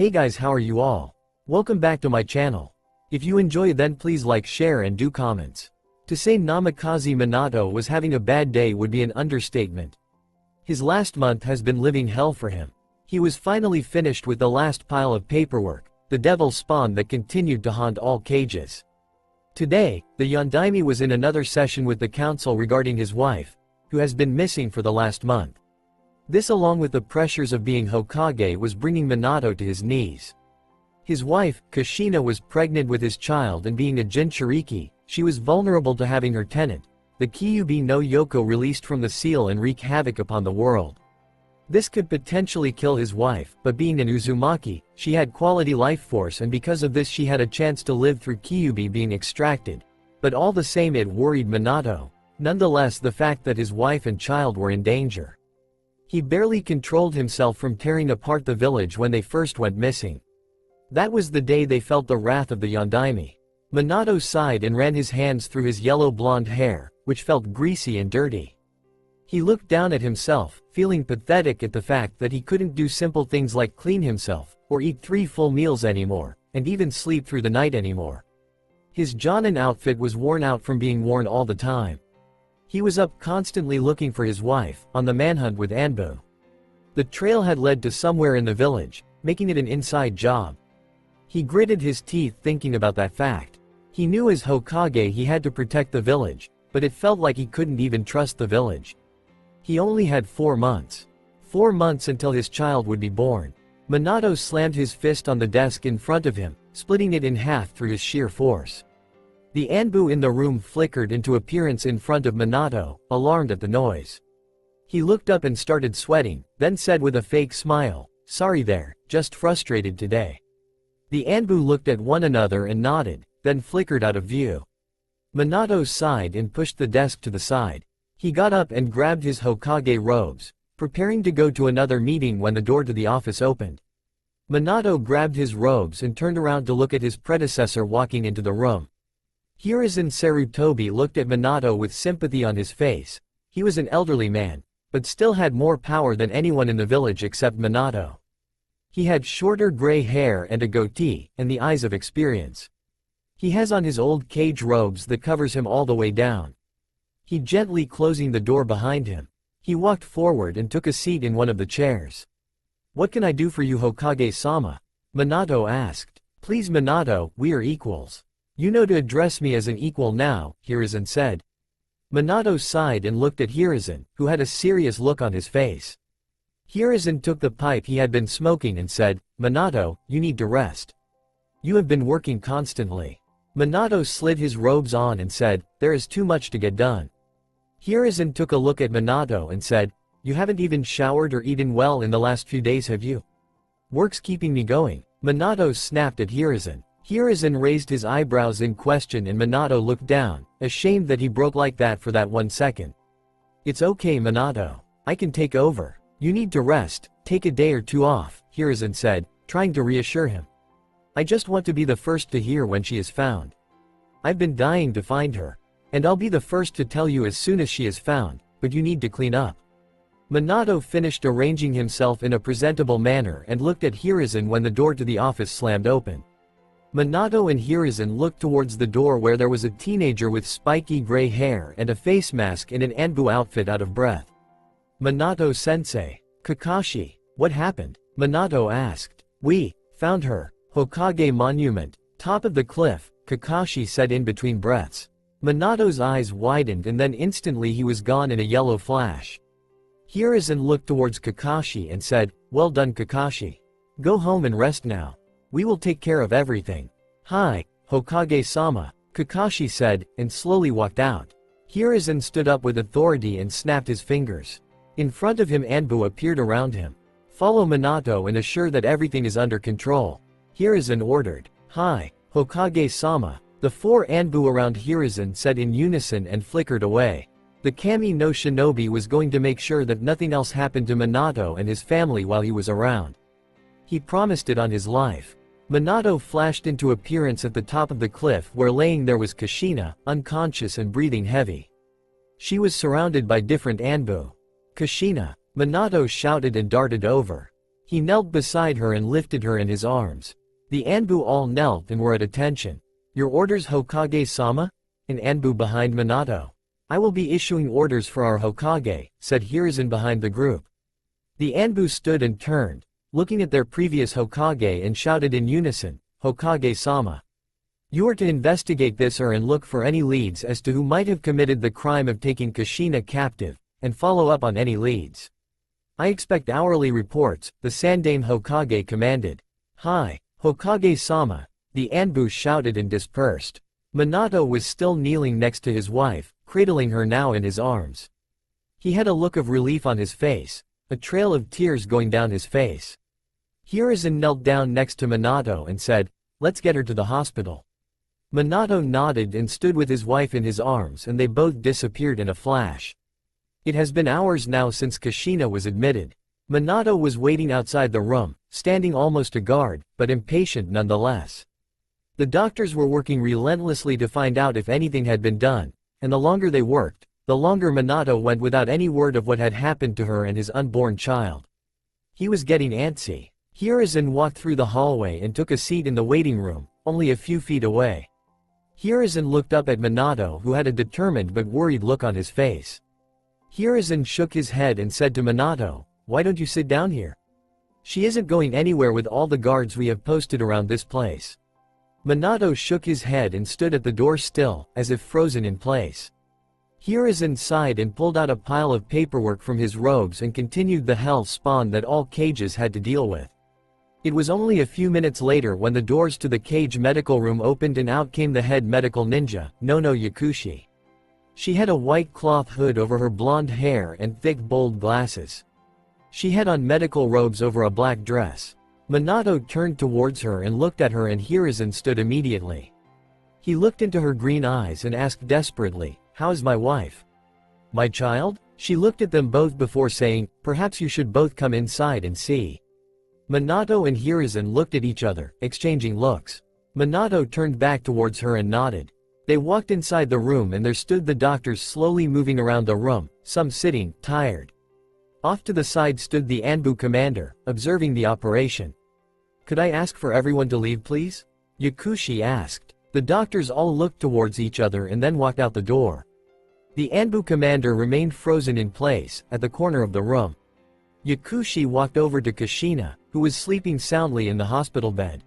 Hey guys, how are you all? Welcome back to my channel. If you enjoy then please like, share and do comments. To say Namikaze Minato was having a bad day would be an understatement. His last month has been living hell for him. He was finally finished with the last pile of paperwork, the devil's spawn that continued to haunt all cages. Today, the Yondaime was in another session with the council regarding his wife, who has been missing for the last month. This along with the pressures of being Hokage was bringing Minato to his knees. His wife, Kushina, was pregnant with his child, and being a Jinchuriki, she was vulnerable to having her tenant, the Kyuubi no Yoko, released from the seal and wreak havoc upon the world. This could potentially kill his wife, but being an Uzumaki, she had quality life force, and because of this she had a chance to live through Kyuubi being extracted. But all the same it worried Minato. Nonetheless, the fact that his wife and child were in danger. He barely controlled himself from tearing apart the village when they first went missing. That was the day they felt the wrath of the Yondaime. Minato sighed and ran his hands through his yellow blonde hair, which felt greasy and dirty. He looked down at himself, feeling pathetic at the fact that he couldn't do simple things like clean himself, or eat 3 full meals anymore, and even sleep through the night anymore. His Jonin outfit was worn out from being worn all the time. He was up constantly looking for his wife, on the manhunt with Anbu. The trail had led to somewhere in the village, making it an inside job. He gritted his teeth thinking about that fact. He knew as Hokage he had to protect the village, but it felt like he couldn't even trust the village. He only had 4 months. 4 months until his child would be born. Minato slammed his fist on the desk in front of him, splitting it in half through his sheer force. The Anbu in the room flickered into appearance in front of Minato, alarmed at the noise. He looked up and started sweating, then said with a fake smile, "Sorry there, just frustrated today." The Anbu looked at one another and nodded, then flickered out of view. Minato sighed and pushed the desk to the side. He got up and grabbed his Hokage robes, preparing to go to another meeting when the door to the office opened. Minato grabbed his robes and turned around to look at his predecessor walking into the room. Hiruzen Sarutobi looked at Minato with sympathy on his face. He was an elderly man, but still had more power than anyone in the village except Minato. He had shorter gray hair and a goatee, and the eyes of experience. He has on his old cage robes that covers him all the way down. He gently closing the door behind him. He walked forward and took a seat in one of the chairs. "What can I do for you, Hokage-sama?" Minato asked. "Please Minato, we are equals. You know to address me as an equal now," Hiruzen said. Minato sighed and looked at Hiruzen, who had a serious look on his face. Hiruzen took the pipe he had been smoking and said, "Minato, you need to rest. You have been working constantly." Minato slid his robes on and said, "There is too much to get done." Hiruzen took a look at Minato and said, "You haven't even showered or eaten well in the last few days, have you? Work's keeping me going." Minato snapped at Hiruzen. Hiruzen raised his eyebrows in question and Minato looked down, ashamed that he broke like that for that 1 second. "It's okay Minato. I can take over. You need to rest, take a day or 2 off," Hiruzen said, trying to reassure him. "I just want to be the first to hear when she is found. I've been dying to find her. And I'll be the first to tell you as soon as she is found, but you need to clean up." Minato finished arranging himself in a presentable manner and looked at Hiruzen when the door to the office slammed open. Minato and Hiruzen looked towards the door where there was a teenager with spiky gray hair and a face mask in an Anbu outfit out of breath. "Minato-sensei, Kakashi, what happened?" Minato asked. "We found her, Hokage Monument, top of the cliff," Kakashi said in between breaths. Minato's eyes widened and then instantly he was gone in a yellow flash. Hiruzen looked towards Kakashi and said, "Well done Kakashi. Go home and rest now. We will take care of everything." "Hi, Hokage-sama," Kakashi said, and slowly walked out. Hiruzen stood up with authority and snapped his fingers. In front of him Anbu appeared around him. "Follow Minato and assure that everything is under control," Hiruzen ordered. "Hi, Hokage-sama," the 4 Anbu around Hiruzen said in unison and flickered away. The Kami no Shinobi was going to make sure that nothing else happened to Minato and his family while he was around. He promised it on his life. Minato flashed into appearance at the top of the cliff where laying there was Kushina, unconscious and breathing heavy. She was surrounded by different Anbu. "Kushina!" Minato shouted and darted over. He knelt beside her and lifted her in his arms. The Anbu all knelt and were at attention. "Your orders, Hokage-sama?" An Anbu behind Minato. "I will be issuing orders for our Hokage," said Hiruzen behind the group. The Anbu stood and turned, looking at their previous Hokage, and shouted in unison, "Hokage-sama. You are to investigate this and look for any leads as to who might have committed the crime of taking Kushina captive, and follow up on any leads. I expect hourly reports," the Sandaime Hokage commanded. "Hi, Hokage-sama," the Anbu shouted and dispersed. Minato was still kneeling next to his wife, cradling her now in his arms. He had a look of relief on his face, a trail of tears going down his face. Hiruzen knelt down next to Minato and said, "Let's get her to the hospital." Minato nodded and stood with his wife in his arms, and they both disappeared in a flash. It has been hours now since Kushina was admitted. Minato was waiting outside the room, standing almost a guard, but impatient nonetheless. The doctors were working relentlessly to find out if anything had been done, and the longer they worked, the longer Minato went without any word of what had happened to her and his unborn child. He was getting antsy. Hiruzen walked through the hallway and took a seat in the waiting room, only a few feet away. Hiruzen looked up at Minato, who had a determined but worried look on his face. Hiruzen shook his head and said to Minato, "Why don't you sit down here? She isn't going anywhere with all the guards we have posted around this place." Minato shook his head and stood at the door still, as if frozen in place. Hiruzen sighed and pulled out a pile of paperwork from his robes and continued the hell spawn that all cages had to deal with. It was only a few minutes later when the doors to the cage medical room opened and out came the head medical ninja, Nono Yakushi. She had a white cloth hood over her blonde hair and thick bold glasses. She had on medical robes over a black dress. Minato turned towards her and looked at her, and Hiruzen stood immediately. He looked into her green eyes and asked desperately, "How is my wife? My child?" She looked at them both before saying, "Perhaps you should both come inside and see." Minato and Hiruzen looked at each other, exchanging looks. Minato turned back towards her and nodded. They walked inside the room, and there stood the doctors slowly moving around the room, some sitting, tired. Off to the side stood the Anbu commander, observing the operation. "Could I ask for everyone to leave, please?" Yakushi asked. The doctors all looked towards each other and then walked out the door. The Anbu commander remained frozen in place, at the corner of the room. Yakushi walked over to Kushina, who was sleeping soundly in the hospital bed.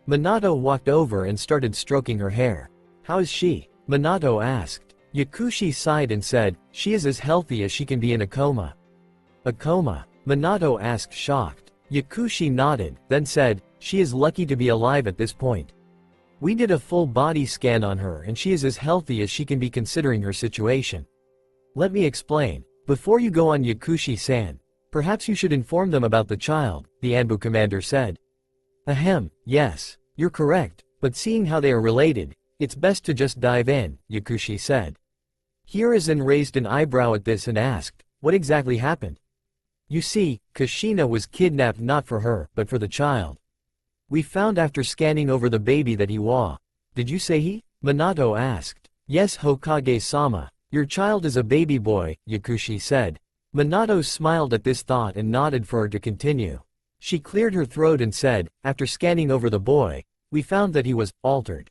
Minato walked over and started stroking her hair. "How is she?" Minato asked. Yakushi sighed and said, "She is as healthy as she can be in a coma." "A coma?" Minato asked, shocked. Yakushi nodded, then said, "She is lucky to be alive at this point. We did a full body scan on her and she is as healthy as she can be considering her situation." "Let me explain. Before you go on, Yakushi-san, perhaps you should inform them about the child," the Anbu commander said. "Ahem, yes, you're correct, but seeing how they are related, it's best to just dive in," Yakushi said. Hiruzen raised an eyebrow at this and asked, "What exactly happened?" "You see, Kushina was kidnapped not for her, but for the child. We found after scanning over the baby that he was." "Did you say he?" Minato asked. "Yes, Hokage-sama. Your child is a baby boy," Yakushi said. Minato smiled at this thought and nodded for her to continue. She cleared her throat and said, "After scanning over the boy, we found that he was altered."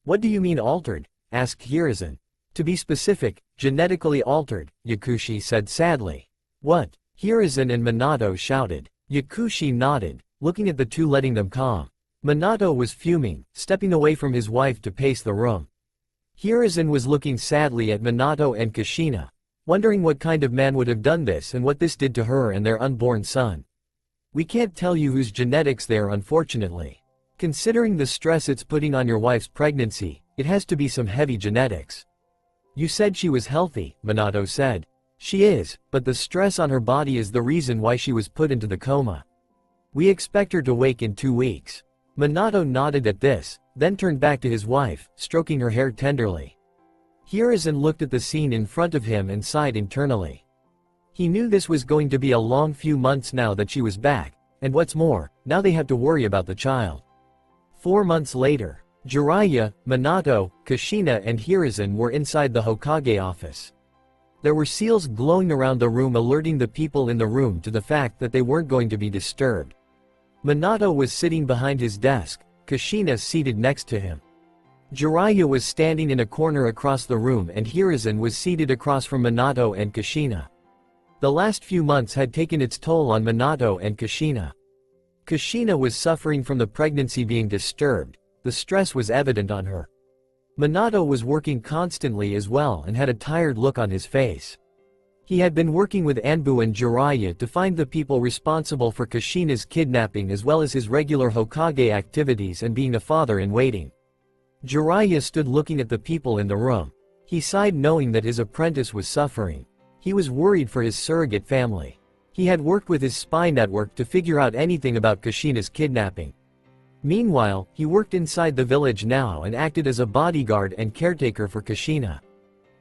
"What do you mean altered?" asked Hiruzen. "To be specific, genetically altered," Yakushi said sadly. "What?" Hiruzen and Minato shouted. Yakushi nodded, looking at the two, letting them calm. Minato was fuming, stepping away from his wife to pace the room. Hiruzen was looking sadly at Minato and Kushina, wondering what kind of man would have done this and what this did to her and their unborn son. "We can't tell you whose genetics they are, unfortunately. Considering the stress it's putting on your wife's pregnancy, it has to be some heavy genetics." "You said she was healthy," Minato said. "She is, but the stress on her body is the reason why she was put into the coma. We expect her to wake in 2 weeks." Minato nodded at this, then turned back to his wife, stroking her hair tenderly. Hiruzen looked at the scene in front of him and sighed internally. He knew this was going to be a long few months now that she was back, and what's more, now they had to worry about the child. 4 months later, Jiraiya, Minato, Kushina and Hiruzen were inside the Hokage office. There were seals glowing around the room, alerting the people in the room to the fact that they weren't going to be disturbed. Minato was sitting behind his desk, Kushina seated next to him. Jiraiya was standing in a corner across the room and Hiruzen was seated across from Minato and Kushina. The last few months had taken its toll on Minato and Kushina. Kushina was suffering from the pregnancy being disturbed, the stress was evident on her. Minato was working constantly as well and had a tired look on his face. He had been working with Anbu and Jiraiya to find the people responsible for Kushina's kidnapping as well as his regular Hokage activities and being a father-in-waiting. Jiraiya stood looking at the people in the room. He sighed knowing that his apprentice was suffering. He was worried for his surrogate family. He had worked with his spy network to figure out anything about Kushina's kidnapping. Meanwhile, he worked inside the village now and acted as a bodyguard and caretaker for Kushina.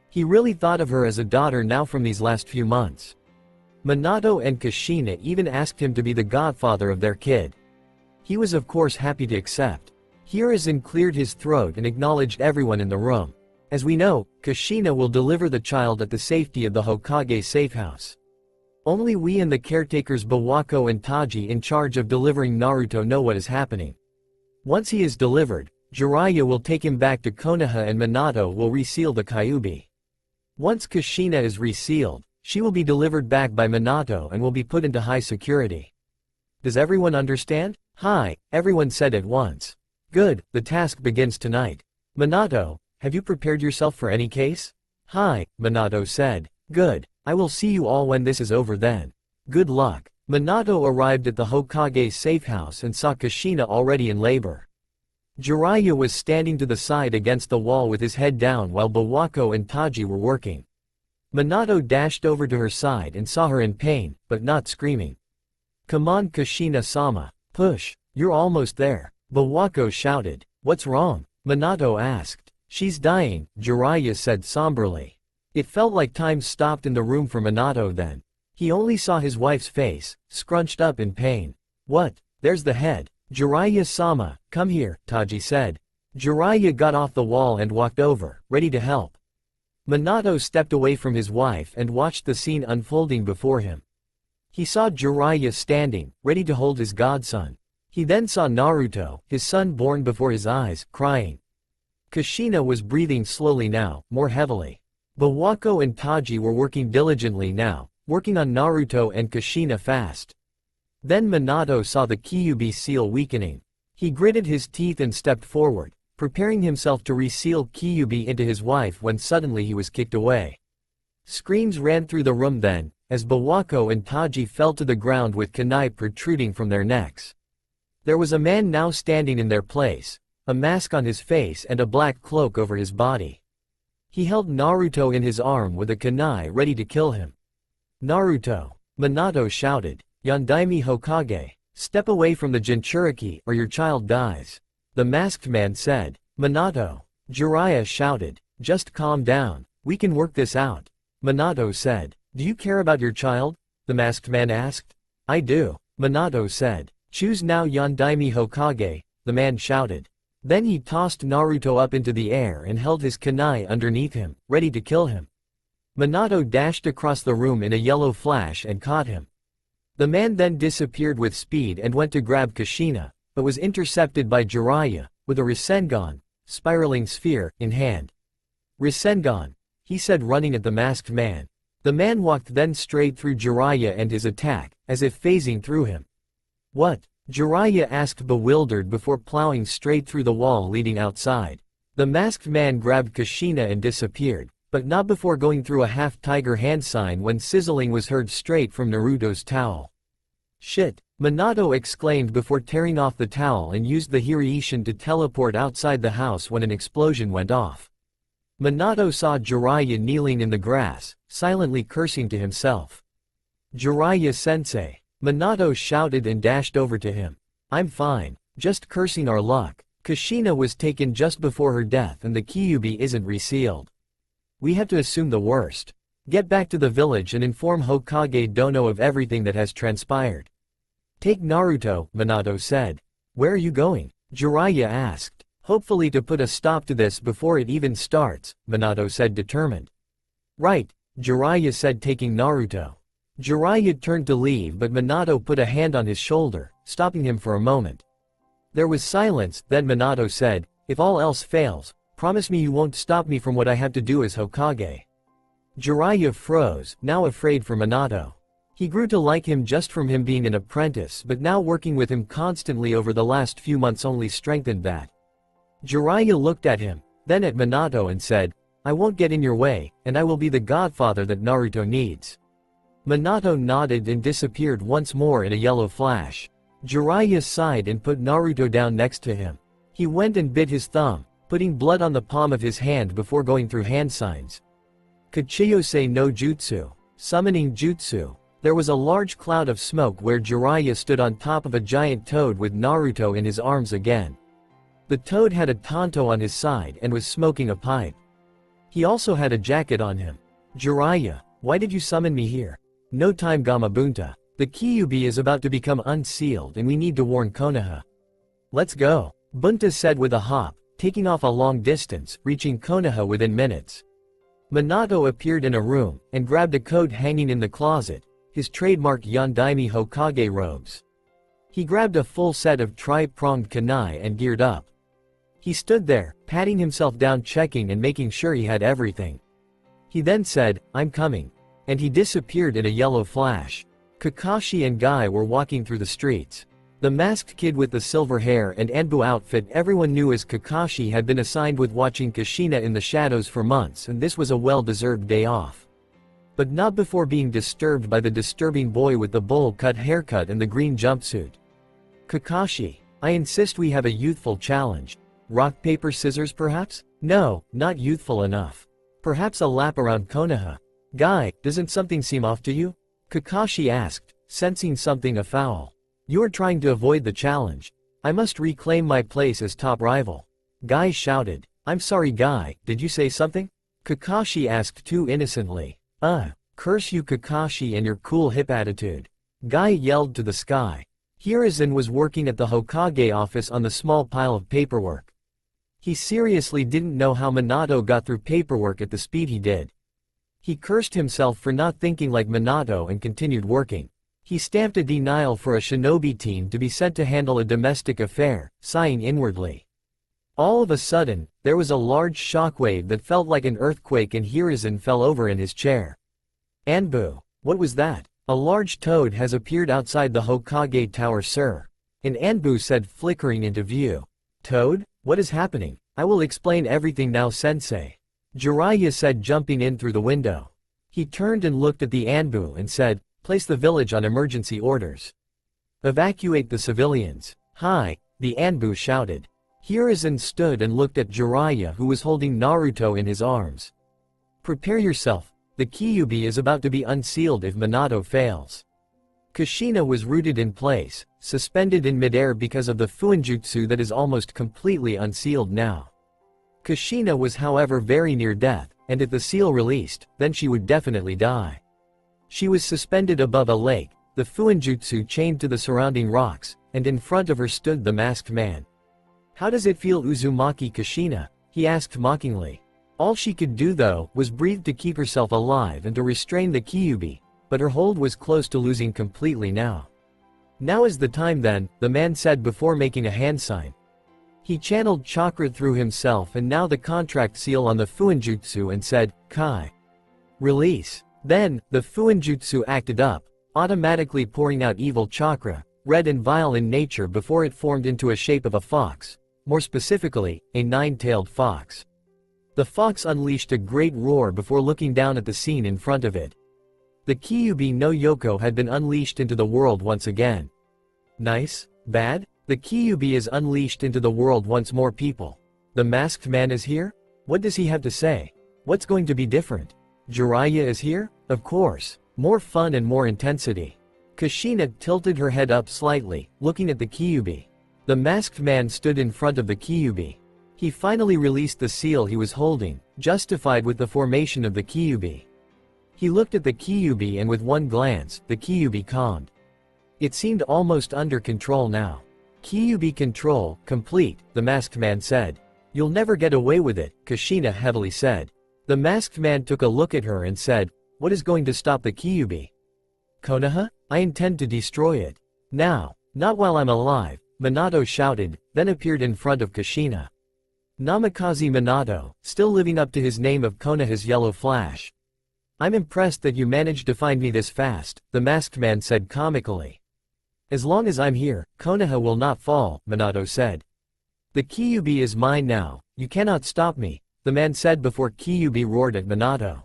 He really thought of her as a daughter now from these last few months. Minato and Kushina even asked him to be the godfather of their kid. He was of course happy to accept. Hiruzen cleared his throat and acknowledged everyone in the room. As we know, Kushina will deliver the child at the safety of the Hokage safehouse. Only we and the caretakers Bawako and Taji in charge of delivering Naruto know what is happening. Once he is delivered, Jiraiya will take him back to Konoha and Minato will reseal the Kyuubi. Once Kushina is resealed, she will be delivered back by Minato and will be put into high security. Does everyone understand? Hi, everyone said at once. Good, the task begins tonight. Minato, have you prepared yourself for any case? Hi, Minato said. Good, I will see you all when this is over then. Good luck. Minato arrived at the Hokage's safehouse and saw Kushina already in labor. Jiraiya was standing to the side against the wall with his head down while Bawako and Taji were working. Minato dashed over to her side and saw her in pain, but not screaming. Come on Kushina-sama, push, you're almost there, Bawako shouted. What's wrong? Minato asked. She's dying, Jiraiya said somberly. It felt like time stopped in the room for Minato then. He only saw his wife's face, scrunched up in pain. What? There's the head. Jiraiya-sama, come here, Taji said. Jiraiya got off the wall and walked over, ready to help. Minato stepped away from his wife and watched the scene unfolding before him. He saw Jiraiya standing, ready to hold his godson. He then saw Naruto, his son born before his eyes, crying. Kushina was breathing slowly now, more heavily. Bawako and Taji were working diligently now, working on Naruto and Kushina fast. Then Minato saw the Kyuubi seal weakening. He gritted his teeth and stepped forward, preparing himself to reseal Kyuubi into his wife when suddenly he was kicked away. Screams ran through the room then, as Bawako and Taji fell to the ground with kunai protruding from their necks. There was a man now standing in their place, a mask on his face and a black cloak over his body. He held Naruto in his arm with a kunai ready to kill him. Naruto! Minato shouted. Yondaime Hokage, step away from the Jinchuriki or your child dies. The masked man said. Minato! Jiraiya shouted. Just calm down, we can work this out. Minato said. Do you care about your child? The masked man asked. I do, Minato said. Choose now Yondaime Hokage, the man shouted. Then he tossed Naruto up into the air and held his kunai underneath him, ready to kill him. Minato dashed across the room in a yellow flash and caught him. The man then disappeared with speed and went to grab Kushina, but was intercepted by Jiraiya, with a Rasengan, spiraling sphere, in hand. Rasengan, he said running at the masked man. The man walked then straight through Jiraiya and his attack, as if phasing through him. What? Jiraiya asked bewildered before plowing straight through the wall leading outside. The masked man grabbed Kushina and disappeared, but not before going through a half-tiger hand sign when sizzling was heard straight from Naruto's towel. Shit! Minato exclaimed before tearing off the towel and used the Hiraishin to teleport outside the house when an explosion went off. Minato saw Jiraiya kneeling in the grass, silently cursing to himself. Jiraiya-sensei! Minato shouted and dashed over to him. I'm fine, just cursing our luck. Kushina was taken just before her death and the Kyuubi isn't resealed. We have to assume the worst. Get back to the village and inform Hokage Dono of everything that has transpired. Take Naruto, Minato said. Where are you going? Jiraiya asked. Hopefully to put a stop to this before it even starts, Minato said determined. Right, Jiraiya said, taking Naruto. Jiraiya turned to leave, but Minato put a hand on his shoulder, stopping him for a moment. There was silence, then Minato said, "If all else fails, promise me you won't stop me from what I have to do as Hokage." Jiraiya froze, now afraid for Minato. He grew to like him just from him being an apprentice, but now working with him constantly over the last few months only strengthened that. Jiraiya looked at him, then at Minato and said, "I won't get in your way, and I will be the godfather that Naruto needs." Minato nodded and disappeared once more in a yellow flash. Jiraiya sighed and put Naruto down next to him. He went and bit his thumb, putting blood on the palm of his hand before going through hand signs. Kachiyose no Jutsu. Summoning Jutsu. There was a large cloud of smoke where Jiraiya stood on top of a giant toad with Naruto in his arms again. The toad had a tanto on his side and was smoking a pipe. He also had a jacket on him. "Jiraiya, why did you summon me here?" "No time, Gamabunta. The Kyuubi is about to become unsealed and we need to warn Konoha." "Let's go," Bunta said with a hop, taking off a long distance, reaching Konoha within minutes. Minato appeared in a room, and grabbed a coat hanging in the closet, his trademark Yondaime Hokage robes. He grabbed a full set of tri-pronged kunai and geared up. He stood there, patting himself down, checking and making sure he had everything. He then said, "I'm coming." And he disappeared in a yellow flash. Kakashi and Guy were walking through the streets. The masked kid with the silver hair and Anbu outfit everyone knew as Kakashi had been assigned with watching Kushina in the shadows for months, and this was a well-deserved day off. But not before being disturbed by the disturbing boy with the bowl-cut haircut and the green jumpsuit. "Kakashi, I insist we have a youthful challenge. Rock, paper, scissors perhaps? No, not youthful enough. Perhaps a lap around Konoha. Guy, doesn't something seem off to you?" Kakashi asked, sensing something afoul. "You're trying to avoid the challenge. I must reclaim my place as top rival." Guy shouted. "I'm sorry Guy, did you say something?" Kakashi asked too innocently. Curse you Kakashi and your cool hip attitude." Guy yelled to the sky. Hiruzen was working at the Hokage office on the small pile of paperwork. He seriously didn't know how Minato got through paperwork at the speed he did. He cursed himself for not thinking like Minato and continued working. He stamped a denial for a shinobi team to be sent to handle a domestic affair, sighing inwardly. All of a sudden, there was a large shockwave that felt like an earthquake and Hiruzen fell over in his chair. "Anbu, what was that?" "A large toad has appeared outside the Hokage tower, sir," and Anbu said, flickering into view. "Toad? What is happening?" "I will explain everything now, sensei," Jiraiya said, jumping in through the window. He turned and looked at the Anbu and said, "Place the village on emergency orders. Evacuate the civilians." "Hi," the Anbu shouted. Hiruzen stood and looked at Jiraiya, who was holding Naruto in his arms. "Prepare yourself. The Kyuubi is about to be unsealed if Minato fails." Kushina was rooted in place, suspended in midair because of the Fuinjutsu that is almost completely unsealed now. Kushina was however very near death, and if the seal released, then she would definitely die. She was suspended above a lake, the Fuinjutsu chained to the surrounding rocks, and in front of her stood the masked man. "How does it feel, Uzumaki Kushina?" he asked mockingly. All she could do though, was breathe to keep herself alive and to restrain the Kyuubi, but her hold was close to losing completely now. "Now is the time then," the man said before making a hand sign. He channeled chakra through himself and now the contract seal on the Fuinjutsu and said, "Kai. Release." Then, the Fuinjutsu acted up, automatically pouring out evil chakra, red and vile in nature before it formed into a shape of a fox, more specifically, a nine-tailed fox. The fox unleashed a great roar before looking down at the scene in front of it. The Kyuubi no Yoko had been unleashed into the world once again. Nice? Bad? The Kyuubi is unleashed into the world once more, people. The masked man is here? What does he have to say? What's going to be different? Jiraiya is here? Of course. More fun and more intensity. Kushina tilted her head up slightly, looking at the Kyuubi. The masked man stood in front of the Kyuubi. He finally released the seal he was holding, justified with the formation of the Kyuubi. He looked at the Kyuubi and with one glance, the Kyuubi calmed. It seemed almost under control now. "Kyuubi control, complete," the masked man said. "You'll never get away with it," Kushina heavily said. The masked man took a look at her and said, What is going to stop the Kyuubi? Konoha? I intend to destroy it. Now. Not while I'm alive, Minato shouted, then appeared in front of Kushina. Namikaze Minato, still living up to his name of Konoha's Yellow Flash. I'm impressed that you managed to find me this fast, the masked man said comically. As long as I'm here, Konoha will not fall, Minato said. The Kyuubi is mine now, you cannot stop me, the man said before Kyuubi roared at Minato.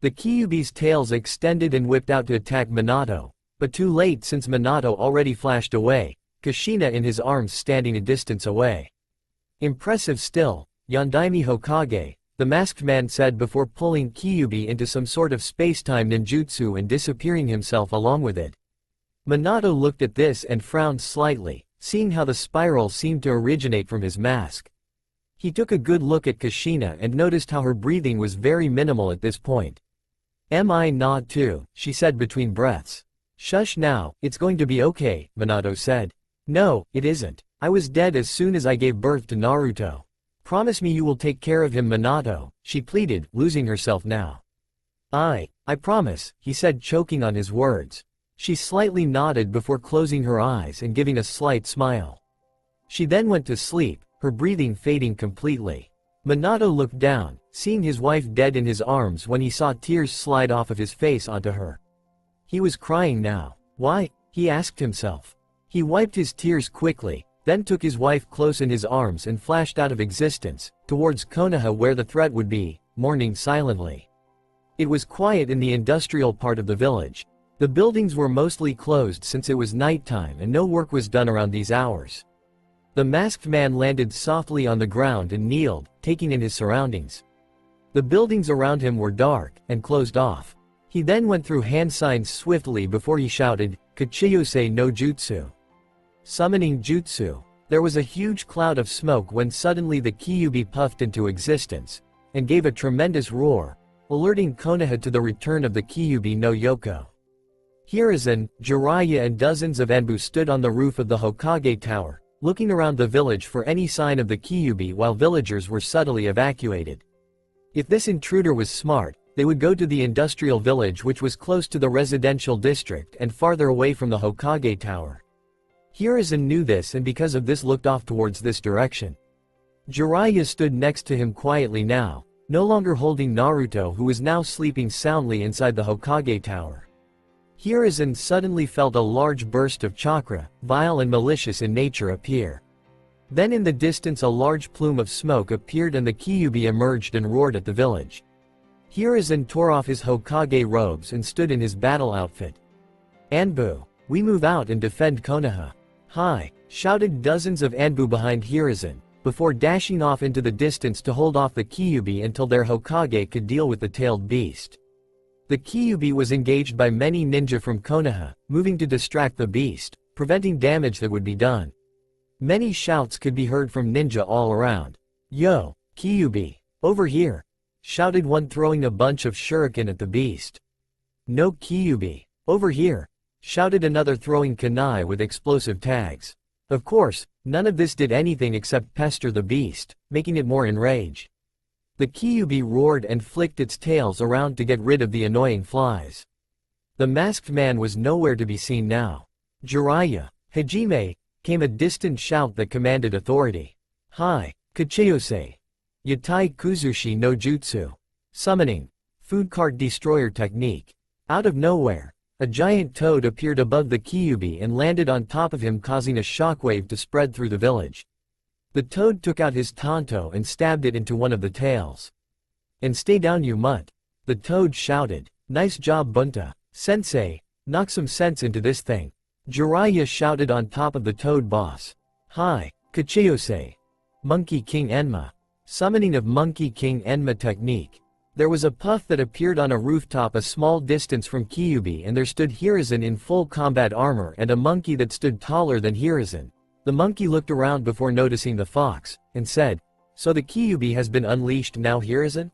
The Kyuubi's tails extended and whipped out to attack Minato, but too late since Minato already flashed away, Kushina in his arms standing a distance away. Impressive still, Yondaime Hokage, the masked man said before pulling Kyuubi into some sort of space-time ninjutsu and disappearing himself along with it. Minato looked at this and frowned slightly, seeing how the spiral seemed to originate from his mask. He took a good look at Kushina and noticed how her breathing was very minimal at this point. Am I not too? She said between breaths. Shush now, it's going to be okay, Minato said. No, it isn't. I was dead as soon as I gave birth to Naruto. Promise me you will take care of him, Minato, she pleaded, losing herself now. I promise, he said, choking on his words. She slightly nodded before closing her eyes and giving a slight smile. She then went to sleep, her breathing fading completely. Minato looked down, seeing his wife dead in his arms when he saw tears slide off of his face onto her. He was crying now. Why? He asked himself. He wiped his tears quickly, then took his wife close in his arms and flashed out of existence, towards Konoha where the threat would be, mourning silently. It was quiet in the industrial part of the village. The buildings were mostly closed since it was nighttime and no work was done around these hours. The masked man landed softly on the ground and kneeled, taking in his surroundings. The buildings around him were dark and closed off. He then went through hand signs swiftly before he shouted, Kachiyose no Jutsu. Summoning Jutsu. There was a huge cloud of smoke when suddenly the Kyuubi puffed into existence, and gave a tremendous roar, alerting Konoha to the return of the Kyuubi no Yoko. Hiruzen, Jiraiya and dozens of Anbu stood on the roof of the Hokage Tower, looking around the village for any sign of the Kyuubi while villagers were subtly evacuated. If this intruder was smart, they would go to the industrial village which was close to the residential district and farther away from the Hokage Tower. Hiruzen knew this and because of this looked off towards this direction. Jiraiya stood next to him quietly now, no longer holding Naruto who was now sleeping soundly inside the Hokage Tower. Hiruzen suddenly felt a large burst of chakra, vile and malicious in nature appear. Then in the distance a large plume of smoke appeared and the Kyuubi emerged and roared at the village. Hiruzen tore off his Hokage robes and stood in his battle outfit. Anbu, we move out and defend Konoha. Hi, shouted dozens of Anbu behind Hiruzen, before dashing off into the distance to hold off the Kyuubi until their Hokage could deal with the tailed beast. The Kyuubi was engaged by many ninja from Konoha, moving to distract the beast, preventing damage that would be done. Many shouts could be heard from ninja all around. Yo, Kyuubi, over here, shouted one throwing a bunch of shuriken at the beast. No Kyuubi, over here, shouted another throwing kunai with explosive tags. Of course, none of this did anything except pester the beast, making it more enraged. The Kyuubi roared and flicked its tails around to get rid of the annoying flies. The masked man was nowhere to be seen now. Jiraiya, Hajime, came a distant shout that commanded authority. Hi, Kachiyose. Yatai Kuzushi no Jutsu. Summoning. Food cart destroyer technique. Out of nowhere, a giant toad appeared above the Kyuubi and landed on top of him causing a shockwave to spread through the village. The toad took out his tanto and stabbed it into one of the tails. And stay down you mutt. The toad shouted. Nice job Bunta. Sensei, knock some sense into this thing. Jiraiya shouted on top of the toad boss. Hi, Kachiyose. Monkey King Enma. Summoning of Monkey King Enma technique. There was a puff that appeared on a rooftop a small distance from Kyuubi and there stood Hiruzen in full combat armor and a monkey that stood taller than Hiruzen. The monkey looked around before noticing the fox, and said, So the Kyuubi has been unleashed now Hiruzen?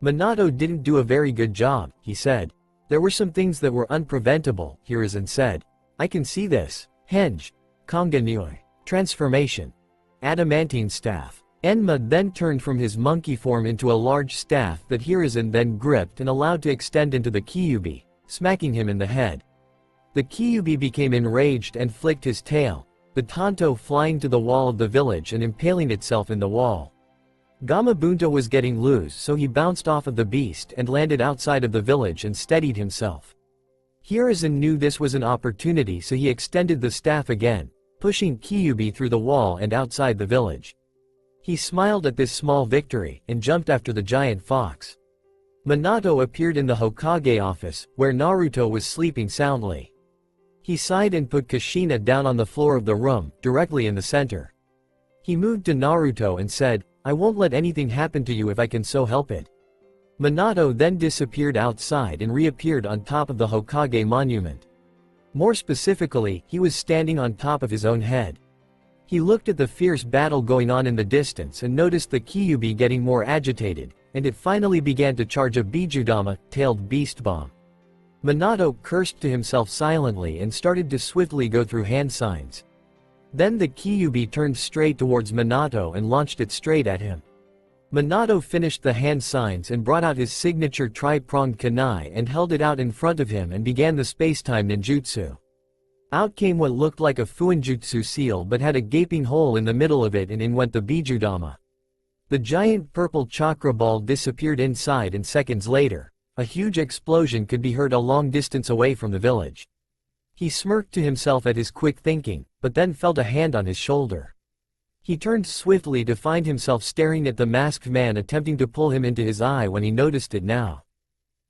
Minato didn't do a very good job, he said. There were some things that were unpreventable, Hiruzen said. I can see this. Henge. Konga Nyoi. Transformation. Adamantine staff. Enma then turned from his monkey form into a large staff that Hiruzen then gripped and allowed to extend into the Kyuubi, smacking him in the head. The Kyuubi became enraged and flicked his tail, the Tonto flying to the wall of the village and impaling itself in the wall. Gamabunta was getting loose, so he bounced off of the beast and landed outside of the village and steadied himself. Hiruzen knew this was an opportunity, so he extended the staff again, pushing Kyuubi through the wall and outside the village. He smiled at this small victory and jumped after the giant fox. Minato appeared in the Hokage office, where Naruto was sleeping soundly. He sighed and put Kushina down on the floor of the room, directly in the center. He moved to Naruto and said, "I won't let anything happen to you if I can so help it." Minato then disappeared outside and reappeared on top of the Hokage monument. More specifically, he was standing on top of his own head. He looked at the fierce battle going on in the distance and noticed the Kyuubi getting more agitated, and it finally began to charge a Bijudama, tailed beast bomb. Minato cursed to himself silently and started to swiftly go through hand signs. Then the Kyuubi turned straight towards Minato and launched it straight at him. Minato finished the hand signs and brought out his signature tri-pronged kunai and held it out in front of him and began the space-time ninjutsu. Out came what looked like a Fuinjutsu seal but had a gaping hole in the middle of it, and in went the Bijudama. The giant purple chakra ball disappeared inside, and seconds later, a huge explosion could be heard a long distance away from the village. He smirked to himself at his quick thinking, but then felt a hand on his shoulder. He turned swiftly to find himself staring at the masked man attempting to pull him into his eye when he noticed it now.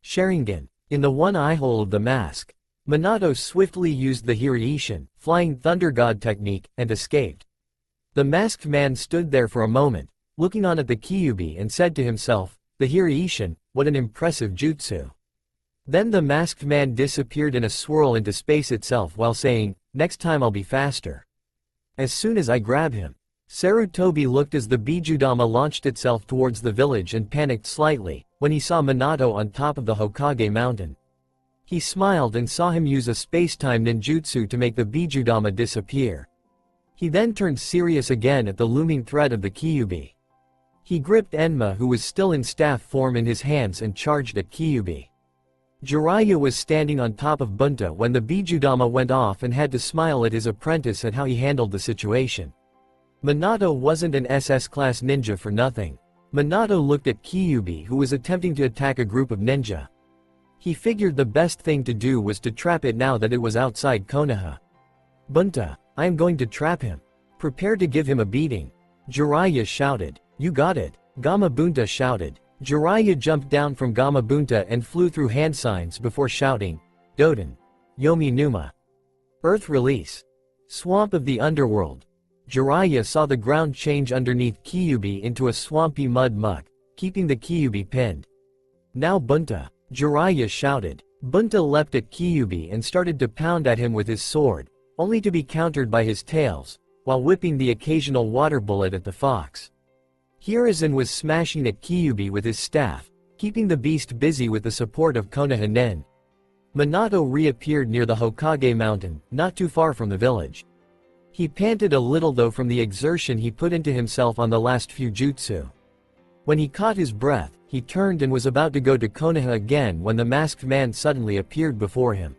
Sharingan. In the one eye hole of the mask, Minato swiftly used the Hiraishin, flying thunder god technique, and escaped. The masked man stood there for a moment, looking on at the Kyuubi, and said to himself, "The Hiraishin, what an impressive jutsu." Then the masked man disappeared in a swirl into space itself while saying, "Next time I'll be faster." As soon as I grab him. Sarutobi looked as the Bijudama launched itself towards the village and panicked slightly when he saw Minato on top of the Hokage mountain. He smiled and saw him use a space-time ninjutsu to make the Bijudama disappear. He then turned serious again at the looming threat of the Kyuubi. He gripped Enma, who was still in staff form, in his hands and charged at Kyuubi. Jiraiya was standing on top of Bunta when the Bijudama went off and had to smile at his apprentice at how he handled the situation. Minato wasn't an SS-class ninja for nothing. Minato looked at Kyuubi, who was attempting to attack a group of ninja. He figured the best thing to do was to trap it now that it was outside Konoha. "Bunta, I am going to trap him. Prepare to give him a beating." Jiraiya shouted. "You got it." Gamabunta shouted. Jiraiya jumped down from Gamabunta and flew through hand signs before shouting, "Doden. Yomi Numa. Earth release. Swamp of the underworld." Jiraiya saw the ground change underneath Kyuubi into a swampy mud muck, keeping the Kyuubi pinned. "Now Bunta." Jiraiya shouted. Bunta leapt at Kyuubi and started to pound at him with his sword, only to be countered by his tails, while whipping the occasional water bullet at the fox. Hiruzen was smashing at Kyuubi with his staff, keeping the beast busy with the support of Konoha Nen. Minato reappeared near the Hokage mountain, not too far from the village. He panted a little though from the exertion he put into himself on the last few jutsu. When he caught his breath, he turned and was about to go to Konoha again when the masked man suddenly appeared before him.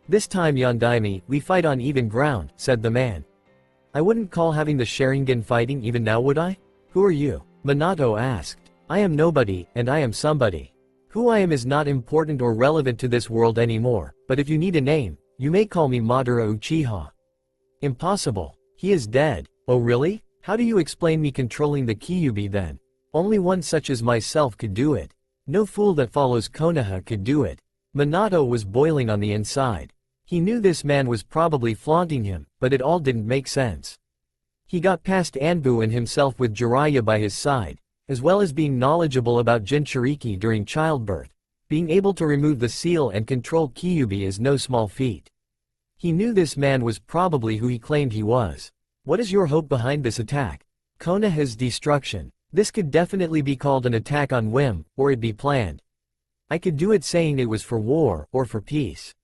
"This time, Yondaime, we fight on even ground," said the man. "I wouldn't call having the Sharingan fighting even now, would I?" "Who are you?" Minato asked. "I am nobody, and I am somebody. Who I am is not important or relevant to this world anymore, but if you need a name, you may call me Madara Uchiha." "Impossible. He is dead." "Oh really? How do you explain me controlling the Kyuubi then? Only one such as myself could do it. No fool that follows Konoha could do it." Minato was boiling on the inside. He knew this man was probably flaunting him, but it all didn't make sense. He got past Anbu and himself with Jiraiya by his side, as well as being knowledgeable about Jinchuriki during childbirth. Being able to remove the seal and control Kyuubi is no small feat. He knew this man was probably who he claimed he was. "What is your hope behind this attack?" "Konoha's destruction. This could definitely be called an attack on whim, or it be planned. I could do it saying it was for war, or for peace."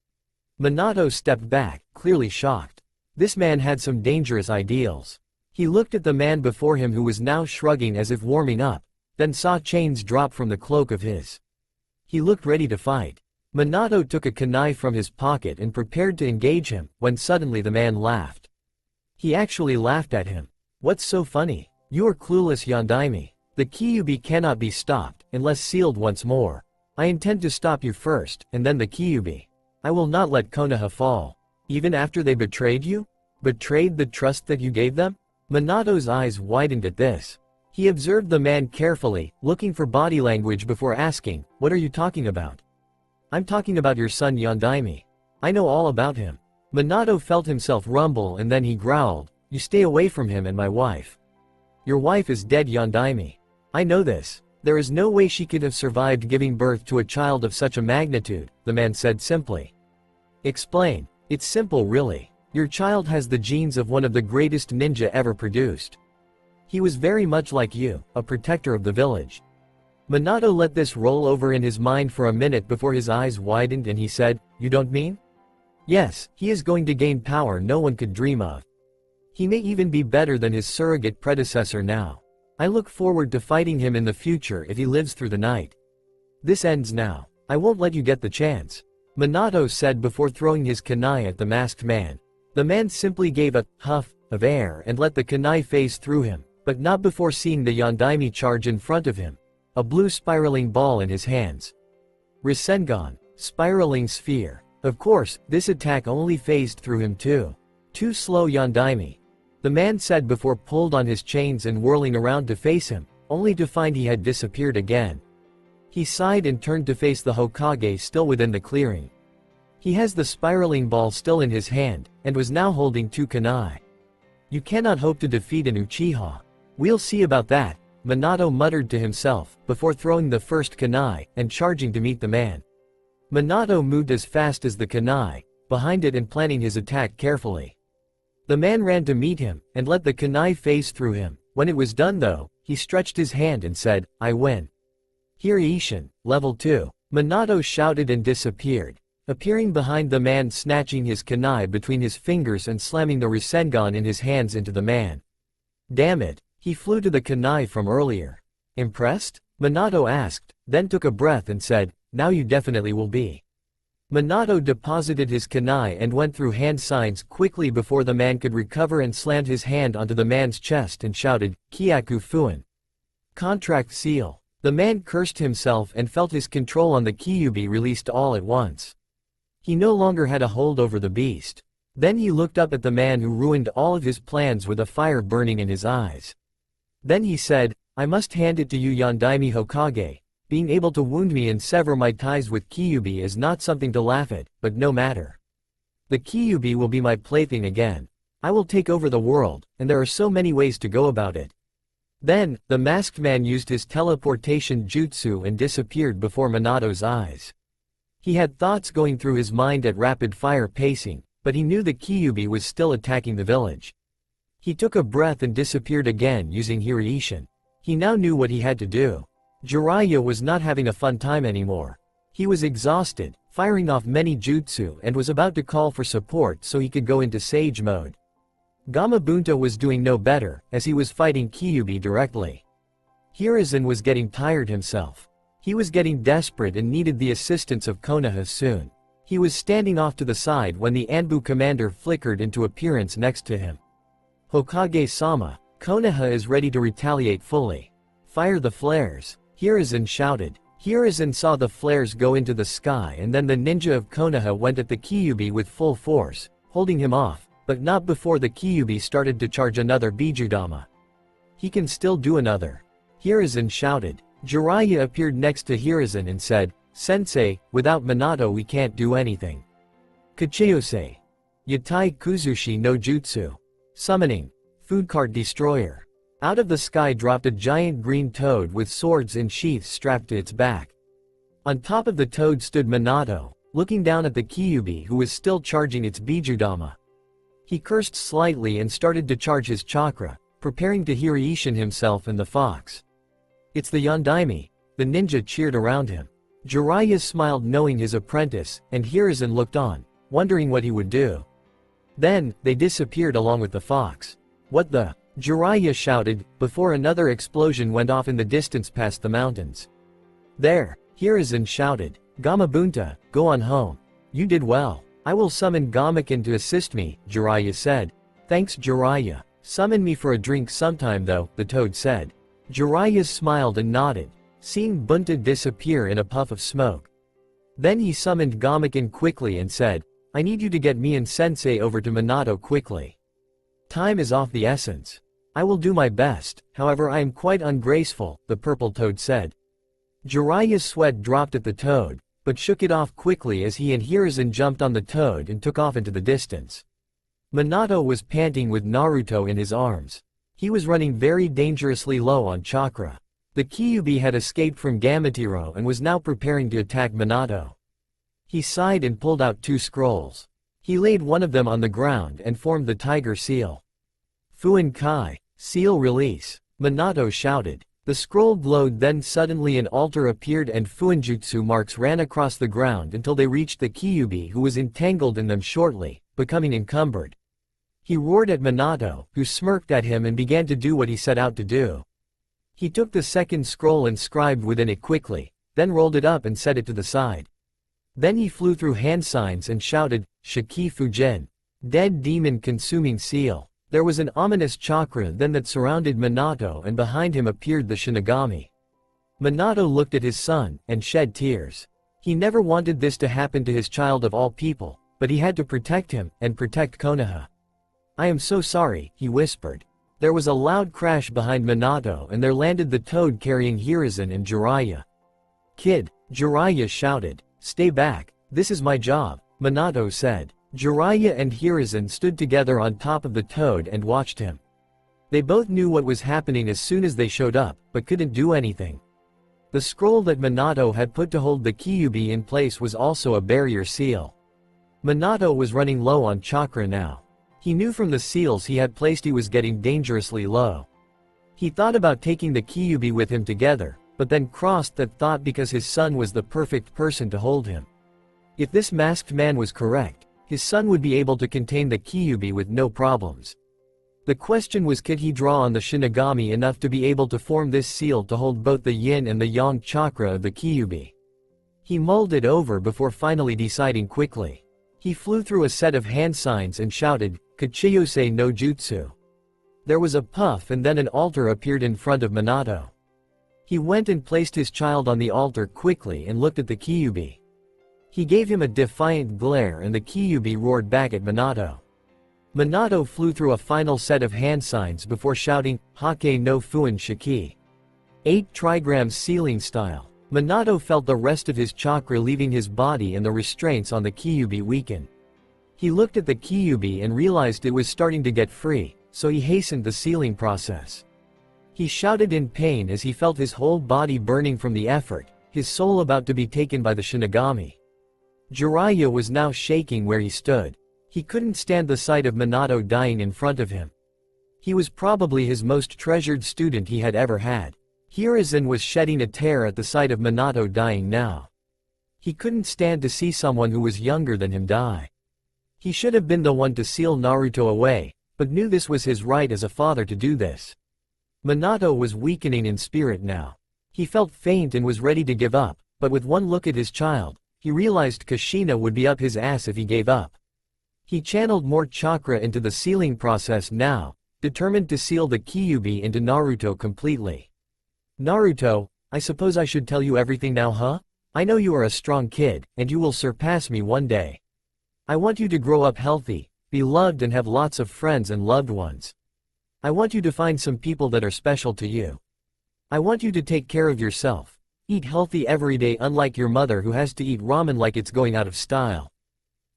Minato stepped back, clearly shocked. This man had some dangerous ideals. He looked at the man before him who was now shrugging as if warming up, then saw chains drop from the cloak of his. He looked ready to fight. Minato took a kunai from his pocket and prepared to engage him, when suddenly the man laughed. He actually laughed at him. What's so funny? You are clueless, Yondaime. The Kyuubi cannot be stopped, unless sealed once more. I intend to stop you first, and then the Kyuubi. I will not let Konoha fall. Even after they betrayed you? Betrayed the trust that you gave them? Minato's eyes widened at this. He observed the man carefully, looking for body language before asking, what are you talking about? I'm talking about your son Yondaime. I know all about him. Minato felt himself rumble and then he growled, you stay away from him and my wife. Your wife is dead, Yondaime. I know this. There is no way she could have survived giving birth to a child of such a magnitude, the man said simply. Explain. It's simple really. Your child has the genes of one of the greatest ninja ever produced. He was very much like you, a protector of the village. Minato let this roll over in his mind for a minute before his eyes widened and he said, you don't mean? Yes, he is going to gain power no one could dream of. He may even be better than his surrogate predecessor now. I look forward to fighting him in the future if he lives through the night. This ends now. I won't let you get the chance. Minato said before throwing his kunai at the masked man. The man simply gave a huff of air and let the kunai phase through him, but not before seeing the Yondaime charge in front of him. A blue spiraling ball in his hands. Rasengan, spiraling sphere. Of course, this attack only phased through him too. Too slow, Yondaime. The man said before pulled on his chains and whirling around to face him, only to find he had disappeared again. He sighed and turned to face the Hokage still within the clearing. He has the spiraling ball still in his hand, and was now holding two kunai. You cannot hope to defeat an Uchiha. We'll see about that, Minato muttered to himself, before throwing the first kunai, and charging to meet the man. Minato moved as fast as the kunai, behind it and planning his attack carefully. The man ran to meet him, and let the kunai phase through him. When it was done though, he stretched his hand and said, I win. Hireishin, level 2. Minato shouted and disappeared, appearing behind the man snatching his kunai between his fingers and slamming the Rasengan in his hands into the man. Damn it, he flew to the kunai from earlier. Impressed? Minato asked, then took a breath and said, now you definitely will be. Minato deposited his kunai and went through hand signs quickly before the man could recover and slammed his hand onto the man's chest and shouted, Kyaku Fuin. Contract seal. The man cursed himself and felt his control on the Kyuubi released all at once. He no longer had a hold over the beast. Then he looked up at the man who ruined all of his plans with a fire burning in his eyes. Then he said, I must hand it to you, Yondaime Hokage. Being able to wound me and sever my ties with Kyuubi is not something to laugh at, but no matter. The Kyuubi will be my plaything again. I will take over the world, and there are so many ways to go about it. Then, the masked man used his teleportation jutsu and disappeared before Minato's eyes. He had thoughts going through his mind at rapid-fire pacing, but he knew the Kyuubi was still attacking the village. He took a breath and disappeared again using Hireishin. He now knew what he had to do. Jiraiya was not having a fun time anymore. He was exhausted, firing off many jutsu and was about to call for support so he could go into Sage mode. Gamabunta was doing no better, as he was fighting Kyuubi directly. Hiruzen was getting tired himself. He was getting desperate and needed the assistance of Konoha soon. He was standing off to the side when the Anbu commander flickered into appearance next to him. Hokage-sama, Konoha is ready to retaliate fully. Fire the flares. Hiruzen shouted. Hiruzen saw the flares go into the sky and then the ninja of Konoha went at the Kyuubi with full force, holding him off, but not before the Kyuubi started to charge another Bijudama. He can still do another. Hiruzen shouted. Jiraiya appeared next to Hiruzen and said, Sensei, without Minato we can't do anything. Kacheose. Yatai Kuzushi no Jutsu. Summoning. Food cart destroyer. Out of the sky dropped a giant green toad with swords in sheaths strapped to its back. On top of the toad stood Minato, looking down at the Kyuubi who was still charging its Bijudama. He cursed slightly and started to charge his chakra, preparing to Hireishin himself and the fox. It's the Yondaime, the ninja cheered around him. Jiraiya smiled knowing his apprentice, and Hiruzen looked on, wondering what he would do. Then, they disappeared along with the fox. What the? Jiraiya shouted, before another explosion went off in the distance past the mountains. There, Hiruzen shouted, Gamabunta, go on home. You did well. I will summon Gamaken to assist me, Jiraiya said. Thanks Jiraiya. Summon me for a drink sometime though, the toad said. Jiraiya smiled and nodded, seeing Bunta disappear in a puff of smoke. Then he summoned Gamaken quickly and said, I need you to get me and Sensei over to Minato quickly. Time is of the essence. I will do my best, however I am quite ungraceful, the purple toad said. Jiraiya's sweat dropped at the toad, but shook it off quickly as he and Hiruzen jumped on the toad and took off into the distance. Minato was panting with Naruto in his arms. He was running very dangerously low on chakra. The Kyuubi had escaped from Gamatiro and was now preparing to attack Minato. He sighed and pulled out 2 scrolls. He laid one of them on the ground and formed the tiger seal. Fuin Kai, seal release, Minato shouted. The scroll glowed, then suddenly an altar appeared and Fuinjutsu marks ran across the ground until they reached the Kyuubi, who was entangled in them shortly, becoming encumbered. He roared at Minato, who smirked at him and began to do what he set out to do. He took the second scroll and scribed within it quickly, then rolled it up and set it to the side. Then he flew through hand signs and shouted, Shiki Fujin. Dead demon consuming seal. There was an ominous chakra then that surrounded Minato, and behind him appeared the Shinigami. Minato looked at his son, and shed tears. He never wanted this to happen to his child of all people, but he had to protect him, and protect Konoha. I am so sorry, he whispered. There was a loud crash behind Minato and there landed the toad carrying Hiruzen and Jiraiya. Kid, Jiraiya shouted. Stay back, this is my job, Minato said. Jiraiya and Hiruzen stood together on top of the toad and watched him. They both knew what was happening as soon as they showed up, but couldn't do anything. The scroll that Minato had put to hold the Kyuubi in place was also a barrier seal. Minato was running low on chakra now. He knew from the seals he had placed he was getting dangerously low. He thought about taking the Kyuubi with him together, but then crossed that thought because his son was the perfect person to hold him. If this masked man was correct, his son would be able to contain the Kyuubi with no problems. The question was, could he draw on the Shinigami enough to be able to form this seal to hold both the yin and the yang chakra of the Kyuubi? He mulled it over before finally deciding quickly. He flew through a set of hand signs and shouted, Kachiyose no Jutsu. There was a puff and then an altar appeared in front of Minato. He went and placed his child on the altar quickly and looked at the Kyuubi. He gave him a defiant glare and the Kyuubi roared back at Minato. Minato flew through a final set of hand signs before shouting, Hake no Fuin Shiki. 8 trigrams sealing style. Minato felt the rest of his chakra leaving his body and the restraints on the Kyuubi weaken. He looked at the Kyuubi and realized it was starting to get free, so he hastened the sealing process. He shouted in pain as he felt his whole body burning from the effort, his soul about to be taken by the Shinigami. Jiraiya was now shaking where he stood. He couldn't stand the sight of Minato dying in front of him. He was probably his most treasured student he had ever had. Hiruzen was shedding a tear at the sight of Minato dying now. He couldn't stand to see someone who was younger than him die. He should have been the one to seal Naruto away, but knew this was his right as a father to do this. Minato was weakening in spirit now. He felt faint and was ready to give up, but with one look at his child, he realized Kushina would be up his ass if he gave up. He channeled more chakra into the sealing process now, determined to seal the Kyuubi into Naruto completely. Naruto, I suppose I should tell you everything now, huh? I know you are a strong kid, and you will surpass me one day. I want you to grow up healthy, be loved and have lots of friends and loved ones. I want you to find some people that are special to you. I want you to take care of yourself. Eat healthy every day unlike your mother who has to eat ramen like it's going out of style.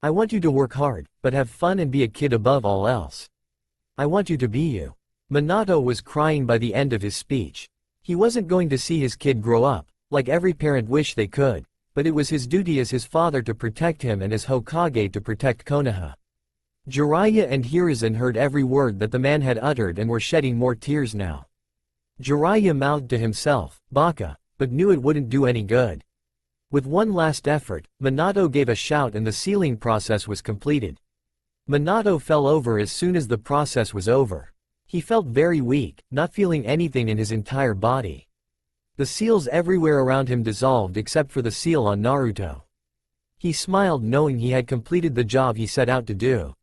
I want you to work hard, but have fun and be a kid above all else. I want you to be you. Minato was crying by the end of his speech. He wasn't going to see his kid grow up, like every parent wished they could, but it was his duty as his father to protect him and as Hokage to protect Konoha. Jiraiya and Hiruzen heard every word that the man had uttered and were shedding more tears now. Jiraiya mouthed to himself, Baka, but knew it wouldn't do any good. With one last effort, Minato gave a shout and the sealing process was completed. Minato fell over as soon as the process was over. He felt very weak, not feeling anything in his entire body. The seals everywhere around him dissolved except for the seal on Naruto. He smiled knowing he had completed the job he set out to do.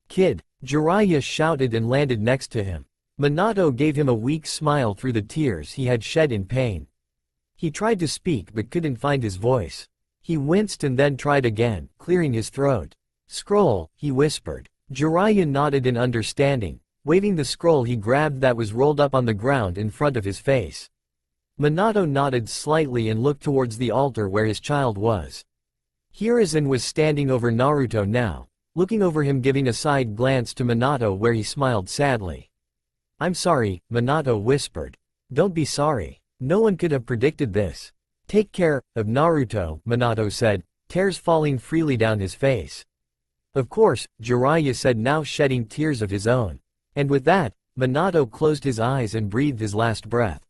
"Kid," Jiraiya shouted and landed next to him. Minato gave him a weak smile through the tears he had shed in pain. He tried to speak but couldn't find his voice. He winced and then tried again, clearing his throat. "Scroll," he whispered. Jiraiya nodded in understanding. Waving the scroll he grabbed that was rolled up on the ground in front of his face. Minato nodded slightly and looked towards the altar where his child was. Hiruzen was standing over Naruto now, looking over him, giving a side glance to Minato where he smiled sadly. "I'm sorry," Minato whispered. "Don't be sorry. No one could have predicted this. Take care of Naruto," Minato said, tears falling freely down his face. "Of course," Jiraiya said, now shedding tears of his own. And with that, Minato closed his eyes and breathed his last breath.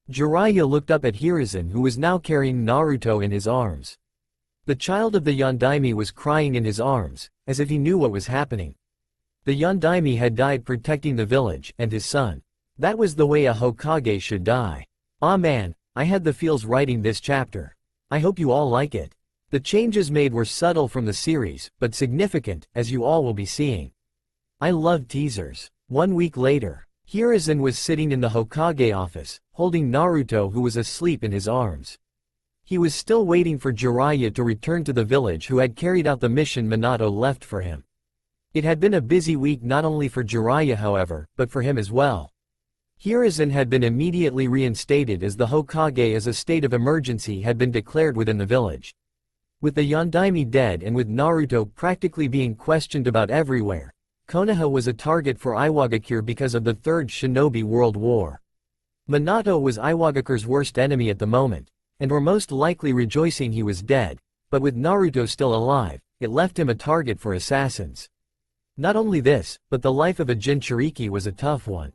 Jiraiya looked up at Hiruzen, who was now carrying Naruto in his arms. The child of the Yondaime was crying in his arms, as if he knew what was happening. The Yondaime had died protecting the village and his son. That was the way a Hokage should die. Ah man, I had the feels writing this chapter. I hope you all like it. The changes made were subtle from the series, but significant, as you all will be seeing. I love teasers. 1 week later, Hiruzen was sitting in the Hokage office, holding Naruto, who was asleep, in his arms. He was still waiting for Jiraiya to return to the village, who had carried out the mission Minato left for him. It had been a busy week not only for Jiraiya however, but for him as well. Hiruzen had been immediately reinstated as the Hokage, as a state of emergency had been declared within the village. With the Yondaime dead and with Naruto practically being questioned about everywhere, Konoha was a target for Iwagakure because of the Third Shinobi World War. Minato was Iwagakure's worst enemy at the moment, and were most likely rejoicing he was dead, but with Naruto still alive, it left him a target for assassins. Not only this, but the life of a Jinchuriki was a tough one.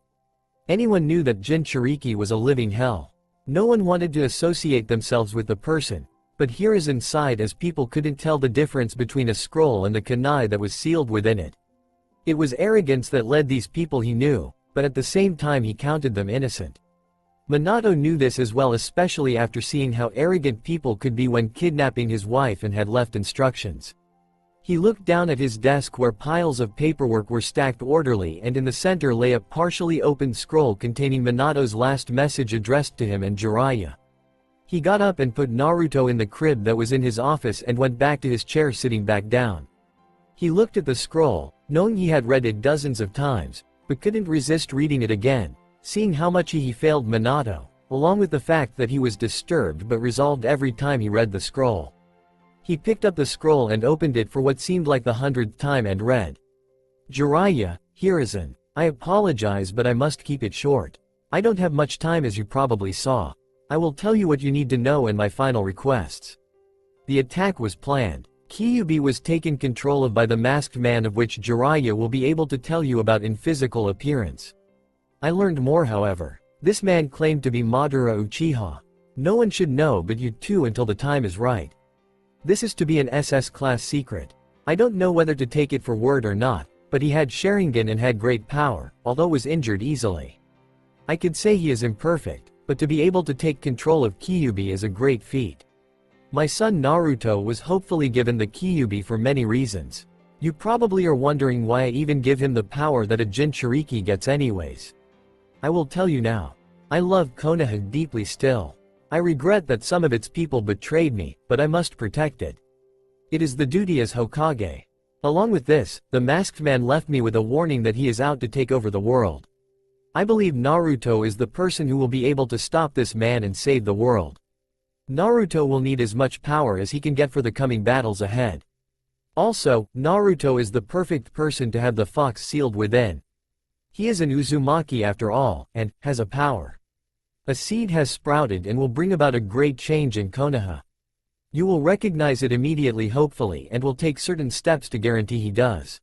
Anyone knew that Jinchuriki was a living hell. No one wanted to associate themselves with the person, but Hiruzen sighed as people couldn't tell the difference between a scroll and the kunai that was sealed within it. It was arrogance that led these people, he knew, but at the same time he counted them innocent. Minato knew this as well, especially after seeing how arrogant people could be when kidnapping his wife and had left instructions. He looked down at his desk where piles of paperwork were stacked orderly, and in the center lay a partially opened scroll containing Minato's last message addressed to him and Jiraiya. He got up and put Naruto in the crib that was in his office and went back to his chair, sitting back down. He looked at the scroll, knowing he had read it dozens of times, but couldn't resist reading it again, seeing how much he failed Minato, along with the fact that he was disturbed but resolved every time he read the scroll. He picked up the scroll and opened it for what seemed like the 100th time and read. Jiraiya, Hiruzen, I apologize but I must keep it short. I don't have much time, as you probably saw. I will tell you what you need to know and my final requests. The attack was planned. Kyuubi was taken control of by the masked man, of which Jiraiya will be able to tell you about in physical appearance. I learned more, however. This man claimed to be Madara Uchiha. No one should know but you two until the time is right. This is to be an SS class secret. I don't know whether to take it for word or not, but he had Sharingan and had great power, although was injured easily. I could say he is imperfect, but to be able to take control of Kyuubi is a great feat. My son Naruto was hopefully given the Kyuubi for many reasons. You probably are wondering why I even give him the power that a Jinchuriki gets anyways. I will tell you now. I love Konoha deeply still. I regret that some of its people betrayed me, but I must protect it. It is the duty as Hokage. Along with this, the masked man left me with a warning that he is out to take over the world. I believe Naruto is the person who will be able to stop this man and save the world. Naruto will need as much power as he can get for the coming battles ahead. Also, Naruto is the perfect person to have the fox sealed within. He is an Uzumaki after all, and has a power. A seed has sprouted and will bring about a great change in Konoha. You will recognize it immediately, hopefully, and will take certain steps to guarantee he does.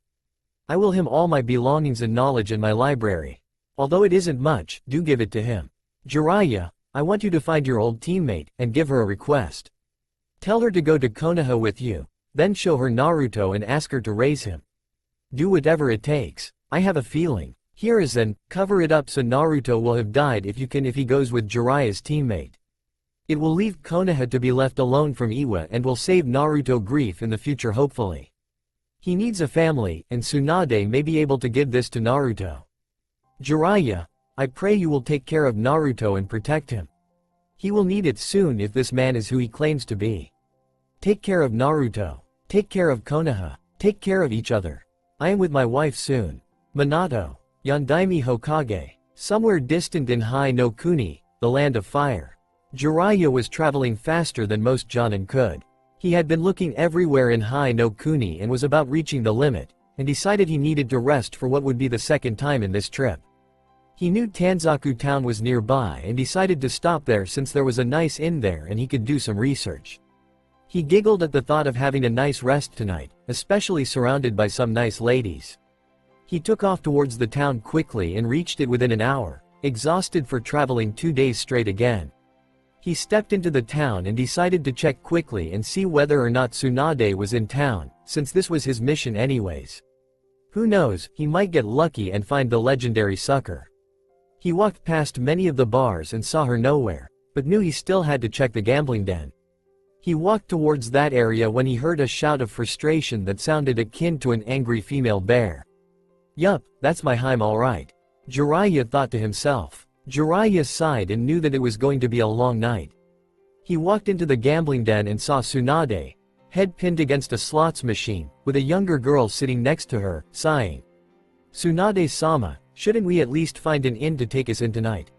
I will him all my belongings and knowledge in my library. Although it isn't much, do give it to him. Jiraiya, I want you to find your old teammate, and give her a request. Tell her to go to Konoha with you, then show her Naruto and ask her to raise him. Do whatever it takes. I have a feeling Hiruzen, cover it up so Naruto will have died if he goes with Jiraiya's teammate. It will leave Konoha to be left alone from Iwa and will save Naruto grief in the future hopefully. He needs a family, and Tsunade may be able to give this to Naruto. Jiraiya, I pray you will take care of Naruto and protect him. He will need it soon if this man is who he claims to be. Take care of Naruto. Take care of Konoha. Take care of each other. I am with my wife soon. Minato. Yondaime Hokage. Somewhere distant in Hai no Kuni, the land of fire. Jiraiya was traveling faster than most Jonin could. He had been looking everywhere in Hai no Kuni and was about reaching the limit, and decided he needed to rest for what would be the second time in this trip. He knew Tanzaku town was nearby and decided to stop there since there was a nice inn there and he could do some research. He giggled at the thought of having a nice rest tonight, especially surrounded by some nice ladies. He took off towards the town quickly and reached it within an hour, exhausted for traveling 2 days straight again. He stepped into the town and decided to check quickly and see whether or not Tsunade was in town, since this was his mission anyways. Who knows, he might get lucky and find the legendary sucker. He walked past many of the bars and saw her nowhere, but knew he still had to check the gambling den. He walked towards that area when he heard a shout of frustration that sounded akin to an angry female bear. Yup, that's my Heim alright. Jiraiya thought to himself. Jiraiya sighed and knew that it was going to be a long night. He walked into the gambling den and saw Tsunade, head pinned against a slots machine, with a younger girl sitting next to her, sighing. Tsunade-sama, shouldn't we at least find an inn to take us in tonight?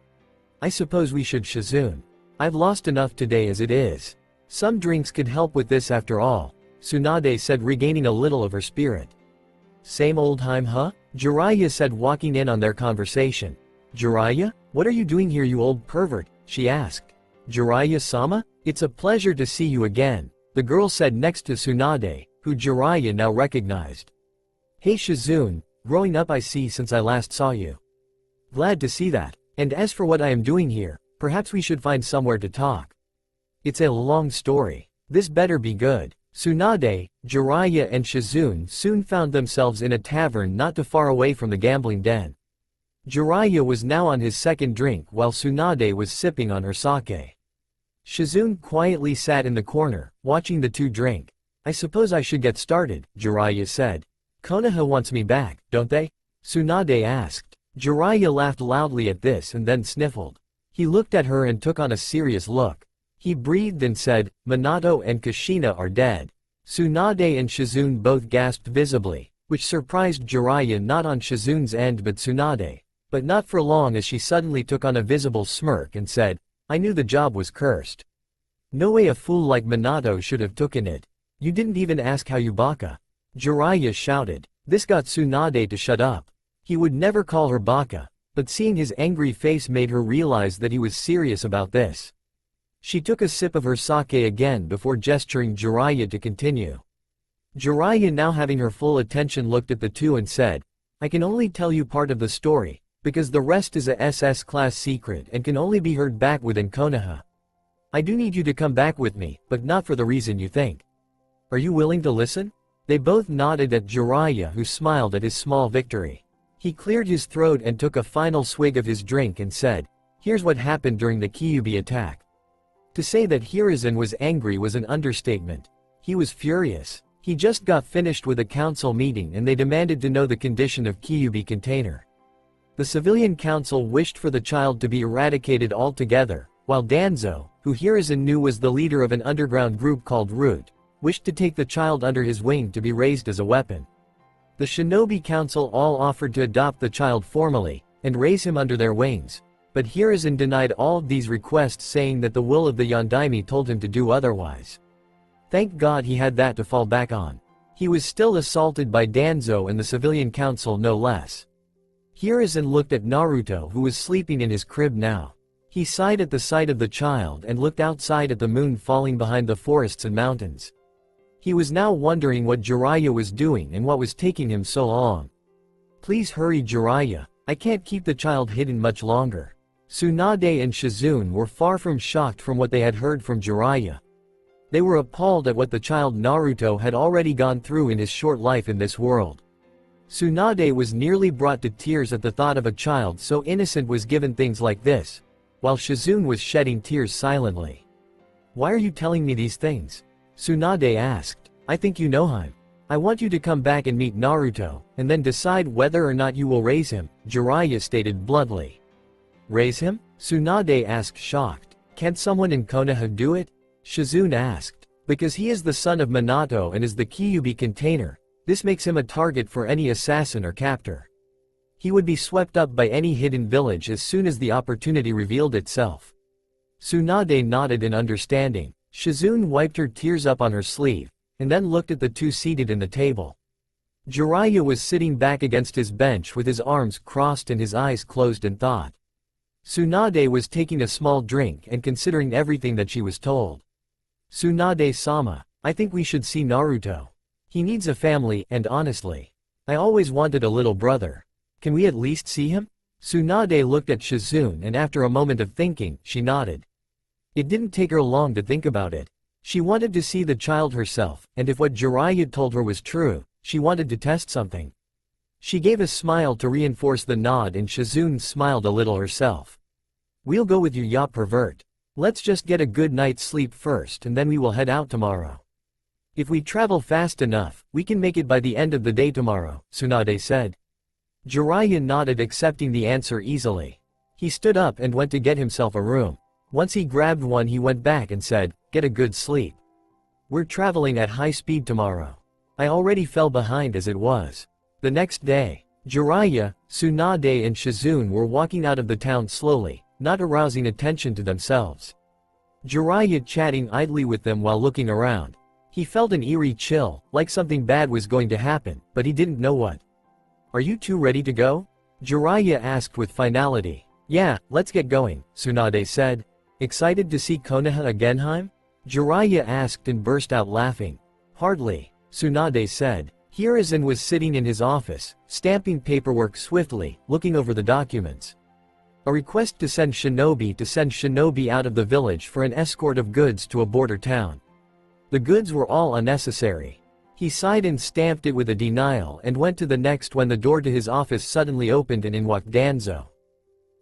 I suppose we should, Shizune. I've lost enough today as it is. Some drinks could help with this after all, Tsunade said, regaining a little of her spirit. Same old Heim, huh? Jiraiya said, walking in on their conversation. Jiraiya? What are you doing here, you old pervert? She asked. Jiraiya-sama? It's a pleasure to see you again, the girl said next to Tsunade, who Jiraiya now recognized. Hey Shizune, growing up I see since I last saw you. Glad to see that, and as for what I am doing here, perhaps we should find somewhere to talk. It's a long story. This better be good. Tsunade, Jiraiya and Shizune soon found themselves in a tavern not too far away from the gambling den. Jiraiya was now on his second drink while Tsunade was sipping on her sake. Shizune quietly sat in the corner, watching the two drink. I suppose I should get started, Jiraiya said. Konoha wants me back, don't they? Tsunade asked. Jiraiya laughed loudly at this and then sniffled. He looked at her and took on a serious look. He breathed and said, Minato and Kushina are dead. Tsunade and Shizune both gasped visibly, which surprised Jiraiya not on Shizune's end but Tsunade. But not for long as she suddenly took on a visible smirk and said, I knew the job was cursed. No way a fool like Minato should have taken it. You didn't even ask how you baka. Jiraiya shouted. This got Tsunade to shut up. He would never call her baka, but seeing his angry face made her realize that he was serious about this. She took a sip of her sake again before gesturing Jiraiya to continue. Jiraiya, now having her full attention, looked at the two and said, I can only tell you part of the story, because the rest is a SS class secret and can only be heard back within Konoha. I do need you to come back with me, but not for the reason you think. Are you willing to listen? They both nodded at Jiraiya, who smiled at his small victory. He cleared his throat and took a final swig of his drink and said, Here's what happened during the Kyuubi attack. To say that Hiruzen was angry was an understatement. He was furious. He just got finished with a council meeting and they demanded to know the condition of Kyuubi container. The civilian council wished for the child to be eradicated altogether, while Danzo, who Hiruzen knew was the leader of an underground group called Root, wished to take the child under his wing to be raised as a weapon. The Shinobi Council all offered to adopt the child formally, and raise him under their wings. But Hiruzen denied all of these requests, saying that the will of the Yondaime told him to do otherwise. Thank God he had that to fall back on. He was still assaulted by Danzo and the civilian council no less. Hiruzen looked at Naruto, who was sleeping in his crib now. He sighed at the sight of the child and looked outside at the moon falling behind the forests and mountains. He was now wondering what Jiraiya was doing and what was taking him so long. Please hurry, Jiraiya, I can't keep the child hidden much longer. Tsunade and Shizune were far from shocked from what they had heard from Jiraiya. They were appalled at what the child Naruto had already gone through in his short life in this world. Tsunade was nearly brought to tears at the thought of a child so innocent was given things like this, while Shizune was shedding tears silently. "Why are you telling me these things?" Tsunade asked. "I think you know him. I want you to come back and meet Naruto, and then decide whether or not you will raise him," Jiraiya stated bluntly. "Raise him?" Tsunade asked shocked. "Can't someone in Konoha do it?" Shizune asked. "Because he is the son of Minato and is the Kyuubi container. This makes him a target for any assassin or captor. He would be swept up by any hidden village as soon as the opportunity revealed itself." Tsunade nodded in understanding. Shizune wiped her tears up on her sleeve, and then looked at the two seated in the table. Jiraiya was sitting back against his bench with his arms crossed and his eyes closed in thought. Tsunade was taking a small drink and considering everything that she was told. "Tsunade-sama, I think we should see Naruto. He needs a family, and honestly, I always wanted a little brother. Can we at least see him?" Tsunade looked at Shizune and after a moment of thinking, she nodded. It didn't take her long to think about it. She wanted to see the child herself, and if what Jiraiya told her was true, she wanted to test something. She gave a smile to reinforce the nod and Shizune smiled a little herself. "We'll go with you, ya pervert. Let's just get a good night's sleep first and then we will head out tomorrow. If we travel fast enough, we can make it by the end of the day tomorrow," Tsunade said. Jiraiya nodded, accepting the answer easily. He stood up and went to get himself a room. Once he grabbed one he went back and said, "Get a good sleep. We're traveling at high speed tomorrow. I already fell behind as it was." The next day, Jiraiya, Tsunade and Shizune were walking out of the town slowly, not arousing attention to themselves. Jiraiya chatting idly with them while looking around. He felt an eerie chill, like something bad was going to happen, but he didn't know what. "Are you two ready to go?" Jiraiya asked with finality. "Yeah, let's get going," Tsunade said. "Excited to see Konoha again, Haim?" Jiraiya asked and burst out laughing. "Hardly," Tsunade said. Hiruzen was sitting in his office, stamping paperwork swiftly, looking over the documents. A request to send shinobi out of the village for an escort of goods to a border town. The goods were all unnecessary. He sighed and stamped it with a denial and went to the next when the door to his office suddenly opened and in walked Danzo.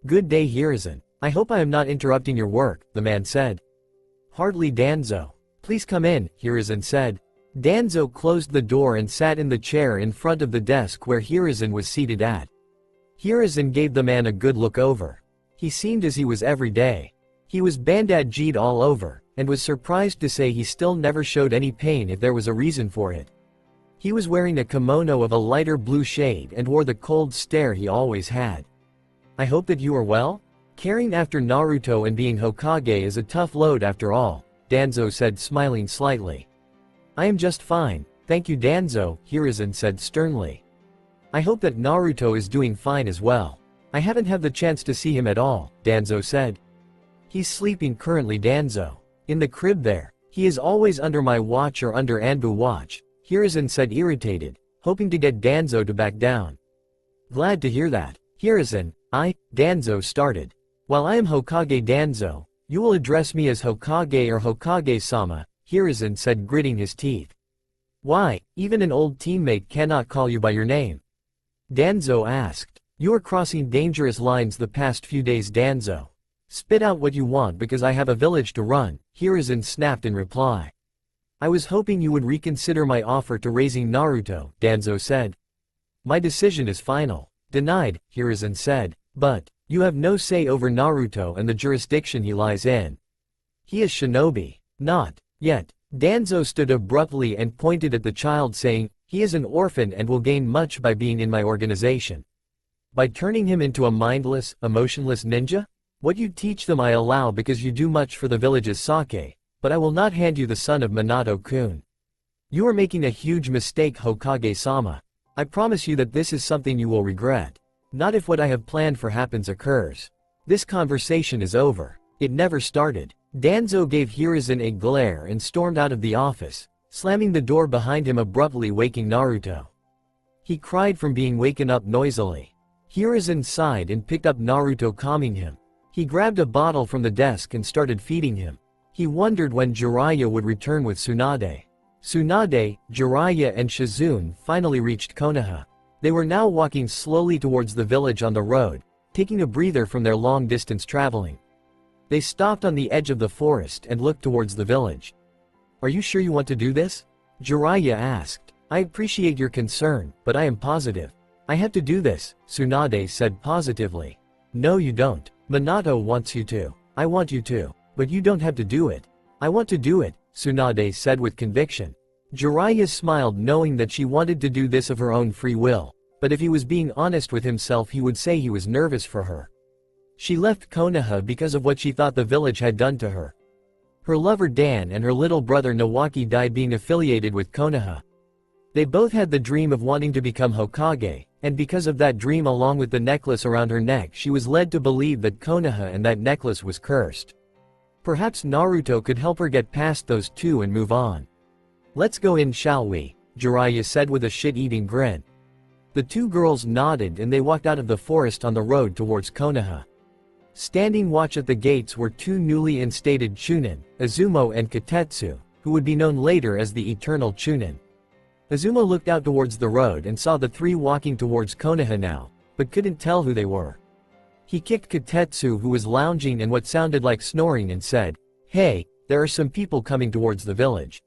"Good day, Hiruzen. I hope I am not interrupting your work," the man said. "Hardly, Danzo. Please come in," Hiruzen said. Danzo closed the door and sat in the chair in front of the desk where Hiruzen was seated at. Hiruzen gave the man a good look over. He seemed as he was every day. He was bandaged all over, and was surprised to say he still never showed any pain if there was a reason for it. He was wearing a kimono of a lighter blue shade and wore the cold stare he always had. "I hope that you are well? Caring after Naruto and being Hokage is a tough load after all," Danzo said, smiling slightly. "I am just fine, thank you, Danzo," Hiruzen said sternly. "I hope that Naruto is doing fine as well. I haven't had the chance to see him at all," Danzo said. "He's sleeping currently, Danzo. In the crib there. He is always under my watch or under Anbu watch," Hiruzen said, irritated, hoping to get Danzo to back down. "Glad to hear that, Hiruzen. Danzo started. "While I am Hokage Danzo, you will address me as Hokage or Hokage-sama," Hiruzen said, gritting his teeth. "Why, even an old teammate cannot call you by your name?" Danzo asked. "You are crossing dangerous lines the past few days, Danzo. Spit out what you want because I have a village to run," Hiruzen snapped in reply. "I was hoping you would reconsider my offer to raising Naruto," Danzo said. "My decision is final." "Denied," Hiruzen said. "But, you have no say over Naruto and the jurisdiction he lies in. He is shinobi." "Not yet." Danzo stood abruptly and pointed at the child, saying, "He is an orphan and will gain much by being in my organization. By turning him into a mindless, emotionless ninja? What you teach them I allow because you do much for the village's sake, but I will not hand you the son of Minato-kun. You are making a huge mistake, Hokage-sama. I promise you that this is something you will regret. Not if what I have planned for happens occurs. This conversation is over. It never started." Danzo gave Hiruzen a glare and stormed out of the office, slamming the door behind him, abruptly waking Naruto. He cried from being waken up noisily. Hiruzen sighed and picked up Naruto, calming him. He grabbed a bottle from the desk and started feeding him. He wondered when Jiraiya would return with Tsunade. Tsunade, Jiraiya and Shizune finally reached Konoha. They were now walking slowly towards the village on the road, taking a breather from their long-distance traveling. They stopped on the edge of the forest and looked towards the village. "Are you sure you want to do this?" Jiraiya asked. "I appreciate your concern, but I am positive. I have to do this," Tsunade said positively. "No you don't. Minato wants you to. I want you to. But you don't have to do it." "I want to do it," Tsunade said with conviction. Jiraiya smiled knowing that she wanted to do this of her own free will, but if he was being honest with himself he would say he was nervous for her. She left Konoha because of what she thought the village had done to her. Her lover Dan and her little brother Nawaki died being affiliated with Konoha. They both had the dream of wanting to become Hokage, and because of that dream along with the necklace around her neck she was led to believe that Konoha and that necklace was cursed. Perhaps Naruto could help her get past those two and move on. "Let's go in, shall we?" Jiraiya said with a shit-eating grin. The two girls nodded and they walked out of the forest on the road towards Konoha. Standing watch at the gates were two newly instated Chunin, Izumo and Katetsu, who would be known later as the Eternal Chunin. Izumo looked out towards the road and saw the three walking towards Konoha now, but couldn't tell who they were. He kicked Katetsu who was lounging and what sounded like snoring and said, "Hey, there are some people coming towards the village."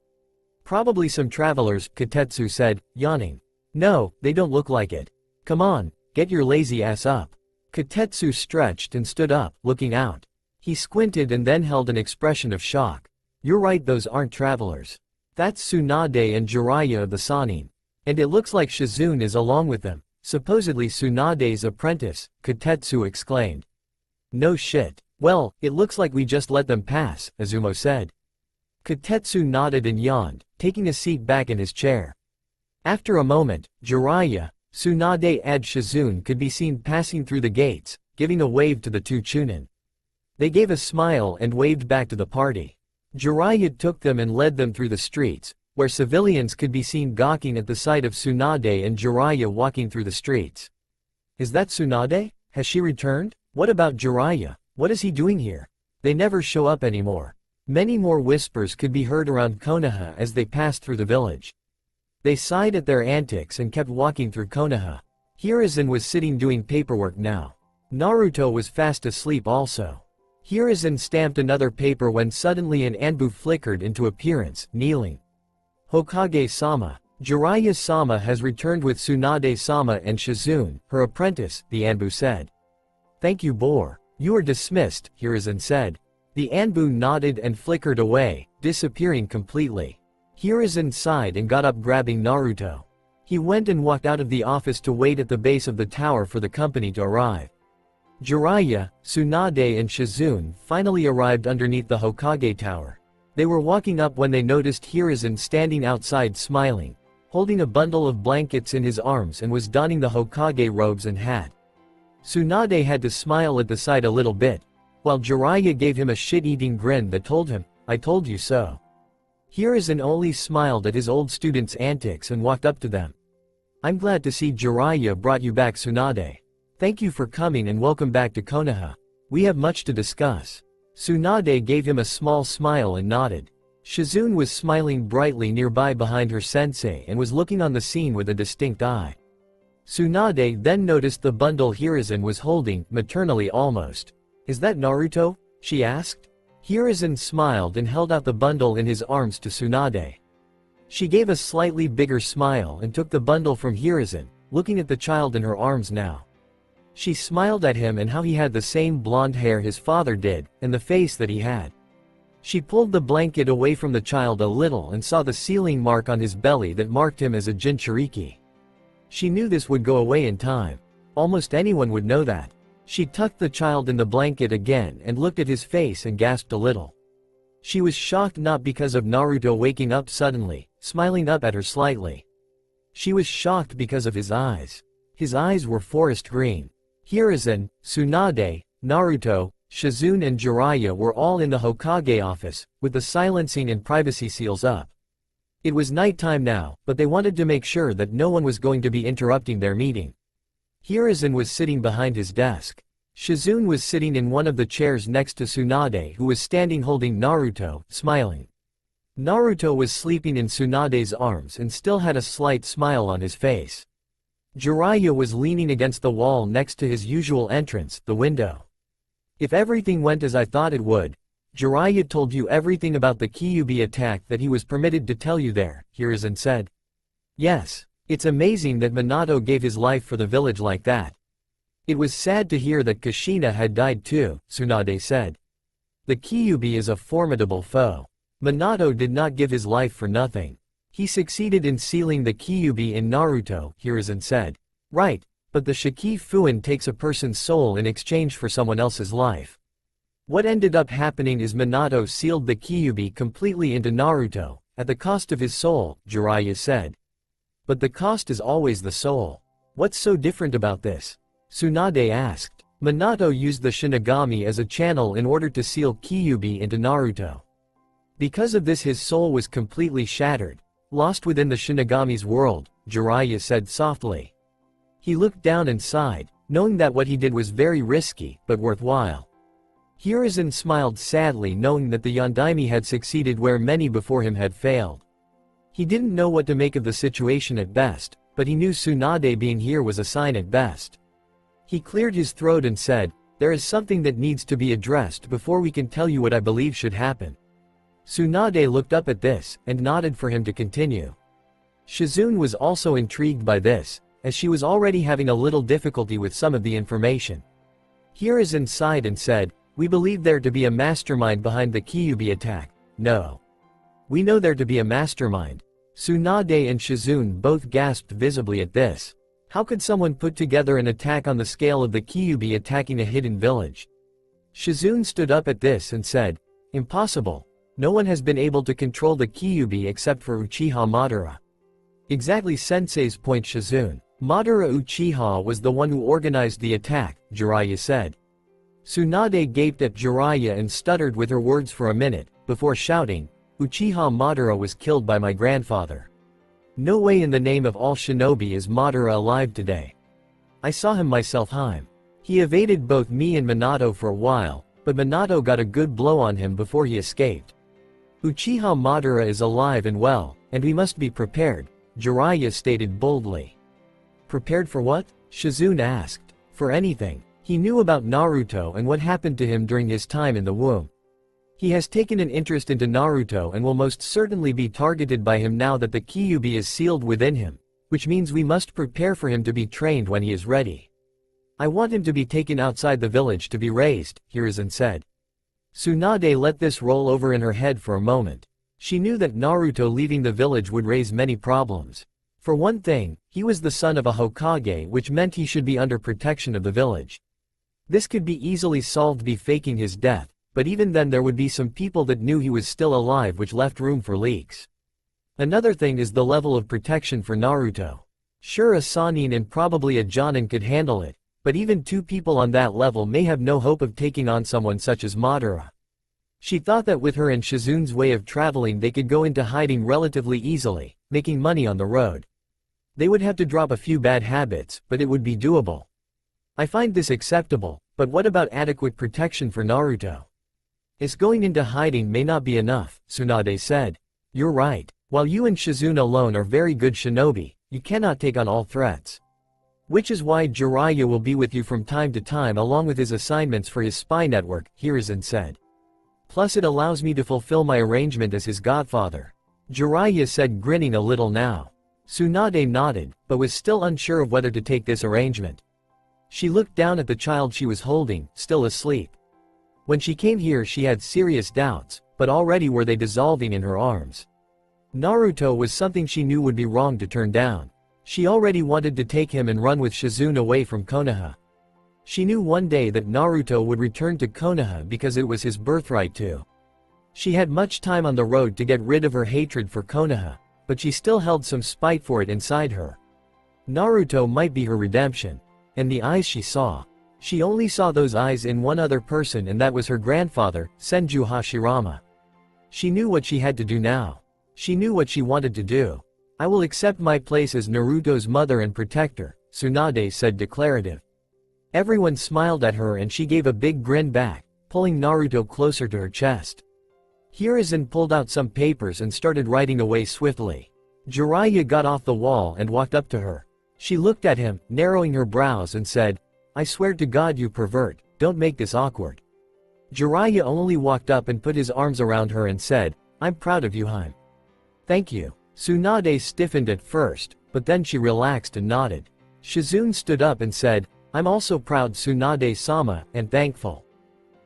"Probably some travelers," Katetsu said, yawning. "No, they don't look like it. Come on, get your lazy ass up." Katetsu stretched and stood up, looking out. He squinted and then held an expression of shock. "You're right, those aren't travelers. That's Tsunade and Jiraiya of the Sannin. And it looks like Shizune is along with them, supposedly Tsunade's apprentice," Katetsu exclaimed. "No shit. Well, it looks like we just let them pass," Izumo said. Katetsu nodded and yawned, taking a seat back in his chair. After a moment, Jiraiya, Tsunade and Shizune could be seen passing through the gates, giving a wave to the two Chunin. They gave a smile and waved back to the party. Jiraiya took them and led them through the streets, where civilians could be seen gawking at the sight of Tsunade and Jiraiya walking through the streets. "Is that Tsunade? Has she returned? What about Jiraiya? What is he doing here? They never show up anymore." Many more whispers could be heard around Konoha as they passed through the village. They sighed at their antics and kept walking through Konoha. Hiruzen was sitting doing paperwork now. Naruto was fast asleep also. Hiruzen stamped another paper when suddenly an Anbu flickered into appearance, kneeling. "Hokage-sama, Jiraiya-sama has returned with Tsunade-sama and Shizune, her apprentice," the Anbu said. "Thank you, Boar. You are dismissed," Hiruzen said. The Anbu nodded and flickered away, disappearing completely. Hiruzen sighed and got up grabbing Naruto. He went and walked out of the office to wait at the base of the tower for the company to arrive. Jiraiya, Tsunade and Shizune finally arrived underneath the Hokage tower. They were walking up when they noticed Hiruzen standing outside smiling, holding a bundle of blankets in his arms and was donning the Hokage robes and hat. Tsunade had to smile at the sight a little bit, while Jiraiya gave him a shit-eating grin that told him, "I told you so." Hiruzen only smiled at his old students' antics and walked up to them. "I'm glad to see Jiraiya brought you back, Tsunade. Thank you for coming and welcome back to Konoha. We have much to discuss." Tsunade gave him a small smile and nodded. Shizune was smiling brightly nearby behind her sensei and was looking on the scene with a distinct eye. Tsunade then noticed the bundle Hiruzen was holding, maternally almost. "Is that Naruto?" she asked. Hiruzen smiled and held out the bundle in his arms to Tsunade. She gave a slightly bigger smile and took the bundle from Hiruzen, looking at the child in her arms now. She smiled at him and how he had the same blonde hair his father did, and the face that he had. She pulled the blanket away from the child a little and saw the sealing mark on his belly that marked him as a Jinchuriki. She knew this would go away in time. Almost anyone would know that. She tucked the child in the blanket again and looked at his face and gasped a little. She was shocked not because of Naruto waking up suddenly, smiling up at her slightly. She was shocked because of his eyes. His eyes were forest green. Hiruzen, Tsunade, Naruto, Shizune and Jiraiya were all in the Hokage office, with the silencing and privacy seals up. It was nighttime now, but they wanted to make sure that no one was going to be interrupting their meeting. Hiruzen was sitting behind his desk. Shizune was sitting in one of the chairs next to Tsunade who was standing holding Naruto, smiling. Naruto was sleeping in Tsunade's arms and still had a slight smile on his face. Jiraiya was leaning against the wall next to his usual entrance, the window. If everything went as I thought it would, Jiraiya told you everything about the Kyuubi attack that he was permitted to tell you there, Hiruzen said. Yes. It's amazing that Minato gave his life for the village like that. It was sad to hear that Kushina had died too, Tsunade said. The Kyuubi is a formidable foe. Minato did not give his life for nothing. He succeeded in sealing the Kyuubi in Naruto, Hiruzen said. Right, but the Shiki Fuin takes a person's soul in exchange for someone else's life. What ended up happening is Minato sealed the Kyuubi completely into Naruto, at the cost of his soul, Jiraiya said. But the cost is always the soul. What's so different about this? Tsunade asked. Minato used the Shinigami as a channel in order to seal Kyuubi into Naruto. Because of this his soul was completely shattered, lost within the Shinigami's world, Jiraiya said softly. He looked down and sighed, knowing that what he did was very risky, but worthwhile. Hiruzen smiled sadly knowing that the Yondaime had succeeded where many before him had failed. He didn't know what to make of the situation at best, but he knew Tsunade being here was a sign at best. He cleared his throat and said, there is something that needs to be addressed before we can tell you what I believe should happen. Tsunade looked up at this, and nodded for him to continue. Shizune was also intrigued by this, as she was already having a little difficulty with some of the information. Hiruzen sighed and said, we believe there to be a mastermind behind the Kyuubi attack. No. We know there to be a mastermind. Tsunade and Shizune both gasped visibly at this. How could someone put together an attack on the scale of the Kyuubi attacking a hidden village? Shizune stood up at this and said, impossible. No one has been able to control the Kyuubi except for Uchiha Madara. Exactly Sensei's point Shizune. Madara Uchiha was the one who organized the attack, Jiraiya said. Tsunade gaped at Jiraiya and stuttered with her words for a minute, before shouting, Uchiha Madara was killed by my grandfather. No way in the name of all shinobi is Madara alive today. I saw him myself. He evaded both me and Minato for a while, but Minato got a good blow on him before he escaped. Uchiha Madara is alive and well, and we must be prepared, Jiraiya stated boldly. Prepared for what? Shizune asked. For anything. He knew about Naruto and what happened to him during his time in the womb. He has taken an interest into Naruto and will most certainly be targeted by him now that the Kyuubi is sealed within him, which means we must prepare for him to be trained when he is ready. I want him to be taken outside the village to be raised, Hiruzen said. Tsunade let this roll over in her head for a moment. She knew that Naruto leaving the village would raise many problems. For one thing, he was the son of a Hokage, which meant he should be under protection of the village. This could be easily solved by faking his death, but even then there would be some people that knew he was still alive, which left room for leaks. Another thing is the level of protection for Naruto. Sure, a Sannin and probably a Jonin could handle it, but even two people on that level may have no hope of taking on someone such as Madara. She thought that with her and Shizune's way of traveling they could go into hiding relatively easily, making money on the road. They would have to drop a few bad habits, but it would be doable. I find this acceptable, but what about adequate protection for Naruto? His going into hiding may not be enough, Tsunade said. You're right. While you and Shizune alone are very good shinobi, you cannot take on all threats. Which is why Jiraiya will be with you from time to time along with his assignments for his spy network, Hiruzen said. Plus it allows me to fulfill my arrangement as his godfather. Jiraiya said, grinning a little now. Tsunade nodded, but was still unsure of whether to take this arrangement. She looked down at the child she was holding, still asleep. When she came here she had serious doubts, but already were they dissolving in her arms. Naruto was something she knew would be wrong to turn down. She already wanted to take him and run with Shizune away from Konoha. She knew one day that Naruto would return to Konoha because it was his birthright too. She had much time on the road to get rid of her hatred for Konoha, but she still held some spite for it inside her. Naruto might be her redemption. And the eyes she saw. She only saw those eyes in one other person, and that was her grandfather, Senju Hashirama. She knew what she had to do now. She knew what she wanted to do. I will accept my place as Naruto's mother and protector, Tsunade said declarative. Everyone smiled at her and she gave a big grin back, pulling Naruto closer to her chest. Hiruzen pulled out some papers and started writing away swiftly. Jiraiya got off the wall and walked up to her. She looked at him, narrowing her brows and said, "I swear to God you pervert, don't make this awkward." Jiraiya only walked up and put his arms around her and said, "I'm proud of you, Haim." "Thank you." Tsunade stiffened at first, but then she relaxed and nodded. Shizune stood up and said, "I'm also proud Tsunade-sama, and thankful.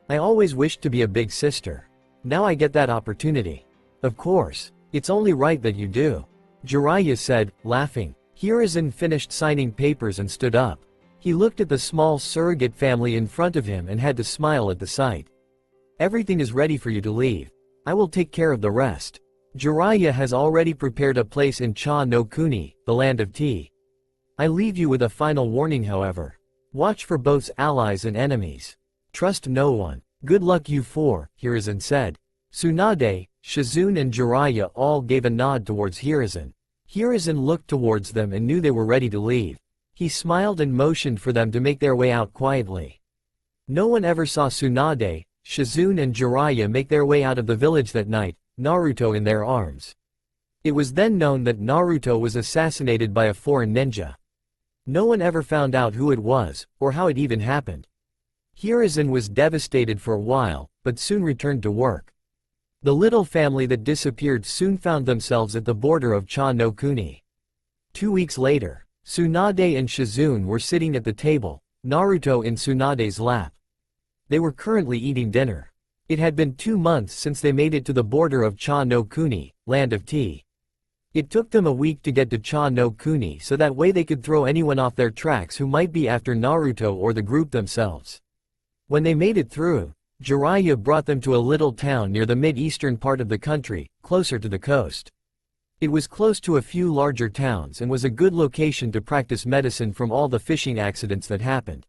I always wished to be a big sister. Now I get that opportunity." "Of course. It's only right that you do," Jiraiya said, laughing. Hiruzen finished signing papers and stood up. He looked at the small surrogate family in front of him and had to smile at the sight. "Everything is ready for you to leave. I will take care of the rest. Jiraiya has already prepared a place in Cha no Kuni, the land of tea. I leave you with a final warning however. Watch for both allies and enemies. Trust no one. Good luck you four," Hiruzen said. Tsunade, Shizune and Jiraiya all gave a nod towards Hiruzen. Hiruzen looked towards them and knew they were ready to leave. He smiled and motioned for them to make their way out quietly. No one ever saw Tsunade, Shizune and Jiraiya make their way out of the village that night, Naruto in their arms. It was then known that Naruto was assassinated by a foreign ninja. No one ever found out who it was, or how it even happened. Hiruzen was devastated for a while, but soon returned to work. The little family that disappeared soon found themselves at the border of Cha no Kuni. 2 weeks later, Tsunade and Shizune were sitting at the table, Naruto in Tsunade's lap. They were currently eating dinner. It had been 2 months since they made it to the border of Cha no Kuni, land of tea. It took them a week to get to Cha no Kuni so that way they could throw anyone off their tracks who might be after Naruto or the group themselves. When they made it through, Jiraiya brought them to a little town near the mid-eastern part of the country, closer to the coast. It was close to a few larger towns and was a good location to practice medicine from all the fishing accidents that happened.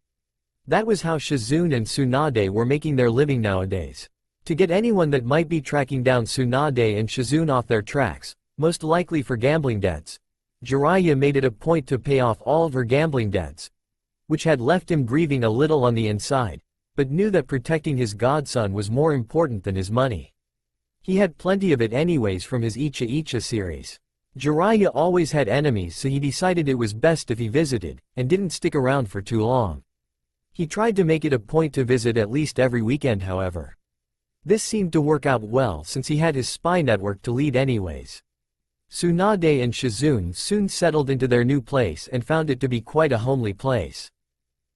That was how Shizune and Tsunade were making their living nowadays. To get anyone that might be tracking down Tsunade and Shizune off their tracks, most likely for gambling debts, Jiraiya made it a point to pay off all of her gambling debts, which had left him grieving a little on the inside, but knew that protecting his godson was more important than his money. He had plenty of it anyways from his Icha Icha series. Jiraiya always had enemies, so he decided it was best if he visited, and didn't stick around for too long. He tried to make it a point to visit at least every weekend however. This seemed to work out well since he had his spy network to lead anyways. Tsunade and Shizune soon settled into their new place and found it to be quite a homely place.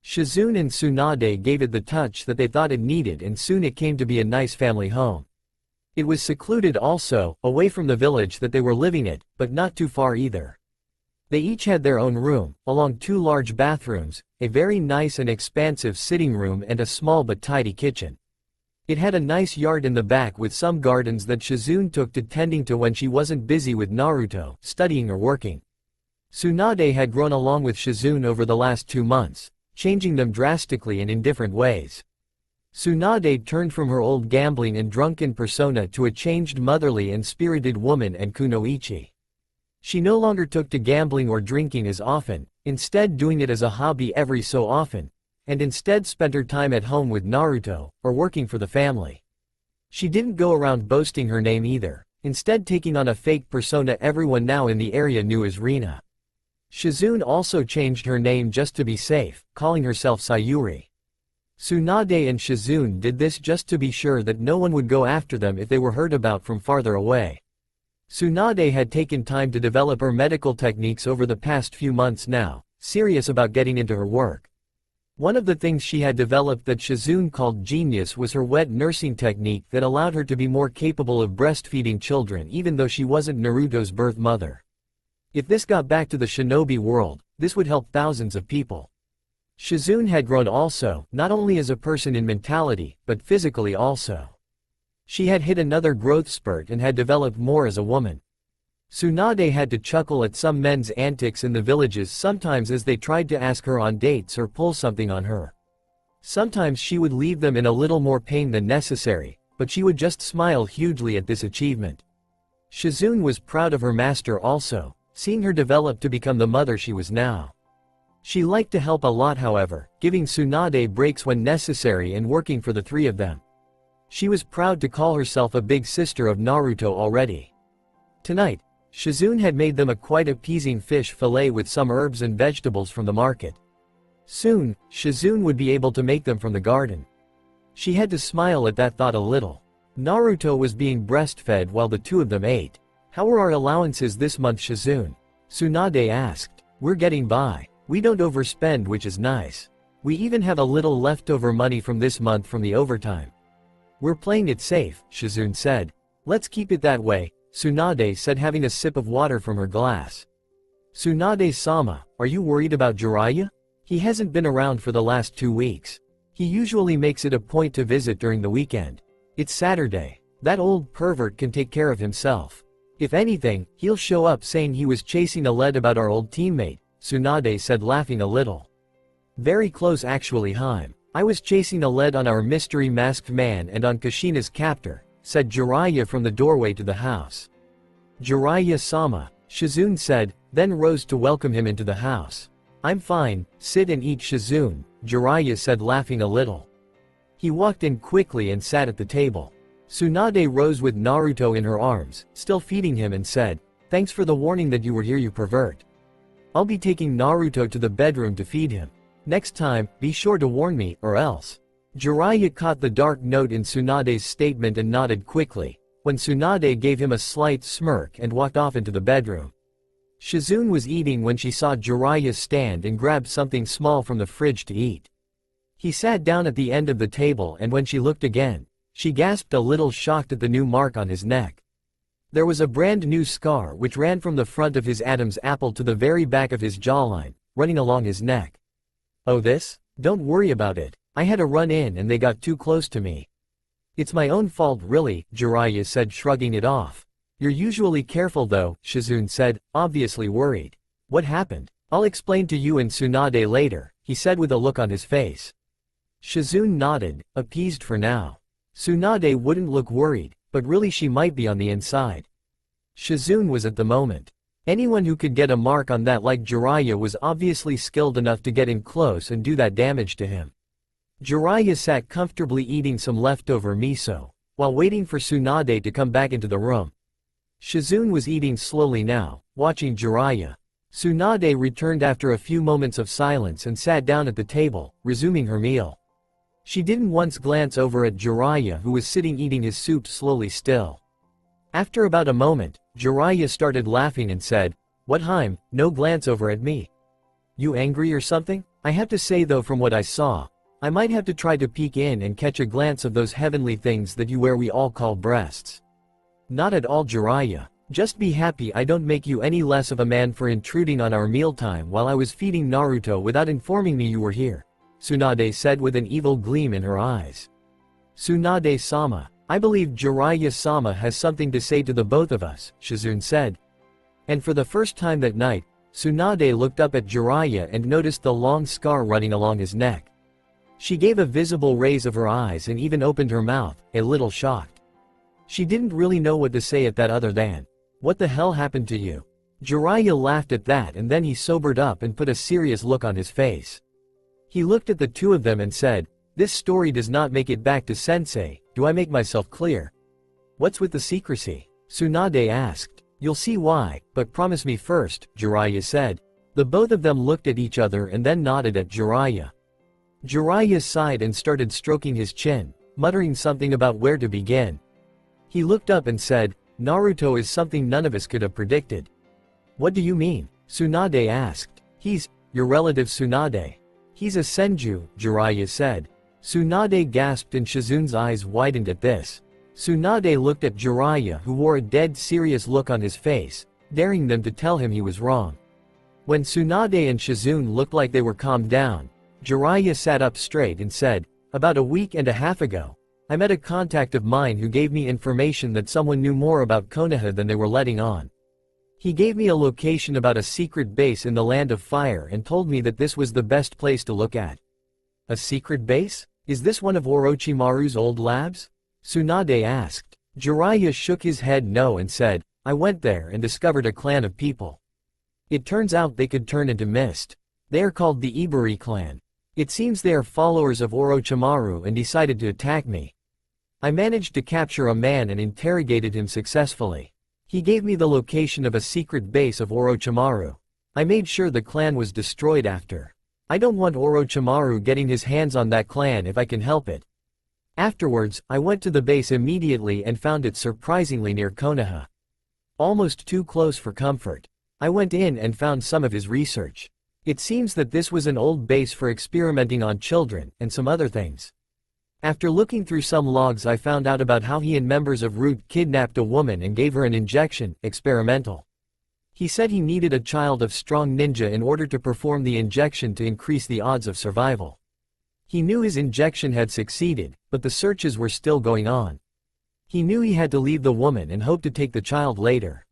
Shizune and Tsunade gave it the touch that they thought it needed and soon it came to be a nice family home. It was secluded also, away from the village that they were living at, but not too far either. They each had their own room, along 2 large bathrooms, a very nice and expansive sitting room and a small but tidy kitchen. It had a nice yard in the back with some gardens that Shizune took to tending to when she wasn't busy with Naruto, studying or working. Tsunade had grown along with Shizune over the last 2 months, changing them drastically and in different ways. Tsunade turned from her old gambling and drunken persona to a changed motherly and spirited woman and kunoichi. She no longer took to gambling or drinking as often, instead doing it as a hobby every so often, and instead spent her time at home with Naruto, or working for the family. She didn't go around boasting her name either, instead taking on a fake persona everyone now in the area knew as Rina. Shizune also changed her name just to be safe, calling herself Sayuri. Tsunade and Shizune did this just to be sure that no one would go after them if they were heard about from farther away. Tsunade had taken time to develop her medical techniques over the past few months now, serious about getting into her work. One of the things she had developed that Shizune called genius was her wet nursing technique that allowed her to be more capable of breastfeeding children even though she wasn't Naruto's birth mother. If this got back to the shinobi world, this would help thousands of people. Shizune had grown also, not only as a person in mentality, but physically also. She had hit another growth spurt and had developed more as a woman. Tsunade had to chuckle at some men's antics in the villages sometimes as they tried to ask her on dates or pull something on her. Sometimes she would leave them in a little more pain than necessary, but she would just smile hugely at this achievement. Shizune was proud of her master also, seeing her develop to become the mother she was now. She liked to help a lot however, giving Tsunade breaks when necessary and working for the 3 of them. She was proud to call herself a big sister of Naruto already. Tonight, Shizune had made them a quite appeasing fish fillet with some herbs and vegetables from the market. Soon, Shizune would be able to make them from the garden. She had to smile at that thought a little. Naruto was being breastfed while the two of them ate. "How are our allowances this month, Shizune?" Tsunade asked. "We're getting by. We don't overspend, which is nice. We even have a little leftover money from this month from the overtime." "We're playing it safe," Shizune said. "Let's keep it that way," Tsunade said, having a sip of water from her glass. "Tsunade-sama, are you worried about Jiraiya? He hasn't been around for the last 2 weeks. He usually makes it a point to visit during the weekend. It's Saturday. That old pervert can take care of himself. If anything, he'll show up saying he was chasing a lead about our old teammate," Tsunade said, laughing a little. "Very close actually, Haim. I was chasing a lead on our mystery masked man and on Kushina's captor," said Jiraiya from the doorway to the house. "Jiraiya-sama," Shizune said, then rose to welcome him into the house. "I'm fine, sit and eat, Shizune," Jiraiya said, laughing a little. He walked in quickly and sat at the table. Tsunade rose with Naruto in her arms, still feeding him, and said, "Thanks for the warning that you were here, you pervert. I'll be taking Naruto to the bedroom to feed him. Next time, be sure to warn me, or else." Jiraiya caught the dark note in Tsunade's statement and nodded quickly, when Tsunade gave him a slight smirk and walked off into the bedroom. Shizune was eating when she saw Jiraiya stand and grab something small from the fridge to eat. He sat down at the end of the table, and when she looked again, she gasped, a little shocked at the new mark on his neck. There was a brand new scar which ran from the front of his Adam's apple to the very back of his jawline, running along his neck. "Oh, this? Don't worry about it. I had a run in and they got too close to me." "It's my own fault really," Jiraiya said, shrugging it off. "You're usually careful though," Shizune said, obviously worried. "What happened? I'll explain to you and Tsunade later," he said with a look on his face. Shizune nodded, appeased for now. Tsunade wouldn't look worried, but really she might be on the inside. Shizune was at the moment. Anyone who could get a mark on that like Jiraiya was obviously skilled enough to get in close and do that damage to him. Jiraiya sat comfortably eating some leftover miso, while waiting for Tsunade to come back into the room. Shizune was eating slowly now, watching Jiraiya. Tsunade returned after a few moments of silence and sat down at the table, resuming her meal. She didn't once glance over at Jiraiya, who was sitting eating his soup slowly still. After about a moment, Jiraiya started laughing and said, "What, Haim, no glance over at me? You angry or something? I have to say though, from what I saw, I might have to try to peek in and catch a glance of those heavenly things that you wear we all call breasts." "Not at all, Jiraiya. Just be happy I don't make you any less of a man for intruding on our mealtime while I was feeding Naruto without informing me you were here," Tsunade said with an evil gleam in her eyes. "Tsunade-sama, I believe Jiraiya-sama has something to say to the both of us," Shizune said. And for the first time that night, Tsunade looked up at Jiraiya and noticed the long scar running along his neck. She gave a visible raise of her eyes and even opened her mouth, a little shocked. She didn't really know what to say at that other than, "What the hell happened to you?" Jiraiya laughed at that, and then he sobered up and put a serious look on his face. He looked at the two of them and said, "This story does not make it back to Sensei, do I make myself clear?" "What's with the secrecy?" Tsunade asked. "You'll see why, but promise me first," Jiraiya said. The both of them looked at each other and then nodded at Jiraiya. Jiraiya sighed and started stroking his chin, muttering something about where to begin. He looked up and said, "Naruto is something none of us could have predicted." "What do you mean?" Tsunade asked. "He's your relative Tsunade. He's a senju," Jiraiya said. Tsunade gasped and Shizune's eyes widened at this. Tsunade looked at Jiraiya, who wore a dead serious look on his face, daring them to tell him he was wrong. When Tsunade and Shizune looked like they were calmed down, Jiraiya sat up straight and said, "About a week and a half ago, I met a contact of mine who gave me information that someone knew more about Konoha than they were letting on. He gave me a location about a secret base in the Land of Fire and told me that this was the best place to look at." "A secret base? Is this one of Orochimaru's old labs?" Tsunade asked. Jiraiya shook his head no and said, "I went there and discovered a clan of people. It turns out they could turn into mist. They are called the Iburi clan. It seems they are followers of Orochimaru and decided to attack me. I managed to capture a man and interrogated him successfully. He gave me the location of a secret base of Orochimaru. I made sure the clan was destroyed after. I don't want Orochimaru getting his hands on that clan if I can help it. Afterwards, I went to the base immediately and found it surprisingly near Konoha. Almost too close for comfort. I went in and found some of his research. It seems that this was an old base for experimenting on children, and some other things. After looking through some logs, I found out about how he and members of Root kidnapped a woman and gave her an injection, experimental. He said he needed a child of strong ninja in order to perform the injection to increase the odds of survival. He knew his injection had succeeded, but the searches were still going on. He knew he had to leave the woman and hoped to take the child later.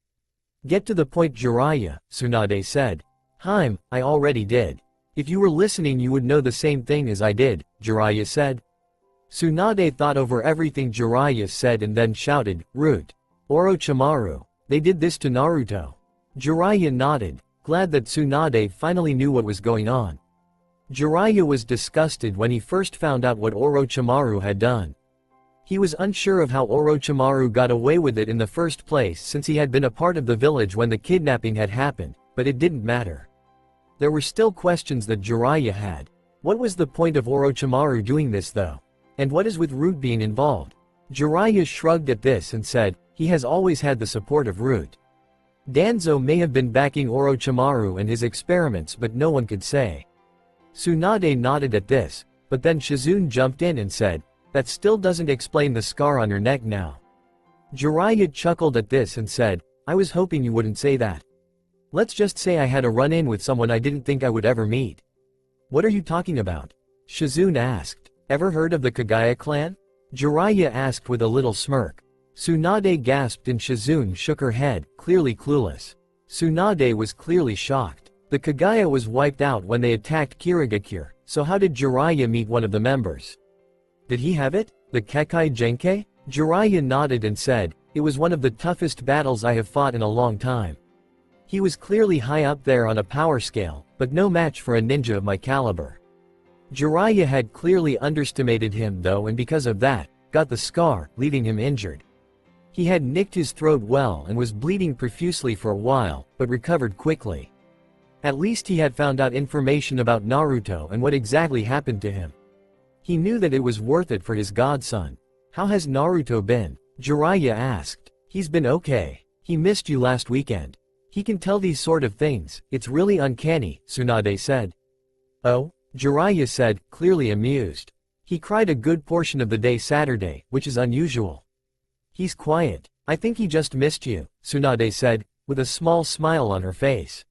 Get to the point, Jiraiya, Tsunade said. I already did. If you were listening you would know the same thing as I did, Jiraiya said. Tsunade thought over everything Jiraiya said and then shouted, Root. Orochimaru. They did this to Naruto. Jiraiya nodded, glad that Tsunade finally knew what was going on. Jiraiya was disgusted when he first found out what Orochimaru had done. He was unsure of how Orochimaru got away with it in the first place since he had been a part of the village when the kidnapping had happened, but it didn't matter. There were still questions that Jiraiya had. What was the point of Orochimaru doing this though? And what is with Root being involved? Jiraiya shrugged at this and said, he has always had the support of Root. Danzo may have been backing Orochimaru and his experiments but no one could say. Tsunade nodded at this, but then Shizune jumped in and said, that still doesn't explain the scar on your neck now. Jiraiya chuckled at this and said, I was hoping you wouldn't say that. Let's just say I had a run-in with someone I didn't think I would ever meet. What are you talking about? Shizune asked. Ever heard of the Kagaya clan? Jiraiya asked with a little smirk. Tsunade gasped and Shizune shook her head, clearly clueless. Tsunade was clearly shocked. The Kagaya was wiped out when they attacked Kirigakure, so how did Jiraiya meet one of the members? Did he have it? The Kekkei Genkai? Jiraiya nodded and said, it was one of the toughest battles I have fought in a long time. He was clearly high up there on a power scale, but no match for a ninja of my caliber. Jiraiya had clearly underestimated him though, and because of that, got the scar, leaving him injured. He had nicked his throat well and was bleeding profusely for a while, but recovered quickly. At least he had found out information about Naruto and what exactly happened to him. He knew that it was worth it for his godson. How has Naruto been? Jiraiya asked. He's been okay. He missed you last weekend. He can tell these sort of things, it's really uncanny, Tsunade said. Oh? Jiraiya said, clearly amused. He cried a good portion of the day Saturday, which is unusual. He's quiet. I think he just missed you, Tsunade said, with a small smile on her face.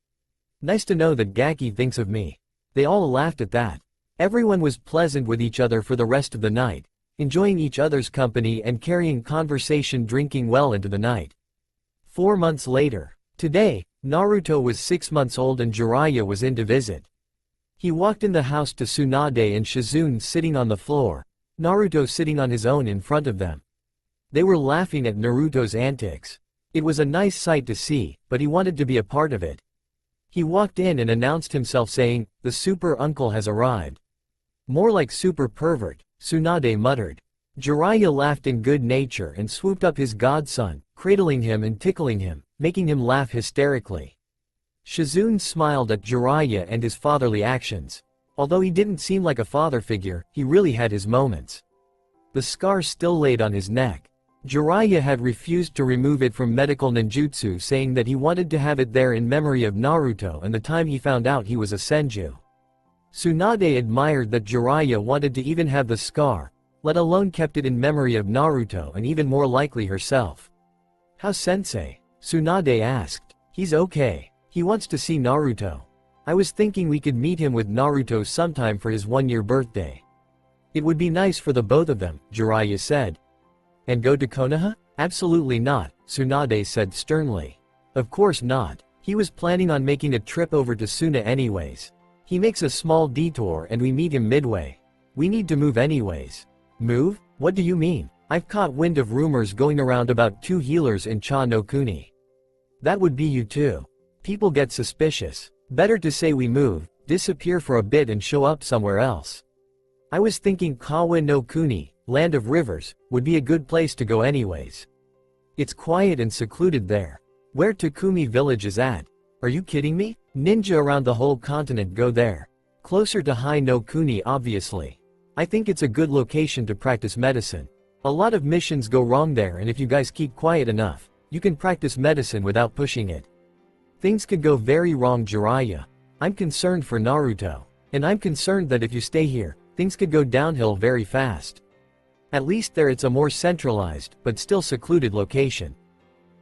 Nice to know that Gaki thinks of me. They all laughed at that. Everyone was pleasant with each other for the rest of the night, enjoying each other's company and carrying conversation, drinking well into the night. 4 months later. Today, Naruto was 6 months old and Jiraiya was in to visit. He walked in the house to Tsunade and Shizune sitting on the floor, Naruto sitting on his own in front of them. They were laughing at Naruto's antics. It was a nice sight to see, but he wanted to be a part of it. He walked in and announced himself saying, the super uncle has arrived. More like super pervert, Tsunade muttered. Jiraiya laughed in good nature and swooped up his godson, cradling him and tickling him, making him laugh hysterically. Shizune smiled at Jiraiya and his fatherly actions. Although he didn't seem like a father figure, he really had his moments. The scar still laid on his neck. Jiraiya had refused to remove it from medical ninjutsu, saying that he wanted to have it there in memory of Naruto and the time he found out he was a senju. Tsunade admired that Jiraiya wanted to even have the scar, let alone kept it in memory of Naruto and even more likely herself. How sensei? Tsunade asked. He's okay. He wants to see Naruto. I was thinking we could meet him with Naruto sometime for his 1-year birthday. It would be nice for the both of them, Jiraiya said. And go to Konoha? Absolutely not, Tsunade said sternly. Of course not. He was planning on making a trip over to Suna anyways. He makes a small detour and we meet him midway. We need to move anyways. Move? What do you mean? I've caught wind of rumors going around about 2 healers in Cha no Kuni. That would be you too. People get suspicious. Better to say we move, disappear for a bit and show up somewhere else. I was thinking Kawa no Kuni, Land of Rivers, would be a good place to go anyways. It's quiet and secluded there. Where Takumi village is at. Are you kidding me? Ninja around the whole continent go there. Closer to Hai no Kuni obviously. I think it's a good location to practice medicine. A lot of missions go wrong there, and if you guys keep quiet enough, you can practice medicine without pushing it. Things could go very wrong, Jiraiya. I'm concerned for Naruto. And I'm concerned that if you stay here, things could go downhill very fast. At least there it's a more centralized, but still secluded location.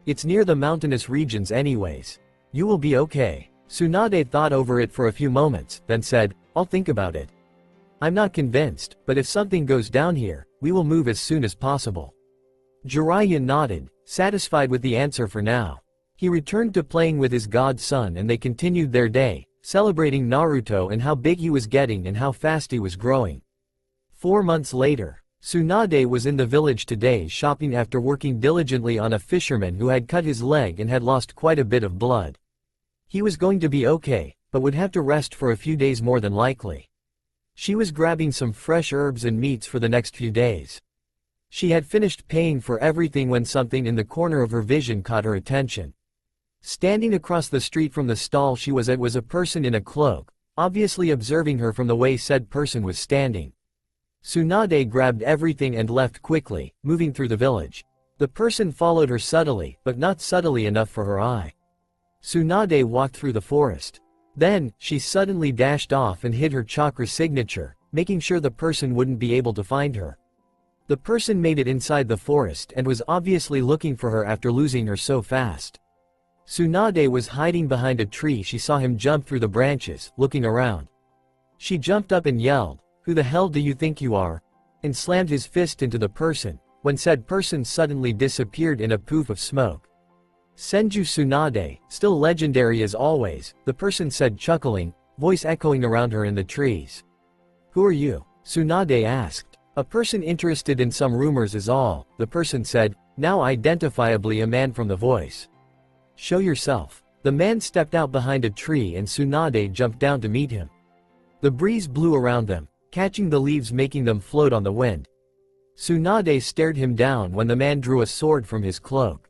It's near the mountainous regions anyways. You will be okay. Tsunade thought over it for a few moments, then said, I'll think about it. I'm not convinced, but if something goes down here, we will move as soon as possible. Jiraiya nodded, satisfied with the answer for now. He returned to playing with his godson and they continued their day, celebrating Naruto and how big he was getting and how fast he was growing. 4 months later, Tsunade was in the village today shopping after working diligently on a fisherman who had cut his leg and had lost quite a bit of blood. He was going to be okay, but would have to rest for a few days more than likely. She was grabbing some fresh herbs and meats for the next few days. She had finished paying for everything when something in the corner of her vision caught her attention. Standing across the street from the stall she was at was a person in a cloak, obviously observing her from the way said person was standing. Tsunade grabbed everything and left quickly, moving through the village. The person followed her subtly, but not subtly enough for her eye. Tsunade walked through the forest. Then, she suddenly dashed off and hid her chakra signature, making sure the person wouldn't be able to find her. The person made it inside the forest and was obviously looking for her after losing her so fast. Tsunade was hiding behind a tree. She saw him jump through the branches, looking around. She jumped up and yelled, "Who the hell do you think you are?" and slammed his fist into the person, when said person suddenly disappeared in a poof of smoke. Senju Tsunade, still legendary as always, the person said chuckling, voice echoing around her in the trees. "Who are you?" Tsunade asked. "A person interested in some rumors is all," the person said, now identifiably a man from the voice. "Show yourself." The man stepped out behind a tree and Tsunade jumped down to meet him. The breeze blew around them, catching the leaves making them float on the wind. Tsunade stared him down when the man drew a sword from his cloak.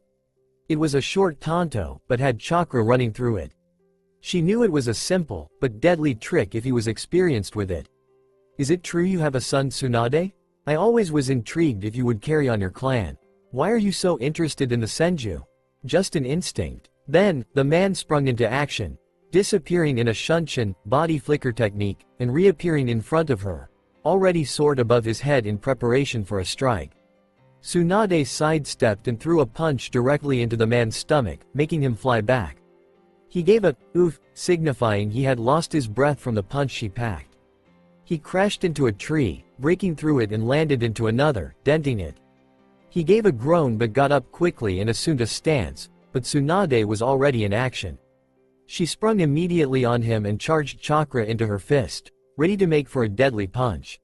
It was a short tanto, but had chakra running through it. She knew it was a simple, but deadly trick if he was experienced with it. "Is it true you have a son, Tsunade? I always was intrigued if you would carry on your clan. Why are you so interested in the Senju?" "Just an instinct." Then, the man sprung into action, disappearing in a shunshin, body flicker technique, and reappearing in front of her, already sword above his head in preparation for a strike. Tsunade sidestepped and threw a punch directly into the man's stomach, making him fly back. He gave a oof, signifying he had lost his breath from the punch she packed. He crashed into a tree, breaking through it and landed into another, denting it. He gave a groan but got up quickly and assumed a stance, but Tsunade was already in action. She sprung immediately on him and charged chakra into her fist, ready to make for a deadly punch.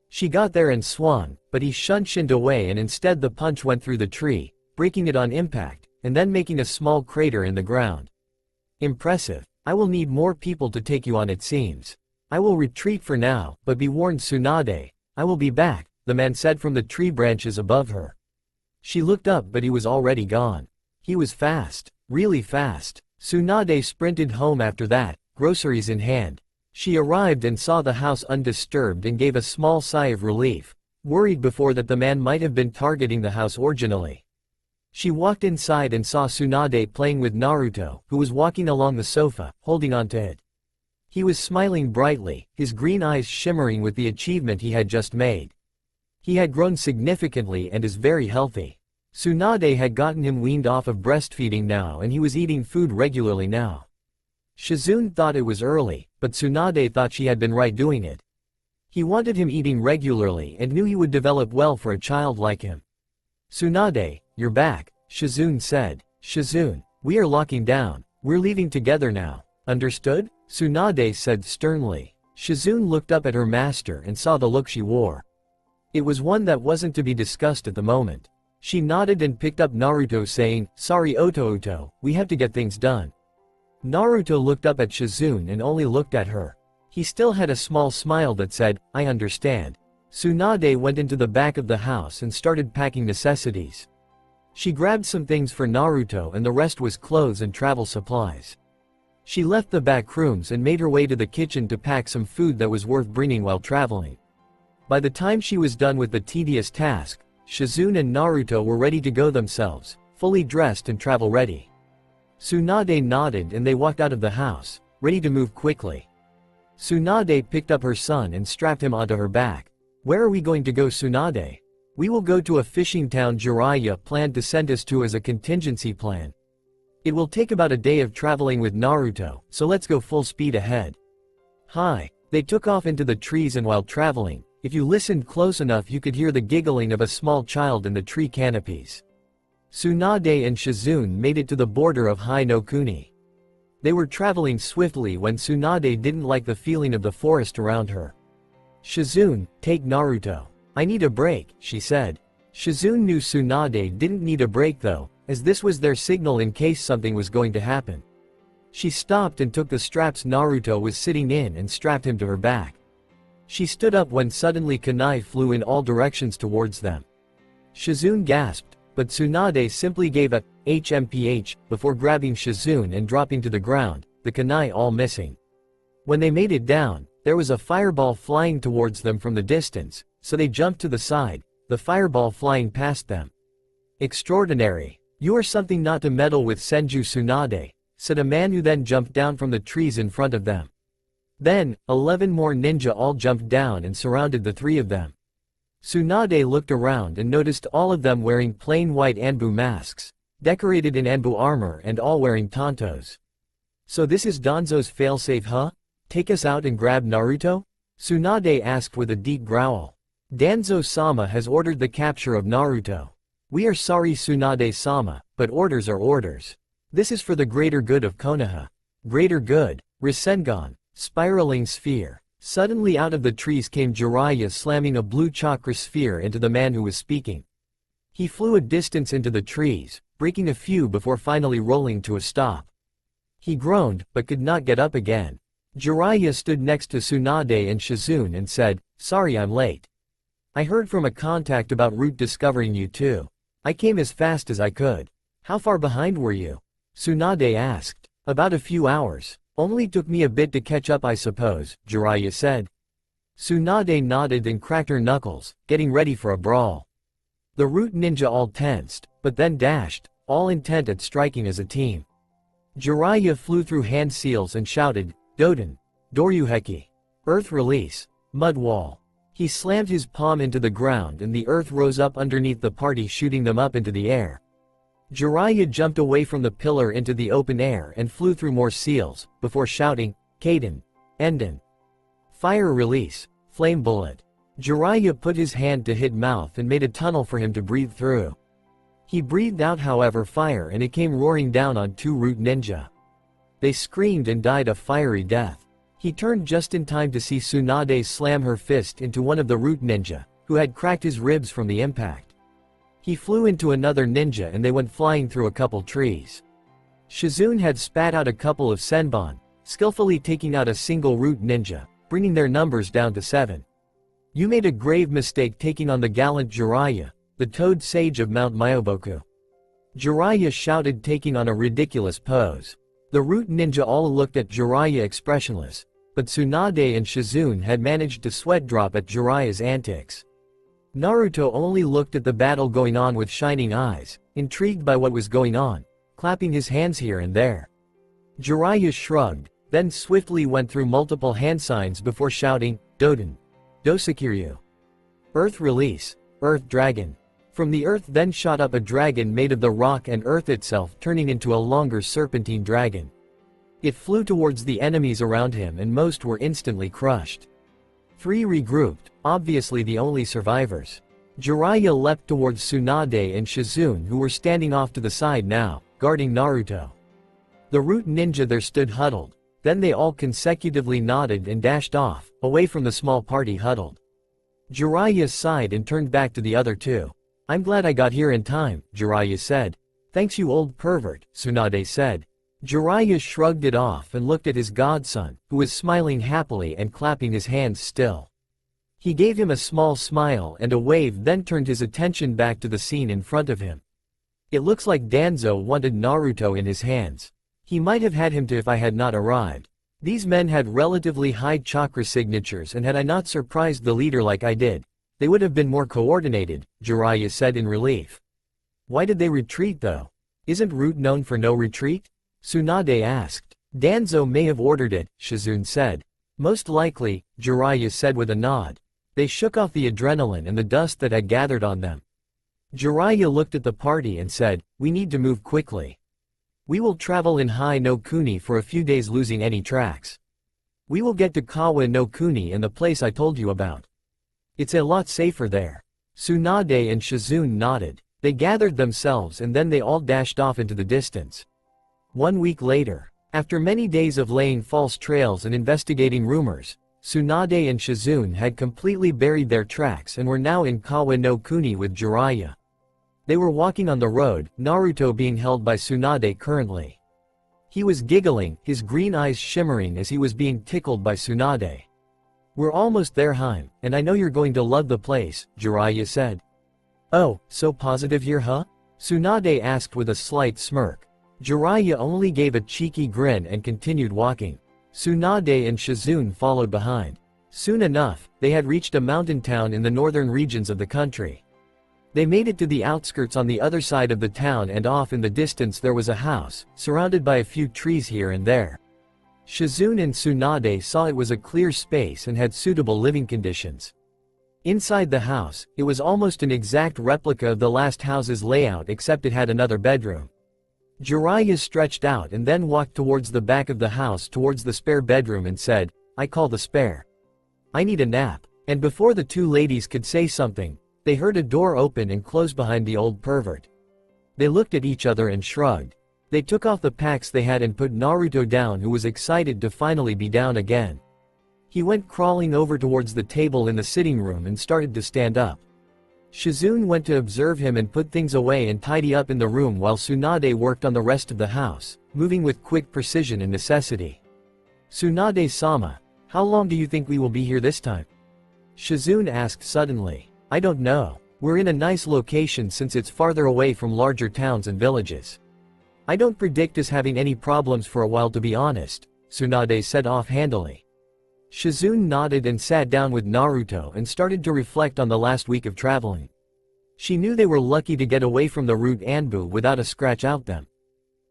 She got there and swung, but he shunshined away and instead the punch went through the tree, breaking it on impact, and then making a small crater in the ground. "Impressive. I will need more people to take you on, it seems. I will retreat for now, but be warned, Tsunade. I will be back," the man said from the tree branches above her. She looked up but he was already gone. He was fast, really fast. Tsunade sprinted home after that, groceries in hand. She arrived and saw the house undisturbed and gave a small sigh of relief, worried before that the man might have been targeting the house originally. She walked inside and saw Tsunade playing with Naruto, who was walking along the sofa, holding onto it. He was smiling brightly, his green eyes shimmering with the achievement he had just made. He had grown significantly and is very healthy. Tsunade had gotten him weaned off of breastfeeding now and he was eating food regularly now. Shizune thought it was early, but Tsunade thought she had been right doing it. He wanted him eating regularly and knew he would develop well for a child like him. "Tsunade, you're back," Shizune said. "Shizune, we are locking down. We're leaving together now. Understood?" Tsunade said sternly. Shizune looked up at her master and saw the look she wore. It was one that wasn't to be discussed at the moment. She nodded and picked up Naruto saying, "Sorry Oto, we have to get things done." Naruto looked up at Shizune and only looked at her. He still had a small smile that said, "I understand." Tsunade went into the back of the house and started packing necessities. She grabbed some things for Naruto and the rest was clothes and travel supplies. She left the back rooms and made her way to the kitchen to pack some food that was worth bringing while traveling. By the time she was done with the tedious task, Shizune and Naruto were ready to go themselves, fully dressed and travel ready. Tsunade nodded and they walked out of the house, ready to move quickly. Tsunade picked up her son and strapped him onto her back. "Where are we going to go, Tsunade?" "We will go to a fishing town Jiraiya planned to send us to as a contingency plan. It will take about a day of traveling with Naruto, so let's go full speed ahead." "Hi." They took off into the trees and while traveling, if you listened close enough you could hear the giggling of a small child in the tree canopies. Tsunade and Shizune made it to the border of Hai no Kuni. They were traveling swiftly when Tsunade didn't like the feeling of the forest around her. "Shizune, take Naruto. I need a break," she said. Shizune knew Tsunade didn't need a break though, as this was their signal in case something was going to happen. She stopped and took the straps Naruto was sitting in and strapped him to her back. She stood up when suddenly kunai flew in all directions towards them. Shizune gasped, but Tsunade simply gave a HMPH before grabbing Shizune and dropping to the ground, the kunai all missing. When they made it down, there was a fireball flying towards them from the distance, so they jumped to the side, the fireball flying past them. "Extraordinary. You are something not to meddle with, Senju Tsunade," said a man who then jumped down from the trees in front of them. Then, 11 more ninja all jumped down and surrounded the three of them. Tsunade looked around and noticed all of them wearing plain white Anbu masks, decorated in Anbu armor and all wearing tantos. "So this is Danzo's failsafe, huh? Take us out and grab Naruto?" Tsunade asked with a deep growl. "Danzo-sama has ordered the capture of Naruto. We are sorry, Tsunade-sama, but orders are orders. This is for the greater good of Konoha." Greater good. Rasengan. Spiraling sphere. Suddenly out of the trees came Jiraiya slamming a blue chakra sphere into the man who was speaking. He flew a distance into the trees, breaking a few before finally rolling to a stop. He groaned, but could not get up again. Jiraiya stood next to Tsunade and Shizune and said, "Sorry I'm late. I heard from a contact about Root discovering you too. I came as fast as I could." "How far behind were you?" Tsunade asked. "About a few hours. Only took me a bit to catch up I suppose," Jiraiya said. Tsunade nodded and cracked her knuckles, getting ready for a brawl. The Root ninja all tensed, but then dashed, all intent at striking as a team. Jiraiya flew through hand seals and shouted, "Doden! Doryuheki! Earth release! Mud wall!" He slammed his palm into the ground and the earth rose up underneath the party, shooting them up into the air. Jiraiya jumped away from the pillar into the open air and flew through more seals, before shouting, "Kaden! Enden! Fire release! Flame bullet!" Jiraiya put his hand to hit mouth and made a tunnel for him to breathe through. He breathed out however fire and it came roaring down on two Root ninja. They screamed and died a fiery death. He turned just in time to see Tsunade slam her fist into one of the Root ninja, who had cracked his ribs from the impact. He flew into another ninja and they went flying through a couple trees. Shizune had spat out a couple of senbon, skillfully taking out a single Root ninja, bringing their numbers down to 7. "You made a grave mistake taking on the gallant Jiraiya, the Toad Sage of Mount Myoboku." Jiraiya shouted, taking on a ridiculous pose. The Root ninja all looked at Jiraiya expressionless, but Tsunade and Shizune had managed to sweat drop at Jiraiya's antics. Naruto only looked at the battle going on with shining eyes, intrigued by what was going on, clapping his hands here and there. Jiraiya shrugged, then swiftly went through multiple hand signs before shouting, "Doden! Dosakiryu! Earth release! Earth dragon!" From the earth then shot up a dragon made of the rock and earth itself, turning into a longer serpentine dragon. It flew towards the enemies around him and most were instantly crushed. 3 regrouped, obviously the only survivors. Jiraiya leapt towards Tsunade and Shizune, who were standing off to the side now, guarding Naruto. The Root ninja there stood huddled, then they all consecutively nodded and dashed off, away from the small party huddled. Jiraiya sighed and turned back to the other two. "I'm glad I got here in time," Jiraiya said. "Thanks you old pervert," Tsunade said. Jiraiya shrugged it off and looked at his godson, who was smiling happily and clapping his hands still. He gave him a small smile and a wave, then turned his attention back to the scene in front of him. It looks like Danzo wanted Naruto in his hands. He might have had him too if I had not arrived. These men had relatively high chakra signatures, and had I not surprised the leader like I did, they would have been more coordinated, Jiraiya said in relief. Why did they retreat though? Isn't Root known for no retreat? Tsunade asked. Danzo may have ordered it, Shizune said. Most likely, Jiraiya said with a nod. They shook off the adrenaline and the dust that had gathered on them. Jiraiya looked at the party and said, we need to move quickly. We will travel in Hai no Kuni for a few days losing any tracks. We will get to Kawa no Kuni and the place I told you about. It's a lot safer there. Tsunade and Shizune nodded. They gathered themselves and then they all dashed off into the distance. 1 week later, after many days of laying false trails and investigating rumors, Tsunade and Shizune had completely buried their tracks and were now in Kawa no Kuni with Jiraiya. They were walking on the road, Naruto being held by Tsunade currently. He was giggling, his green eyes shimmering as he was being tickled by Tsunade. We're almost there, Haim, and I know you're going to love the place, Jiraiya said. Oh, so positive here, huh? Tsunade asked with a slight smirk. Jiraiya only gave a cheeky grin and continued walking. Tsunade and Shizune followed behind. Soon enough, they had reached a mountain town in the northern regions of the country. They made it to the outskirts on the other side of the town, and off in the distance there was a house, surrounded by a few trees here and there. Shizune and Tsunade saw it was a clear space and had suitable living conditions. Inside the house, it was almost an exact replica of the last house's layout, except it had another bedroom. Jiraiya stretched out and then walked towards the back of the house towards the spare bedroom and said, I call the spare. I need a nap. And before the two ladies could say something, they heard a door open and close behind the old pervert. They looked at each other and shrugged. They took off the packs they had and put Naruto down, who was excited to finally be down again. He went crawling over towards the table in the sitting room and started to stand up. Shizune went to observe him and put things away and tidy up in the room while Tsunade worked on the rest of the house, moving with quick precision and necessity. Tsunade-sama, how long do you think we will be here this time? Shizune asked suddenly. I don't know. We're in a nice location since it's farther away from larger towns and villages. I don't predict us having any problems for a while, to be honest, Tsunade said offhandedly. Shizune nodded and sat down with Naruto and started to reflect on the last week of traveling. She knew they were lucky to get away from the root Anbu without a scratch out them.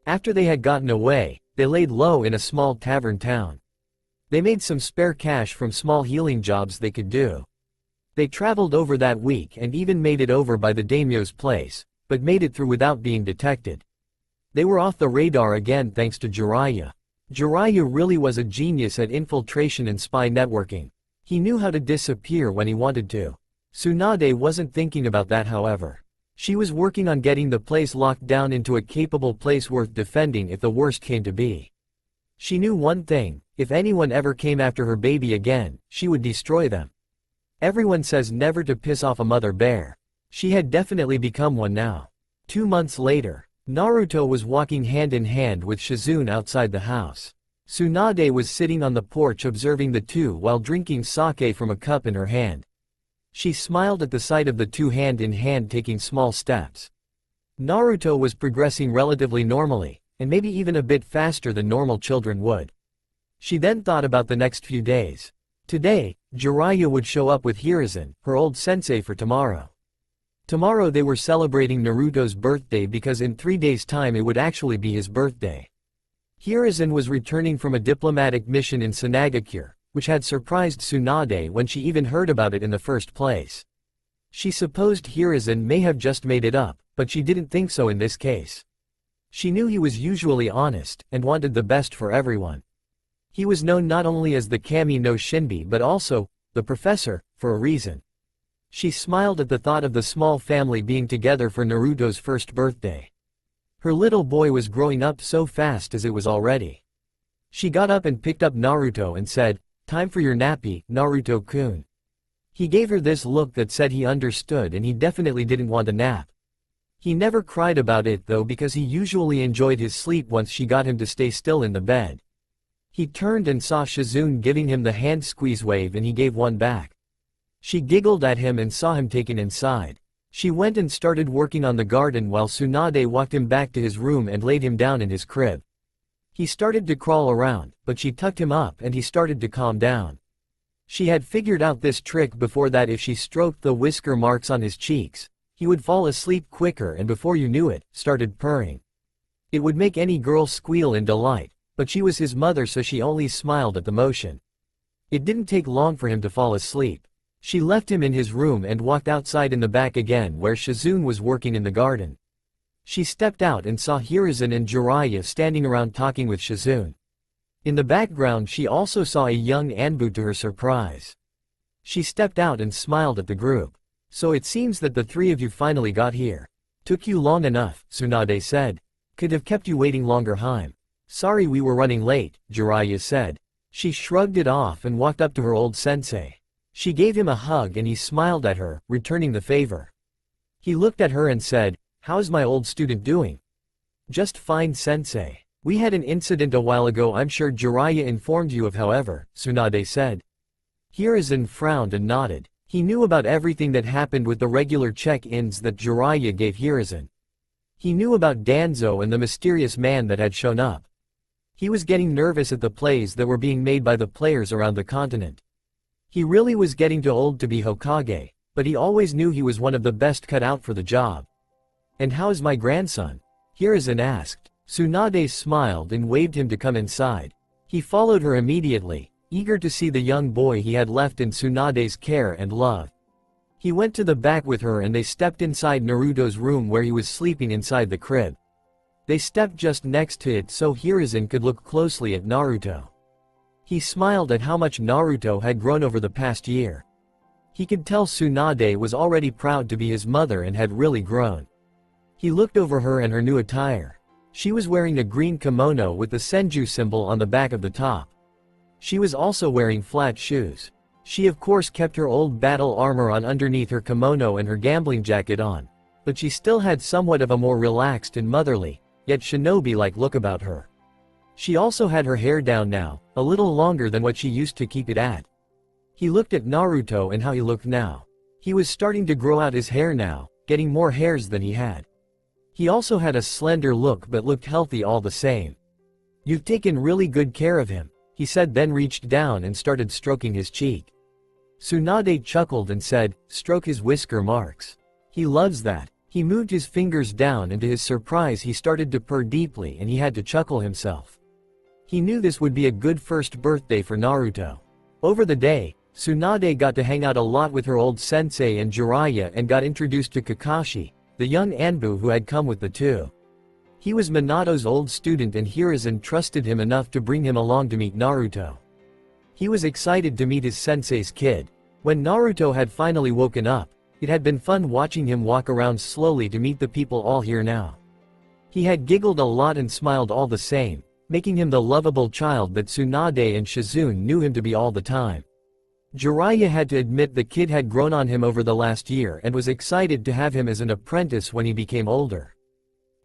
After they had gotten away, they laid low in a small tavern town. They made some spare cash from small healing jobs they could do. They traveled over that week and even made it over by the daimyo's place, but made it through without being detected. They were off the radar again thanks to Jiraiya. Jiraiya really was a genius at infiltration and spy networking. He knew how to disappear when he wanted to. Tsunade wasn't thinking about that, however. She was working on getting the place locked down into a capable place worth defending if the worst came to be. She knew one thing: if anyone ever came after her baby again, she would destroy them. Everyone says never to piss off a mother bear. She had definitely become one now. 2 months later, Naruto was walking hand in hand with Shizune outside the house. Tsunade was sitting on the porch observing the two while drinking sake from a cup in her hand. She smiled at the sight of the two hand in hand taking small steps. Naruto was progressing relatively normally, and maybe even a bit faster than normal children would. She then thought about the next few days. Today, Jiraiya would show up with Hiruzen, her old sensei, for tomorrow. Tomorrow they were celebrating Naruto's birthday because in 3 days' time it would actually be his birthday. Hiruzen was returning from a diplomatic mission in Sanagakure, which had surprised Tsunade when she even heard about it in the first place. She supposed Hiruzen may have just made it up, but she didn't think so in this case. She knew he was usually honest, and wanted the best for everyone. He was known not only as the Kami no Shinbi but also, the Professor, for a reason. She smiled at the thought of the small family being together for Naruto's first birthday. Her little boy was growing up so fast as it was already. She got up and picked up Naruto and said, "Time for your nappy, Naruto-kun." He gave her this look that said he understood and he definitely didn't want a nap. He never cried about it though, because he usually enjoyed his sleep once she got him to stay still in the bed. He turned and saw Shizune giving him the hand squeeze wave and he gave one back. She giggled at him and saw him taken inside. She went and started working on the garden while Tsunade walked him back to his room and laid him down in his crib. He started to crawl around, but she tucked him up and he started to calm down. She had figured out this trick before that if she stroked the whisker marks on his cheeks, he would fall asleep quicker and before you knew it, started purring. It would make any girl squeal in delight, but she was his mother so she only smiled at the motion. It didn't take long for him to fall asleep. She left him in his room and walked outside in the back again where Shizune was working in the garden. She stepped out and saw Hiruzen and Jiraiya standing around talking with Shizune. In the background she also saw a young Anbu to her surprise. She stepped out and smiled at the group. So it seems that the three of you finally got here. Took you long enough, Tsunade said. Could have kept you waiting longer. Sorry we were running late, Jiraiya said. She shrugged it off and walked up to her old sensei. She gave him a hug and he smiled at her, returning the favor. He looked at her and said, "How's my old student doing?" "Just fine, sensei. We had an incident a while ago I'm sure Jiraiya informed you of however," Tsunade said. Hiruzen frowned and nodded. He knew about everything that happened with the regular check-ins that Jiraiya gave Hiruzen. He knew about Danzo and the mysterious man that had shown up. He was getting nervous at the plays that were being made by the players around the continent. He really was getting too old to be Hokage, but he always knew he was one of the best cut out for the job. "And how is my grandson?" Hiruzen asked. Tsunade smiled and waved him to come inside. He followed her immediately, eager to see the young boy he had left in Tsunade's care and love. He went to the back with her and they stepped inside Naruto's room where he was sleeping inside the crib. They stepped just next to it so Hiruzen could look closely at Naruto. He smiled at how much Naruto had grown over the past year. He could tell Tsunade was already proud to be his mother and had really grown. He looked over her and her new attire. She was wearing a green kimono with the Senju symbol on the back of the top. She was also wearing flat shoes. She of course kept her old battle armor on underneath her kimono and her gambling jacket on, but she still had somewhat of a more relaxed and motherly, yet shinobi-like look about her. She also had her hair down now, a little longer than what she used to keep it at. He looked at Naruto and how he looked now. He was starting to grow out his hair now, getting more hairs than he had. He also had a slender look but looked healthy all the same. "You've taken really good care of him," he said, then reached down and started stroking his cheek. Tsunade chuckled and said, "Stroke his whisker marks. He loves that." He moved his fingers down and to his surprise he started to purr deeply and he had to chuckle himself. He knew this would be a good first birthday for Naruto. Over the day, Tsunade got to hang out a lot with her old sensei and Jiraiya and got introduced to Kakashi, the young Anbu who had come with the two. He was Minato's old student and Hiruzen trusted him enough to bring him along to meet Naruto. He was excited to meet his sensei's kid. When Naruto had finally woken up, it had been fun watching him walk around slowly to meet the people all here now. He had giggled a lot and smiled all the same, making him the lovable child that Tsunade and Shizune knew him to be all the time. Jiraiya had to admit the kid had grown on him over the last year and was excited to have him as an apprentice when he became older.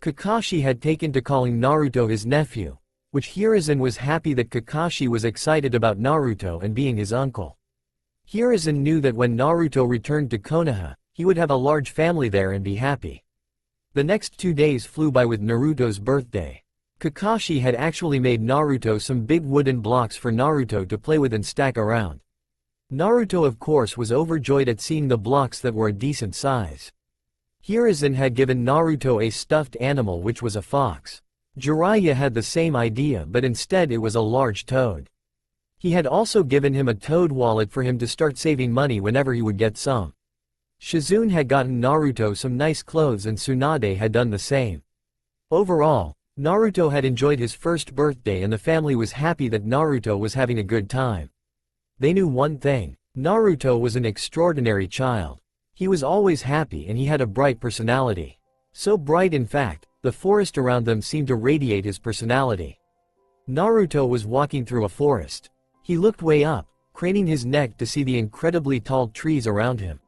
Kakashi had taken to calling Naruto his nephew, which Hiruzen was happy that Kakashi was excited about Naruto and being his uncle. Hiruzen knew that when Naruto returned to Konoha, he would have a large family there and be happy. The next 2 days flew by with Naruto's birthday. Kakashi had actually made Naruto some big wooden blocks for Naruto to play with and stack around. Naruto of course was overjoyed at seeing the blocks that were a decent size. Hiruzen had given Naruto a stuffed animal which was a fox. Jiraiya had the same idea but instead it was a large toad. He had also given him a toad wallet for him to start saving money whenever he would get some. Shizune had gotten Naruto some nice clothes and Tsunade had done the same. Overall, Naruto had enjoyed his first birthday and the family was happy that Naruto was having a good time. They knew one thing: Naruto was an extraordinary child. He was always happy and he had a bright personality. So bright in fact, the forest around them seemed to radiate his personality. Naruto was walking through a forest. He looked way up, craning his neck to see the incredibly tall trees around him.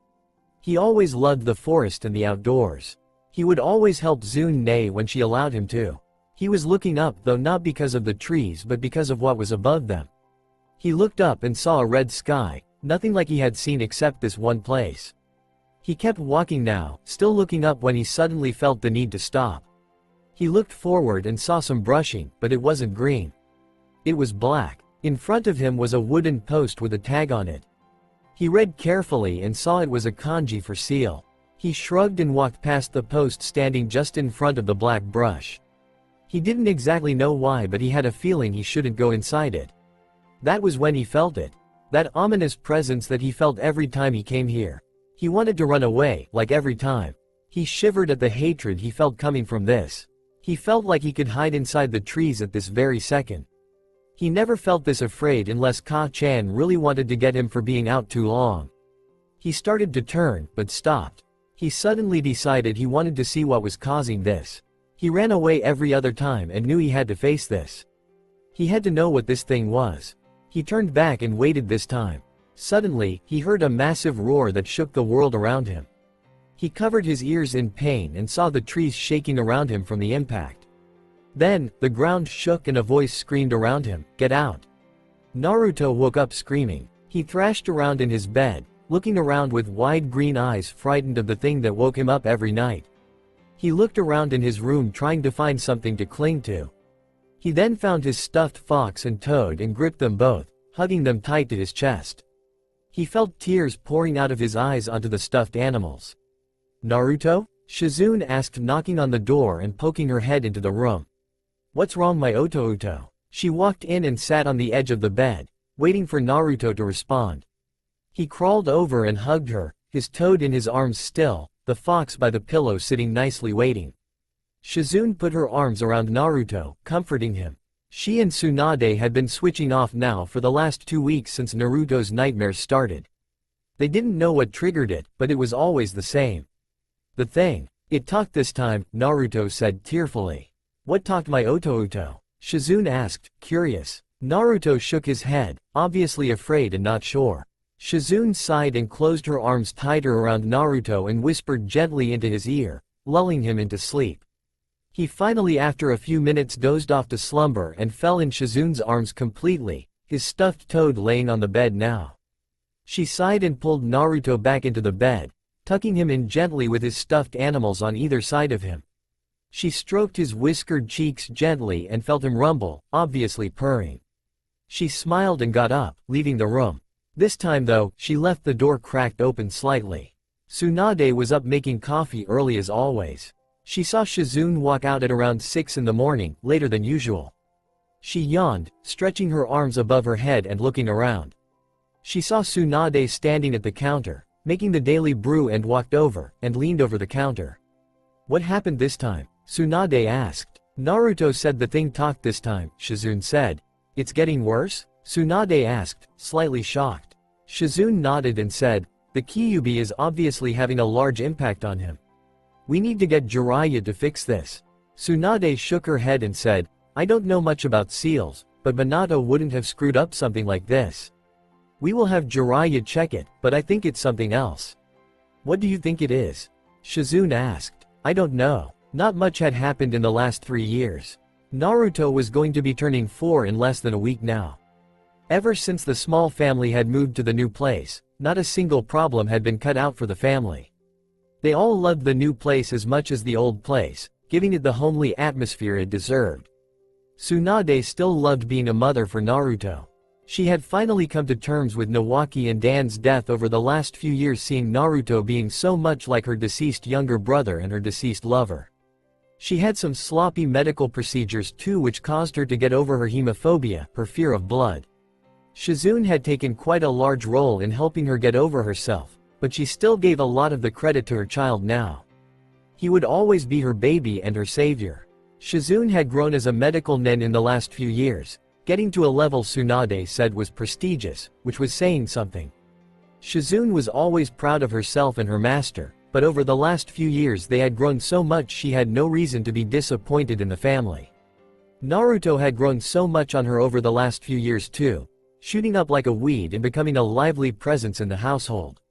He always loved the forest and the outdoors. He would always help Tsunade when she allowed him to. He was looking up though not because of the trees but because of what was above them. He looked up and saw a red sky, nothing like he had seen except this one place. He kept walking now, still looking up when he suddenly felt the need to stop. He looked forward and saw some brushing, but it wasn't green. It was black. In front of him was a wooden post with a tag on it. He read carefully and saw it was a kanji for seal. He shrugged and walked past the post standing just in front of the black brush. He didn't exactly know why, but he had a feeling he shouldn't go inside it. That was when he felt it. That ominous presence that he felt every time he came here. He wanted to run away, like every time. He shivered at the hatred he felt coming from this. He felt like he could hide inside the trees at this very second. He never felt this afraid unless Ka-chan really wanted to get him for being out too long. He started to turn, but stopped. He suddenly decided he wanted to see what was causing this. He ran away every other time and knew he had to face this. He had to know what this thing was. He turned back and waited this time. Suddenly, he heard a massive roar that shook the world around him. He covered his ears in pain and saw the trees shaking around him from the impact. Then, the ground shook and a voice screamed around him, "Get out!" Naruto woke up screaming. He thrashed around in his bed, looking around with wide green eyes, frightened of the thing that woke him up every night. He looked around in his room trying to find something to cling to. He then found his stuffed fox and toad and gripped them both, hugging them tight to his chest. He felt tears pouring out of his eyes onto the stuffed animals. "Naruto?" Shizune asked, knocking on the door and poking her head into the room. "What's wrong, my Oto-Uto?" She walked in and sat on the edge of the bed, waiting for Naruto to respond. He crawled over and hugged her, his toad in his arms still, the fox by the pillow sitting nicely waiting. Shizune put her arms around Naruto, comforting him. She and Tsunade had been switching off now for the last 2 weeks since Naruto's nightmares started. They didn't know what triggered it, but it was always the same. "The thing. It talked this time," Naruto said tearfully. "What talked, my Oto-Uto?" Shizune asked, curious. Naruto shook his head, obviously afraid and not sure. Shizune sighed and closed her arms tighter around Naruto and whispered gently into his ear, lulling him into sleep. He finally, after a few minutes, dozed off to slumber and fell in Shizune's arms completely, his stuffed toad laying on the bed now. She sighed and pulled Naruto back into the bed, tucking him in gently with his stuffed animals on either side of him. She stroked his whiskered cheeks gently and felt him rumble, obviously purring. She smiled and got up, leaving the room. This time though, she left the door cracked open slightly. Tsunade was up making coffee early as always. She saw Shizune walk out at around 6 in the morning, later than usual. She yawned, stretching her arms above her head and looking around. She saw Tsunade standing at the counter, making the daily brew, and walked over, and leaned over the counter. "What happened this time?" Tsunade asked. "Naruto said the thing talked this time," Shizune said. "It's getting worse?" Tsunade asked, slightly shocked. Shizune nodded and said, "The Kyuubi is obviously having a large impact on him. We need to get Jiraiya to fix this." Tsunade shook her head and said, "I don't know much about seals, but Minato wouldn't have screwed up something like this. We will have Jiraiya check it, but I think it's something else." "What do you think it is?" Shizune asked. "I don't know. Not much had happened in the last 3 years. Naruto was going to be turning 4 in less than a week now. Ever since the small family had moved to the new place, not a single problem had been cut out for the family. They all loved the new place as much as the old place, giving it the homely atmosphere it deserved. Tsunade still loved being a mother for Naruto. She had finally come to terms with Nawaki and Dan's death over the last few years, seeing Naruto being so much like her deceased younger brother and her deceased lover. She had some sloppy medical procedures too, which caused her to get over her hemophobia, her fear of blood. Shizune had taken quite a large role in helping her get over herself, but she still gave a lot of the credit to her child now. He would always be her baby and her savior. Shizune had grown as a medical nen in the last few years, getting to a level Tsunade said was prestigious, which was saying something. Shizune was always proud of herself and her master, but over the last few years they had grown so much she had no reason to be disappointed in the family. Naruto had grown so much on her over the last few years too, shooting up like a weed and becoming a lively presence in the household.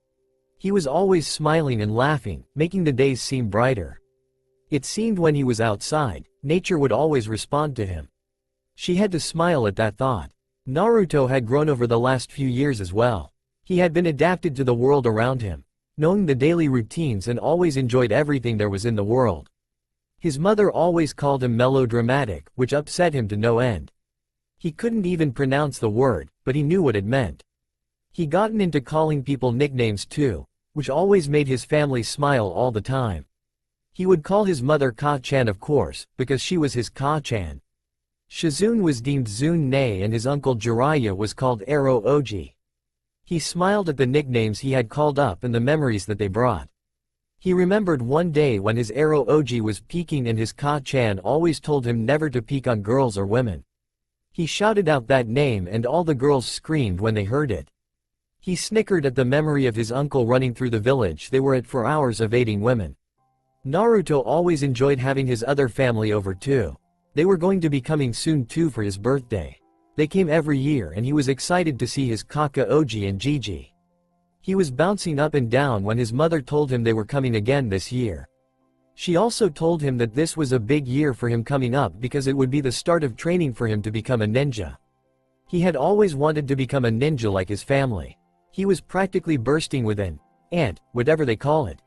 He was always smiling and laughing, making the days seem brighter. It seemed when he was outside, nature would always respond to him. She had to smile at that thought. Naruto had grown over the last few years as well. He had been adapted to the world around him. knowing the daily routines and always enjoyed everything there was in the world. His mother always called him melodramatic, which upset him to no end. He couldn't even pronounce the word, but he knew what it meant. He gotten into calling people nicknames too, which always made his family smile all the time. He would call his mother Ka-chan of course, because she was his Ka-chan. Shizune was deemed Zune and his uncle Jiraiya was called Ero Oji. He smiled at the nicknames he had called up and the memories that they brought. He remembered one day when his Ero Oji was peeking and his Ka-chan always told him never to peek on girls or women. He shouted out that name and all the girls screamed when they heard it. He snickered at the memory of his uncle running through the village they were at for hours evading women. Naruto always enjoyed having his other family over too. They were going to be coming soon too for his birthday. They came every year and he was excited to see his Kaka Oji and Gigi. He was bouncing up and down when his mother told him they were coming again this year. She also told him that this was a big year for him coming up because it would be the start of training for him to become a ninja. He had always wanted to become a ninja like his family. He was practically bursting with an ant, whatever they call it.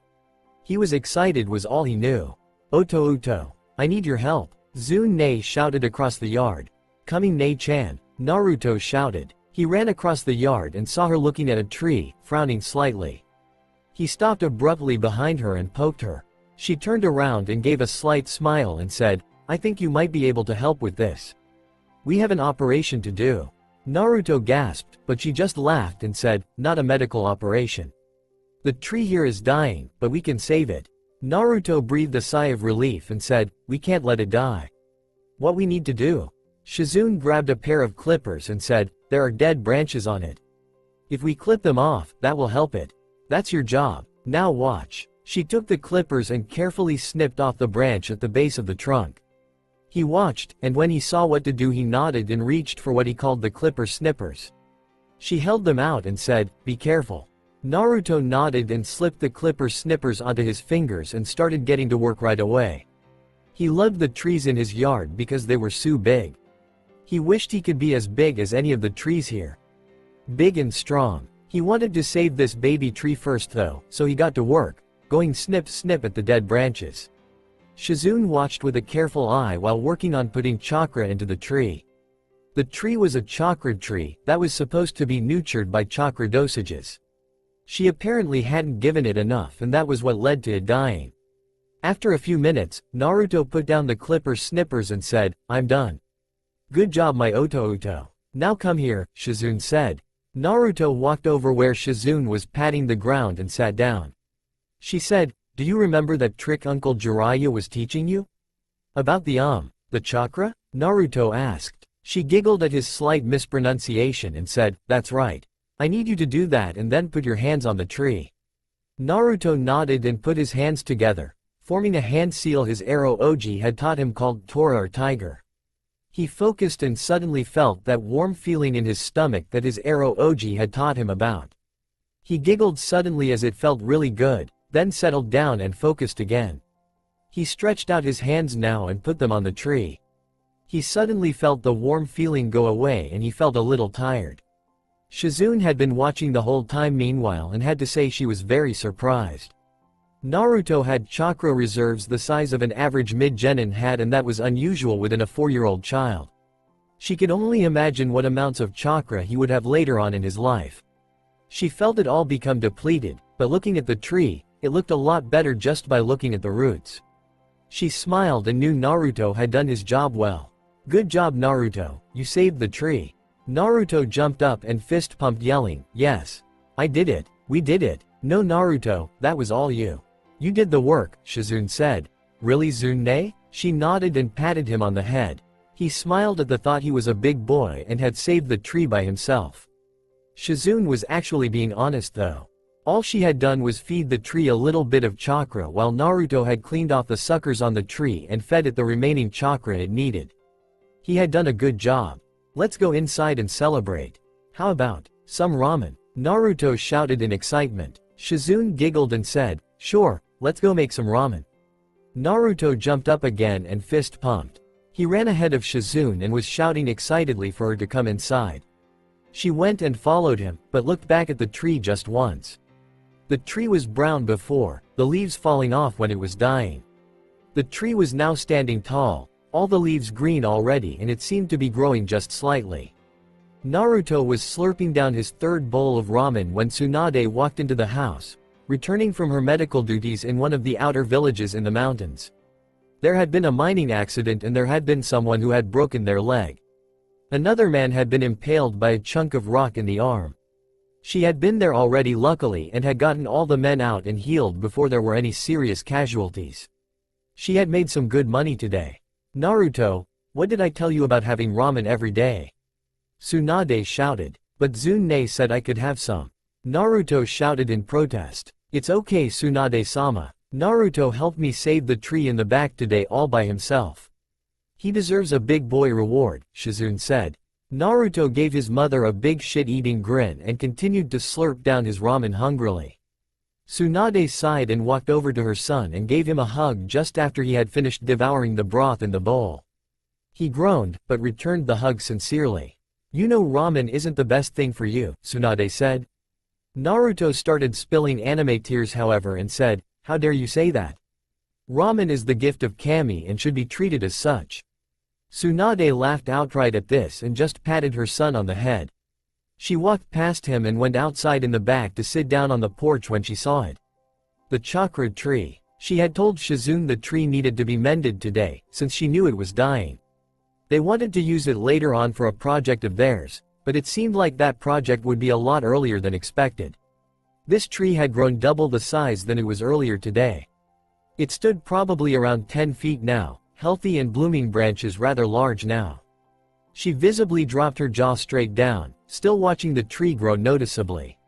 He was excited was all he knew. Oto Uto, I need your help. Zune shouted across the yard. Coming Nei-chan, Naruto shouted. He ran across the yard and saw her looking at a tree, frowning slightly. He stopped abruptly behind her and poked her. She turned around and gave a slight smile and said, I think you might be able to help with this. We have an operation to do. Naruto gasped, but she just laughed and said, not a medical operation. The tree here is dying, but we can save it. Naruto breathed a sigh of relief and said, we can't let it die. What we need to do? Shizune grabbed a pair of clippers and said, there are dead branches on it. If we clip them off, that will help it. That's your job. Now watch. She took the clippers and carefully snipped off the branch at the base of the trunk. He watched, and when he saw what to do he nodded and reached for what he called the clipper snippers. She held them out and said, be careful. Naruto nodded and slipped the clipper snippers onto his fingers and started getting to work right away. He loved the trees in his yard because they were so big. He wished he could be as big as any of the trees here. Big and strong. He wanted to save this baby tree first though, so he got to work, going snip snip at the dead branches. Shizune watched with a careful eye while working on putting chakra into the tree. The tree was a chakra tree that was supposed to be nurtured by chakra dosages. She apparently hadn't given it enough and that was what led to it dying. After a few minutes, Naruto put down the clipper snippers and said, I'm done. Good job my Oto Uto. Now come here, Shizune said. Naruto walked over where Shizune was patting the ground and sat down. She said, do you remember that trick Uncle Jiraiya was teaching you? About the chakra? Naruto asked. She giggled at his slight mispronunciation and said, that's right. I need you to do that and then put your hands on the tree. Naruto nodded and put his hands together, forming a hand seal his Ero Oji had taught him called Tora or tiger. He focused and suddenly felt that warm feeling in his stomach that his Ero Oji had taught him about. He giggled suddenly as it felt really good, then settled down and focused again. He stretched out his hands now and put them on the tree. He suddenly felt the warm feeling go away and he felt a little tired. Shizune had been watching the whole time meanwhile and had to say she was very surprised. Naruto had chakra reserves the size of an average mid-genin had and that was unusual within a 4-year-old child. She could only imagine what amounts of chakra he would have later on in his life. She felt it all become depleted, but looking at the tree, it looked a lot better just by looking at the roots. She smiled and knew Naruto had done his job well. Good job Naruto, you saved the tree. Naruto jumped up and fist pumped yelling, yes. I did it, we did it. No Naruto, that was all you. You did the work, Shizune said. Really Zune? She nodded and patted him on the head. He smiled at the thought he was a big boy and had saved the tree by himself. Shizune was actually being honest though. All she had done was feed the tree a little bit of chakra while Naruto had cleaned off the suckers on the tree and fed it the remaining chakra it needed. He had done a good job. Let's go inside and celebrate. How about some ramen? Naruto shouted in excitement. Shizune giggled and said, sure, let's go make some ramen. Naruto jumped up again and fist pumped. He ran ahead of Shizune and was shouting excitedly for her to come inside. She went and followed him, but looked back at the tree just once. The tree was brown before, the leaves falling off when it was dying. The tree was now standing tall, all the leaves green already, and it seemed to be growing just slightly. Naruto was slurping down his third bowl of ramen when Tsunade walked into the house, returning from her medical duties in one of the outer villages in the mountains. There had been a mining accident and there had been someone who had broken their leg. Another man had been impaled by a chunk of rock in the arm. She had been there already luckily and had gotten all the men out and healed before there were any serious casualties. She had made some good money today. Naruto, what did I tell you about having ramen every day? Tsunade shouted. But Tsunade said I could have some. Naruto shouted in protest. It's okay Tsunade-sama. Naruto helped me save the tree in the back today all by himself. He deserves a big boy reward, Shizune said. Naruto gave his mother a big shit-eating grin and continued to slurp down his ramen hungrily. Tsunade sighed and walked over to her son and gave him a hug just after he had finished devouring the broth in the bowl. He groaned, but returned the hug sincerely. You know ramen isn't the best thing for you, Tsunade said. Naruto started spilling anime tears however and said, how dare you say that? Ramen is the gift of Kami and should be treated as such. Tsunade laughed outright at this and just patted her son on the head. She walked past him and went outside in the back to sit down on the porch when she saw it. The chakra tree. She had told Shizune the tree needed to be mended today, since she knew it was dying. They wanted to use it later on for a project of theirs, but it seemed like that project would be a lot earlier than expected. This tree had grown double the size than it was earlier today. It stood probably around 10 feet now, healthy and blooming branches rather large now. She visibly dropped her jaw straight down, still watching the tree grow noticeably.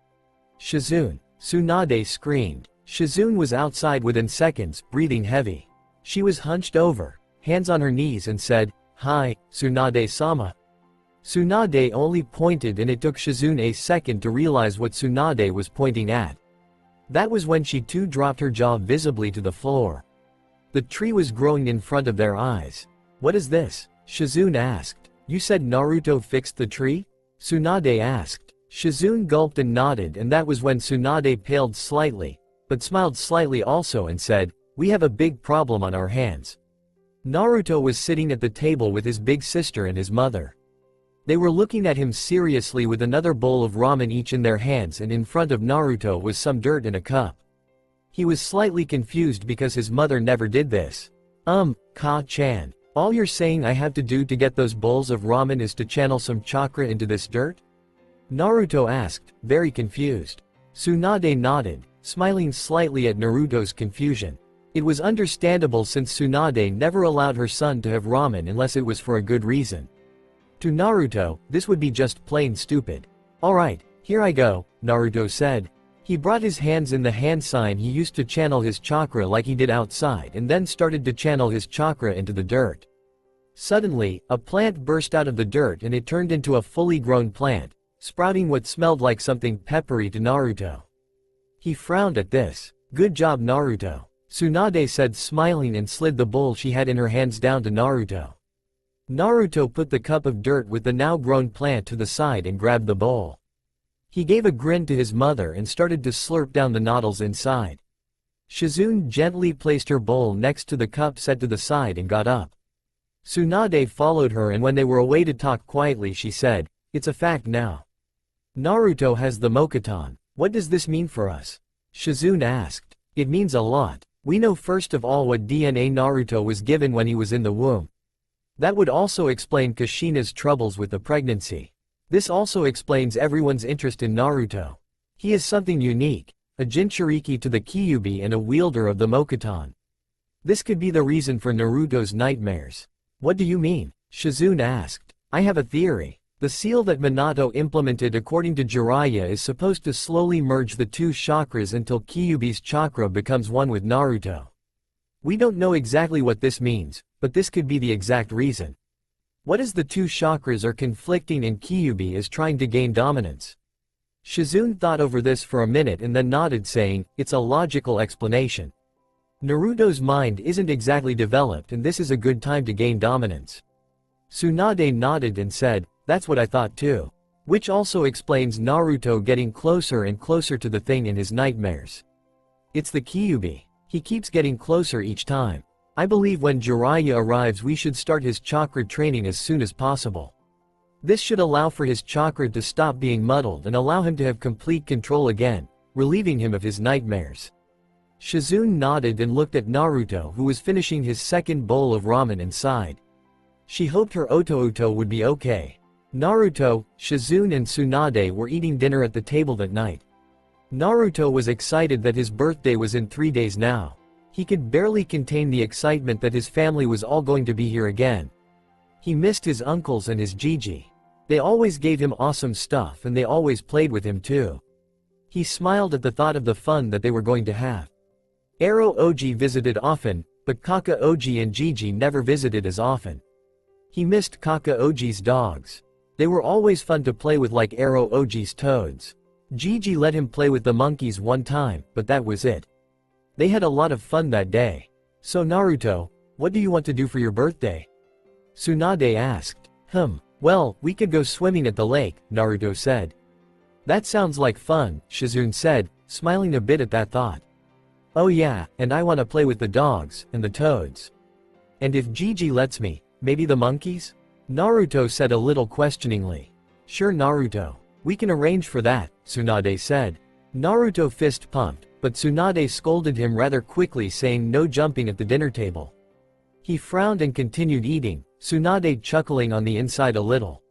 Shizune! Tsunade screamed. Shizune was outside within seconds, breathing heavy. She was hunched over, hands on her knees and said, Hi, Tsunade-sama. Tsunade only pointed and it took Shizune a second to realize what Tsunade was pointing at. That was when she too dropped her jaw visibly to the floor. The tree was growing in front of their eyes. What is this? Shizune asked. You said Naruto fixed the tree? Tsunade asked. Shizune gulped and nodded and that was when Tsunade paled slightly, but smiled slightly also and said, we have a big problem on our hands. Naruto was sitting at the table with his big sister and his mother. They were looking at him seriously with another bowl of ramen each in their hands and in front of Naruto was some dirt in a cup. He was slightly confused because his mother never did this. Ka-chan. All you're saying I have to do to get those bowls of ramen is to channel some chakra into this dirt? Naruto asked, very confused. Tsunade nodded, smiling slightly at Naruto's confusion. It was understandable since Tsunade never allowed her son to have ramen unless it was for a good reason. To Naruto, this would be just plain stupid. Alright, here I go, Naruto said. He brought his hands in the hand sign he used to channel his chakra like he did outside and then started to channel his chakra into the dirt. Suddenly, a plant burst out of the dirt and it turned into a fully grown plant, sprouting what smelled like something peppery to Naruto. He frowned at this. Good job Naruto. Tsunade said smiling and slid the bowl she had in her hands down to Naruto. Naruto put the cup of dirt with the now grown plant to the side and grabbed the bowl. He gave a grin to his mother and started to slurp down the noodles inside. Shizune gently placed her bowl next to the cup set to the side and got up. Tsunade followed her and when they were away to talk quietly she said, it's a fact now. Naruto has the Mokuton. What does this mean for us? Shizune asked. It means a lot. We know first of all what DNA Naruto was given when he was in the womb. That would also explain Kushina's troubles with the pregnancy. This also explains everyone's interest in Naruto. He is something unique, a Jinchuriki to the Kyuubi and a wielder of the Mokuton. This could be the reason for Naruto's nightmares. What do you mean? Shizune asked. I have a theory. The seal that Minato implemented according to Jiraiya is supposed to slowly merge the two chakras until Kyuubi's chakra becomes one with Naruto. We don't know exactly what this means, but this could be the exact reason. What is the two chakras are conflicting and Kyuubi is trying to gain dominance? Shizune thought over this for a minute and then nodded saying, it's a logical explanation. Naruto's mind isn't exactly developed and this is a good time to gain dominance. Tsunade nodded and said, that's what I thought too. Which also explains Naruto getting closer and closer to the thing in his nightmares. It's the Kyuubi. He keeps getting closer each time. I believe when Jiraiya arrives we should start his chakra training as soon as possible. This should allow for his chakra to stop being muddled and allow him to have complete control again, relieving him of his nightmares. Shizune nodded and looked at Naruto, who was finishing his second bowl of ramen and sighed. She hoped her Otouto would be okay. Naruto, Shizune and Tsunade were eating dinner at the table that night. Naruto was excited that his birthday was in 3 days now. He could barely contain the excitement that his family was all going to be here again. He missed his uncles and his Gigi. They always gave him awesome stuff and they always played with him too. He smiled at the thought of the fun that they were going to have. Ero Oji visited often, but Kaka Oji and Gigi never visited as often. He missed Kaka Oji's dogs. They were always fun to play with, like Ero Oji's toads. Gigi let him play with the monkeys one time, but that was it. They had a lot of fun that day. So Naruto, what do you want to do for your birthday? Tsunade asked. Well, we could go swimming at the lake, Naruto said. That sounds like fun, Shizune said, smiling a bit at that thought. Oh yeah, and I want to play with the dogs, and the toads. And if Gigi lets me, maybe the monkeys? Naruto said a little questioningly. Sure Naruto. We can arrange for that, Tsunade said. Naruto fist pumped, but Tsunade scolded him rather quickly, saying no jumping at the dinner table. He frowned and continued eating, Tsunade chuckling on the inside a little.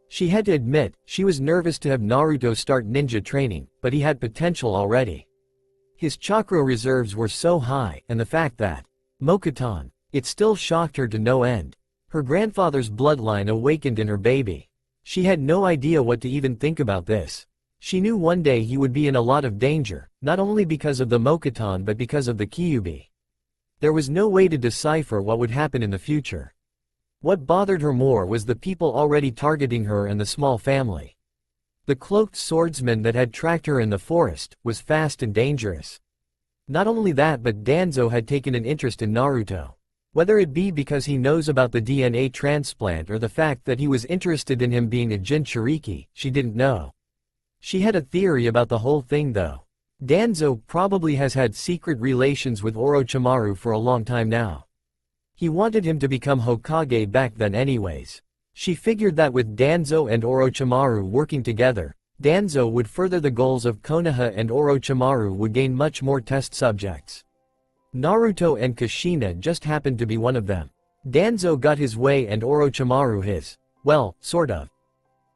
She had to admit, she was nervous to have Naruto start ninja training, but he had potential already. His chakra reserves were so high, and the fact that Mokuton, it still shocked her to no end. Her grandfather's bloodline awakened in her baby. She had no idea what to even think about this. She knew one day he would be in a lot of danger, not only because of the Mokuton but because of the Kyuubi. There was no way to decipher what would happen in the future. What bothered her more was the people already targeting her and the small family. The cloaked swordsman that had tracked her in the forest was fast and dangerous. Not only that, but Danzo had taken an interest in Naruto. Whether it be because he knows about the DNA transplant or the fact that he was interested in him being a Jinchuriki, she didn't know. She had a theory about the whole thing though. Danzo probably has had secret relations with Orochimaru for a long time now. He wanted him to become Hokage back then anyways. She figured that with Danzo and Orochimaru working together, Danzo would further the goals of Konoha and Orochimaru would gain much more test subjects. Naruto and Kushina just happened to be one of them. Danzo got his way and Orochimaru his. Well, sort of.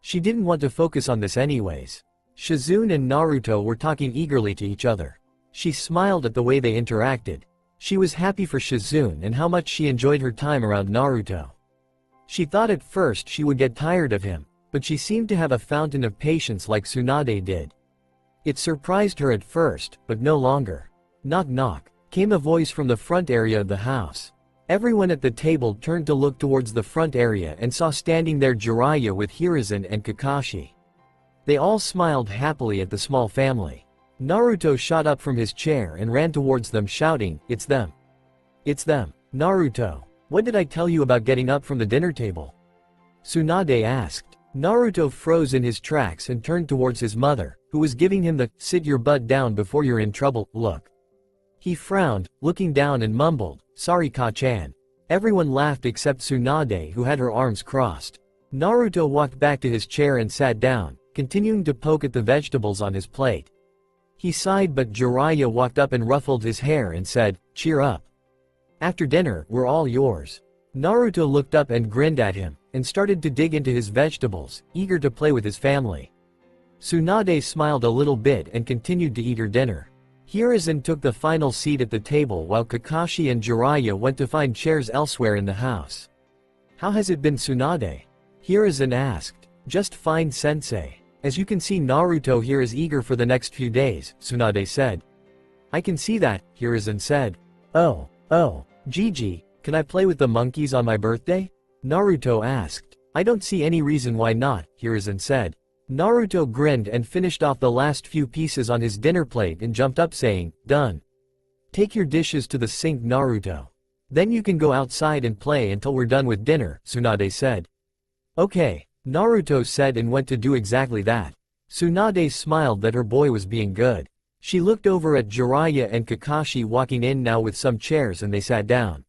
She didn't want to focus on this anyways. Shizune and Naruto were talking eagerly to each other. She smiled at the way they interacted. She was happy for Shizune and how much she enjoyed her time around Naruto. She thought at first she would get tired of him, but she seemed to have a fountain of patience like Tsunade did. It surprised her at first, but no longer. Knock knock, came a voice from the front area of the house. Everyone at the table turned to look towards the front area and saw standing there Jiraiya with Hiruzen and Kakashi. They all smiled happily at the small family. Naruto shot up from his chair and ran towards them shouting, "It's them! It's them! Naruto, what did I tell you about getting up from the dinner table?" Tsunade asked. Naruto froze in his tracks and turned towards his mother, who was giving him the "sit your butt down before you're in trouble" look. He frowned, looking down and mumbled, "Sorry Ka-chan." Everyone laughed except Tsunade, who had her arms crossed. Naruto walked back to his chair and sat down, continuing to poke at the vegetables on his plate. He sighed, but Jiraiya walked up and ruffled his hair and said, "Cheer up. After dinner, we're all yours." Naruto looked up and grinned at him, and started to dig into his vegetables, eager to play with his family. Tsunade smiled a little bit and continued to eat her dinner. Hiruzen took the final seat at the table while Kakashi and Jiraiya went to find chairs elsewhere in the house. "How has it been, Tsunade?" Hiruzen asked. "Just fine, sensei. As you can see, Naruto here is eager for the next few days," Tsunade said. "I can see that," Hiruzen said. Oh, Gigi, can I play with the monkeys on my birthday?" Naruto asked. "I don't see any reason why not," Hiruzen said. Naruto grinned and finished off the last few pieces on his dinner plate and jumped up saying, "Done. Take your dishes to the sink, Naruto. Then you can go outside and play until we're done with dinner," Tsunade said. "Okay." Naruto said and went to do exactly that. Tsunade smiled that her boy was being good. She looked over at Jiraiya and Kakashi walking in now with some chairs and they sat down.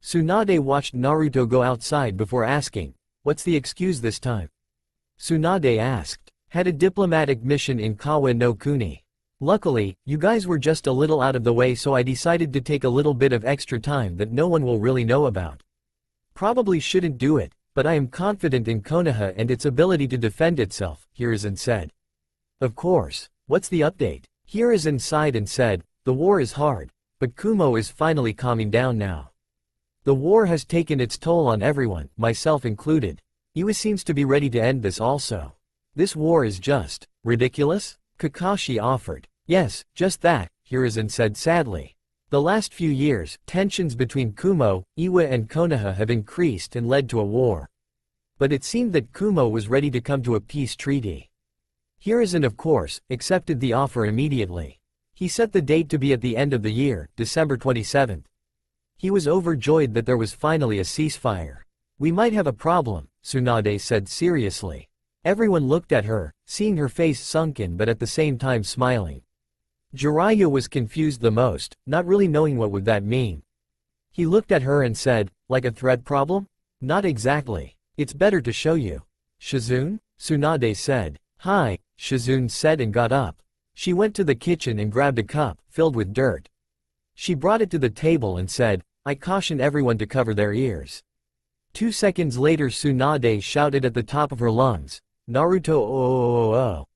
Tsunade watched Naruto go outside before asking, "What's the excuse this time?" Tsunade asked, "Had a diplomatic mission in Kawa no Kuni. Luckily, you guys were just a little out of the way, so I decided to take a little bit of extra time that no one will really know about. Probably shouldn't do it, but I am confident in Konoha and its ability to defend itself," Hiruzen said. "Of course. What's the update?" Hiruzen sighed and said, "The war is hard, but Kumo is finally calming down now. The war has taken its toll on everyone, myself included. Iwa seems to be ready to end this also. This war is just ridiculous?" Kakashi offered. "Yes, just that," Hiruzen said sadly. "The last few years, tensions between Kumo, Iwa and Konoha have increased and led to a war. But it seemed that Kumo was ready to come to a peace treaty. Hiruzen, of course, accepted the offer immediately. He set the date to be at the end of the year, December 27th. He was overjoyed that there was finally a ceasefire. "We might have a problem," Tsunade said seriously. Everyone looked at her, seeing her face sunken but at the same time smiling. Jiraiya was confused the most, not really knowing what would that mean. He looked at her and said, "Like a thread problem?" "Not exactly. It's better to show you." "Shizune?" Tsunade said. "Hi," Shizune said and got up. She went to the kitchen and grabbed a cup, filled with dirt. She brought it to the table and said, "I caution everyone to cover their ears." 2 seconds later Tsunade shouted at the top of her lungs, "Naruto oh."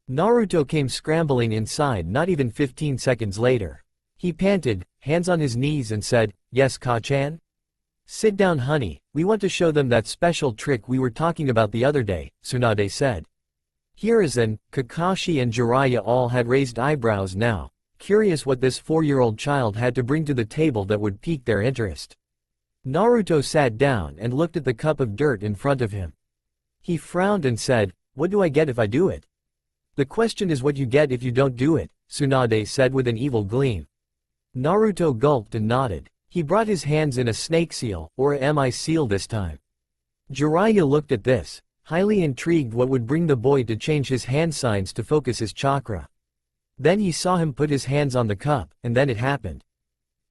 Naruto came scrambling inside not even 15 seconds later. He panted, hands on his knees and said, "Yes Ka-chan?" "Sit down honey, we want to show them that special trick we were talking about the other day," Tsunade said. Hiruzen, Kakashi and Jiraiya all had raised eyebrows now, curious what this 4-year-old child had to bring to the table that would pique their interest. Naruto sat down and looked at the cup of dirt in front of him. He frowned and said, "What do I get if I do it?" "The question is what you get if you don't do it," Tsunade said with an evil gleam. Naruto gulped and nodded. He brought his hands in a snake seal, or a mi seal this time. Jiraiya looked at this, highly intrigued what would bring the boy to change his hand signs to focus his chakra. Then he saw him put his hands on the cup, and then it happened.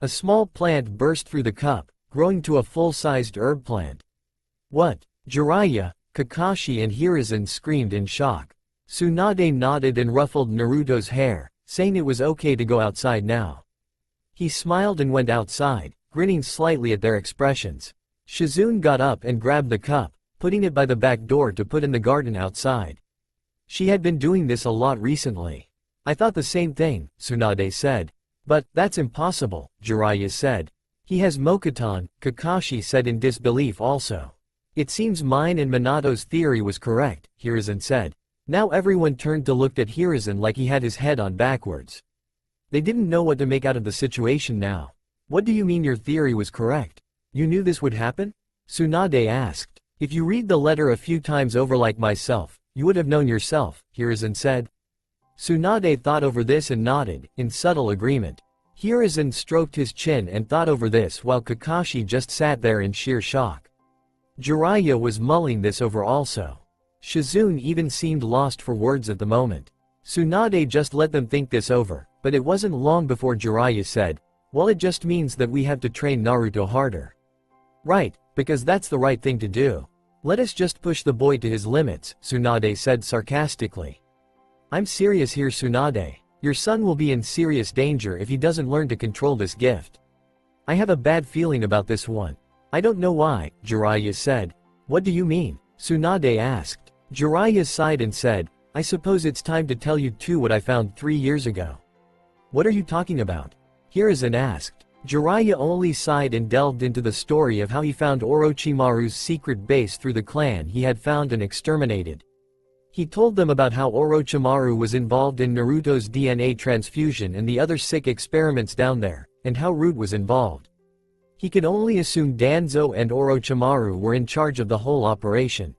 A small plant burst through the cup, growing to a full-sized herb plant. "What?" Jiraiya, Kakashi and Hiruzen screamed in shock. Tsunade nodded and ruffled Naruto's hair, saying it was okay to go outside now. He smiled and went outside, grinning slightly at their expressions. Shizune got up and grabbed the cup, putting it by the back door to put in the garden outside. She had been doing this a lot recently. "I thought the same thing," Tsunade said. "But, that's impossible," Jiraiya said. "He has Mokuton," Kakashi said in disbelief also. "It seems mine and Minato's theory was correct," Hiruzen said. Now everyone turned to look at Hiruzen like he had his head on backwards. They didn't know what to make out of the situation now. "What do you mean your theory was correct? You knew this would happen?" Tsunade asked. "If you read the letter a few times over like myself, you would have known yourself," Hiruzen said. Tsunade thought over this and nodded, in subtle agreement. Hiruzen stroked his chin and thought over this while Kakashi just sat there in sheer shock. Jiraiya was mulling this over also. Shizune even seemed lost for words at the moment. Tsunade just let them think this over, but it wasn't long before Jiraiya said, "Well, it just means that we have to train Naruto harder." "Right, because that's the right thing to do. Let us just push the boy to his limits," Tsunade said sarcastically. "I'm serious here Tsunade. Your son will be in serious danger if he doesn't learn to control this gift. I have a bad feeling about this one." "I don't know why," Jiraiya said. "What do you mean?" Tsunade asked. Jiraiya sighed and said, "I suppose it's time to tell you too what I found 3 years ago." "What are you talking about?" Hiruzen asked. Jiraiya only sighed and delved into the story of how he found Orochimaru's secret base through the clan he had found and exterminated. He told them about how Orochimaru was involved in Naruto's DNA transfusion and the other sick experiments down there, and how Root was involved. He could only assume Danzo and Orochimaru were in charge of the whole operation.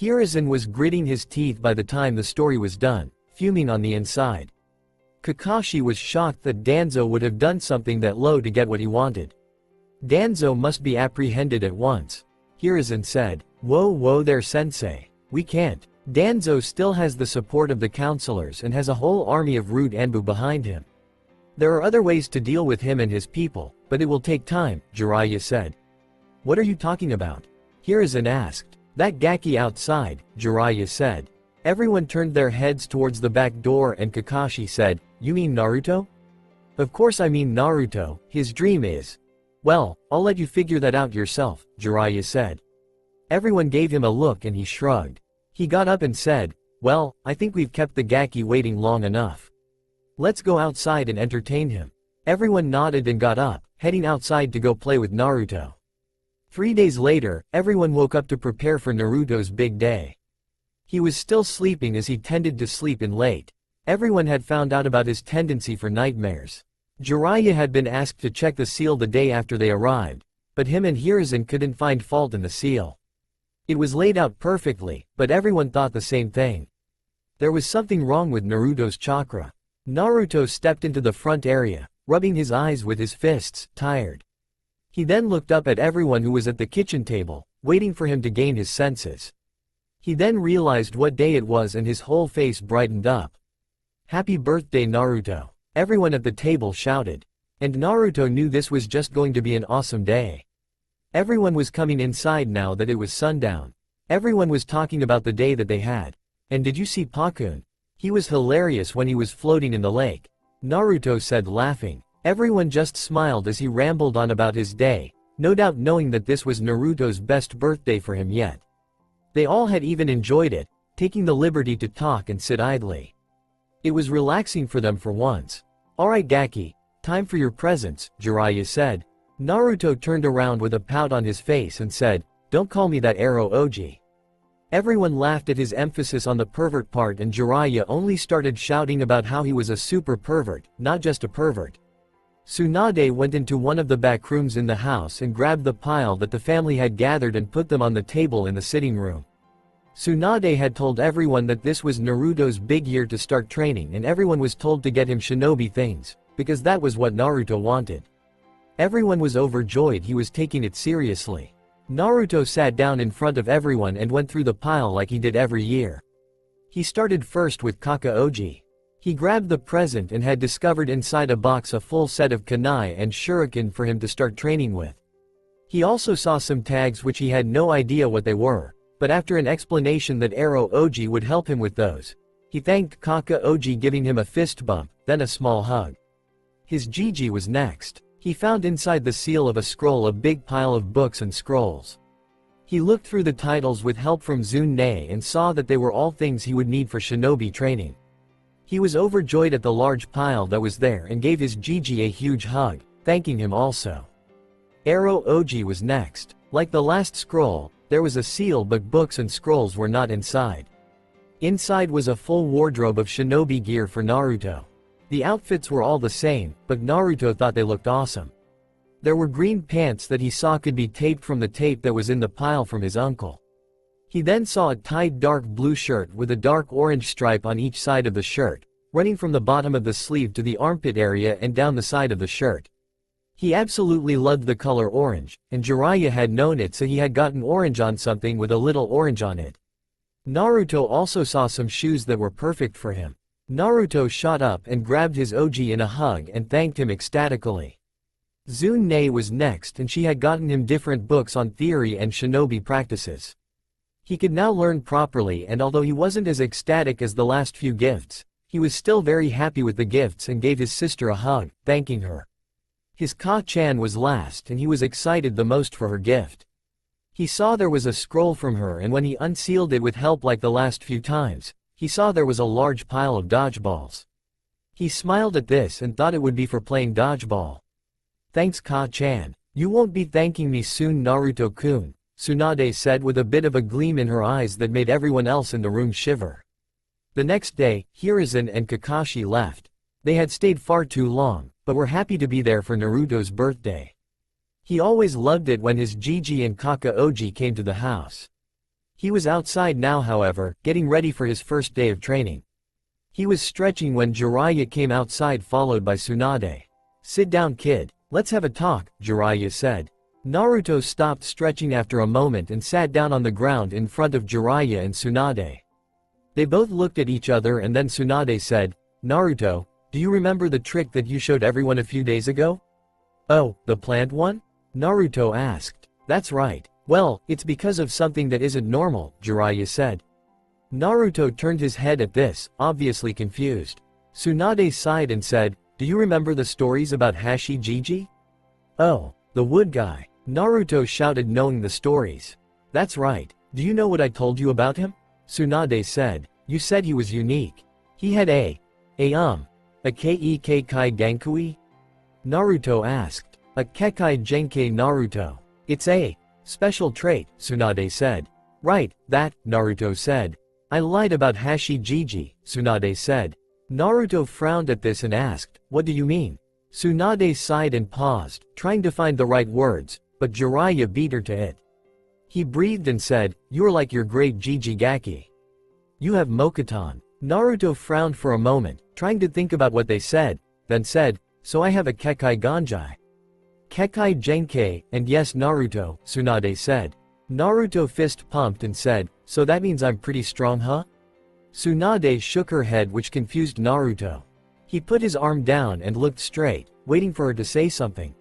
Hiruzen was gritting his teeth by the time the story was done, fuming on the inside. Kakashi was shocked that Danzo would have done something that low to get what he wanted. "Danzo must be apprehended at once," Hiruzen said. Whoa there sensei. We can't. Danzo still has the support of the counselors and has a whole army of rude Anbu behind him. There are other ways to deal with him and his people, but it will take time, Jiraiya said. What are you talking about? Hiruzen asked. That Gaki outside, Jiraiya said. Everyone turned their heads towards the back door and Kakashi said, You mean Naruto? Of course I mean Naruto, his dream is. Well, I'll let you figure that out yourself, Jiraiya said. Everyone gave him a look and he shrugged. He got up and said, Well, I think we've kept the Gaki waiting long enough. Let's go outside and entertain him. Everyone nodded and got up, heading outside to go play with Naruto. 3 days later, everyone woke up to prepare for Naruto's big day. He was still sleeping as he tended to sleep in late. Everyone had found out about his tendency for nightmares. Jiraiya had been asked to check the seal the day after they arrived, but him and Hiruzen couldn't find fault in the seal. It was laid out perfectly, but everyone thought the same thing. There was something wrong with Naruto's chakra. Naruto stepped into the front area, rubbing his eyes with his fists, tired. He then looked up at everyone who was at the kitchen table, waiting for him to gain his senses. He then realized what day it was and his whole face brightened up. Happy birthday Naruto! Everyone at the table shouted. And Naruto knew this was just going to be an awesome day. Everyone was coming inside now that it was sundown. Everyone was talking about the day that they had. And did you see Pakun? He was hilarious when he was floating in the lake. Naruto said laughing. Everyone just smiled as he rambled on about his day, no doubt knowing that this was Naruto's best birthday for him yet. They all had even enjoyed it, taking the liberty to talk and sit idly. It was relaxing for them for once. Alright Gaki, time for your presents, Jiraiya said. Naruto turned around with a pout on his face and said, Don't call me that Arrow Oji. Everyone laughed at his emphasis on the pervert part and Jiraiya only started shouting about how he was a super pervert, not just a pervert. Tsunade went into one of the back rooms in the house and grabbed the pile that the family had gathered and put them on the table in the sitting room. Tsunade had told everyone that this was Naruto's big year to start training and everyone was told to get him shinobi things, because that was what Naruto wanted. Everyone was overjoyed he was taking it seriously. Naruto sat down in front of everyone and went through the pile like he did every year. He started first with Kakaoji. He grabbed the present and had discovered inside a box a full set of kunai and shuriken for him to start training with. He also saw some tags which he had no idea what they were, but after an explanation that Arrow Oji would help him with those, he thanked Kakaoji, giving him a fist bump, then a small hug. His Gigi was next. He found inside the seal of a scroll a big pile of books and scrolls. He looked through the titles with help from Zun-Ne and saw that they were all things he would need for shinobi training. He was overjoyed at the large pile that was there and gave his Gigi a huge hug, thanking him also. Arrow Oji was next. Like the last scroll, there was a seal but books and scrolls were not inside. Inside was a full wardrobe of shinobi gear for Naruto. The outfits were all the same, but Naruto thought they looked awesome. There were green pants that he saw could be taped from the tape that was in the pile from his uncle. He then saw a tied dark blue shirt with a dark orange stripe on each side of the shirt, running from the bottom of the sleeve to the armpit area and down the side of the shirt. He absolutely loved the color orange, and Jiraiya had known it, so he had gotten orange on something with a little orange on it. Naruto also saw some shoes that were perfect for him. Naruto shot up and grabbed his Oji in a hug and thanked him ecstatically. Zun-Ne was next and she had gotten him different books on theory and shinobi practices. He could now learn properly, and although he wasn't as ecstatic as the last few gifts, he was still very happy with the gifts and gave his sister a hug, thanking her. His Ka-chan was last and he was excited the most for her gift. He saw there was a scroll from her, and when he unsealed it with help like the last few times, he saw there was a large pile of dodgeballs. He smiled at this and thought it would be for playing dodgeball. Thanks Ka-chan. You won't be thanking me soon Naruto-kun, Tsunade said with a bit of a gleam in her eyes that made everyone else in the room shiver. The next day, Hiruzen and Kakashi left. They had stayed far too long, but were happy to be there for Naruto's birthday. He always loved it when his Gigi and Kakaoji came to the house. He was outside now, however, getting ready for his first day of training. He was stretching when Jiraiya came outside followed by Tsunade. Sit down kid, let's have a talk, Jiraiya said. Naruto stopped stretching after a moment and sat down on the ground in front of Jiraiya and Tsunade. They both looked at each other and then Tsunade said, "Naruto, do you remember the trick that you showed everyone a few days ago?" "Oh, the plant one?" Naruto asked. "That's right. Well, it's because of something that isn't normal," Jiraiya said. Naruto turned his head at this, obviously confused. Tsunade sighed and said, "Do you remember the stories about Hashijiji?" "Oh, the wood guy," Naruto shouted, knowing the stories. "That's right. Do you know what I told you about him?" Tsunade said. "You said he was unique. He had a Kekkei Gankui?" Naruto asked. "A Kekkei Genkai Naruto. It's a special trait," Tsunade said. "Right, that," Naruto said. "I lied about Hashijiji," Tsunade said. Naruto frowned at this and asked, "What do you mean?" Tsunade sighed and paused, trying to find the right words, but Jiraiya beat her to it. He breathed and said, "You're like your great Jijigaki. You have Mokuton." Naruto frowned for a moment, trying to think about what they said, then said, "So I have a Kekkei Ganjai." "Kekkei Genkai, and yes Naruto," Tsunade said. Naruto fist pumped and said, "So that means I'm pretty strong, huh?" Tsunade shook her head, which confused Naruto. He put his arm down and looked straight, waiting for her to say something.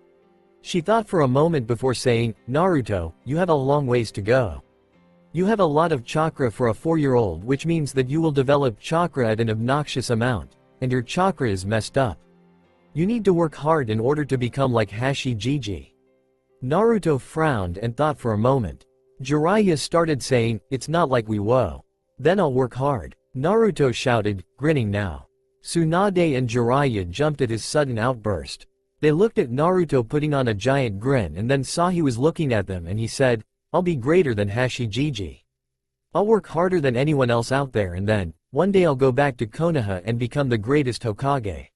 She thought for a moment before saying, "Naruto, you have a long ways to go. You have a lot of chakra for a 4-year-old, which means that you will develop chakra at an obnoxious amount, and your chakra is messed up. You need to work hard in order to become like Hashijiji." Naruto frowned and thought for a moment. Jiraiya started saying, "It's not like we woe. Then I'll work hard," Naruto shouted, grinning now. Tsunade and Jiraiya jumped at his sudden outburst. They looked at Naruto putting on a giant grin and then saw he was looking at them, and he said, "I'll be greater than Hashijiji. I'll work harder than anyone else out there, and then, one day I'll go back to Konoha and become the greatest Hokage.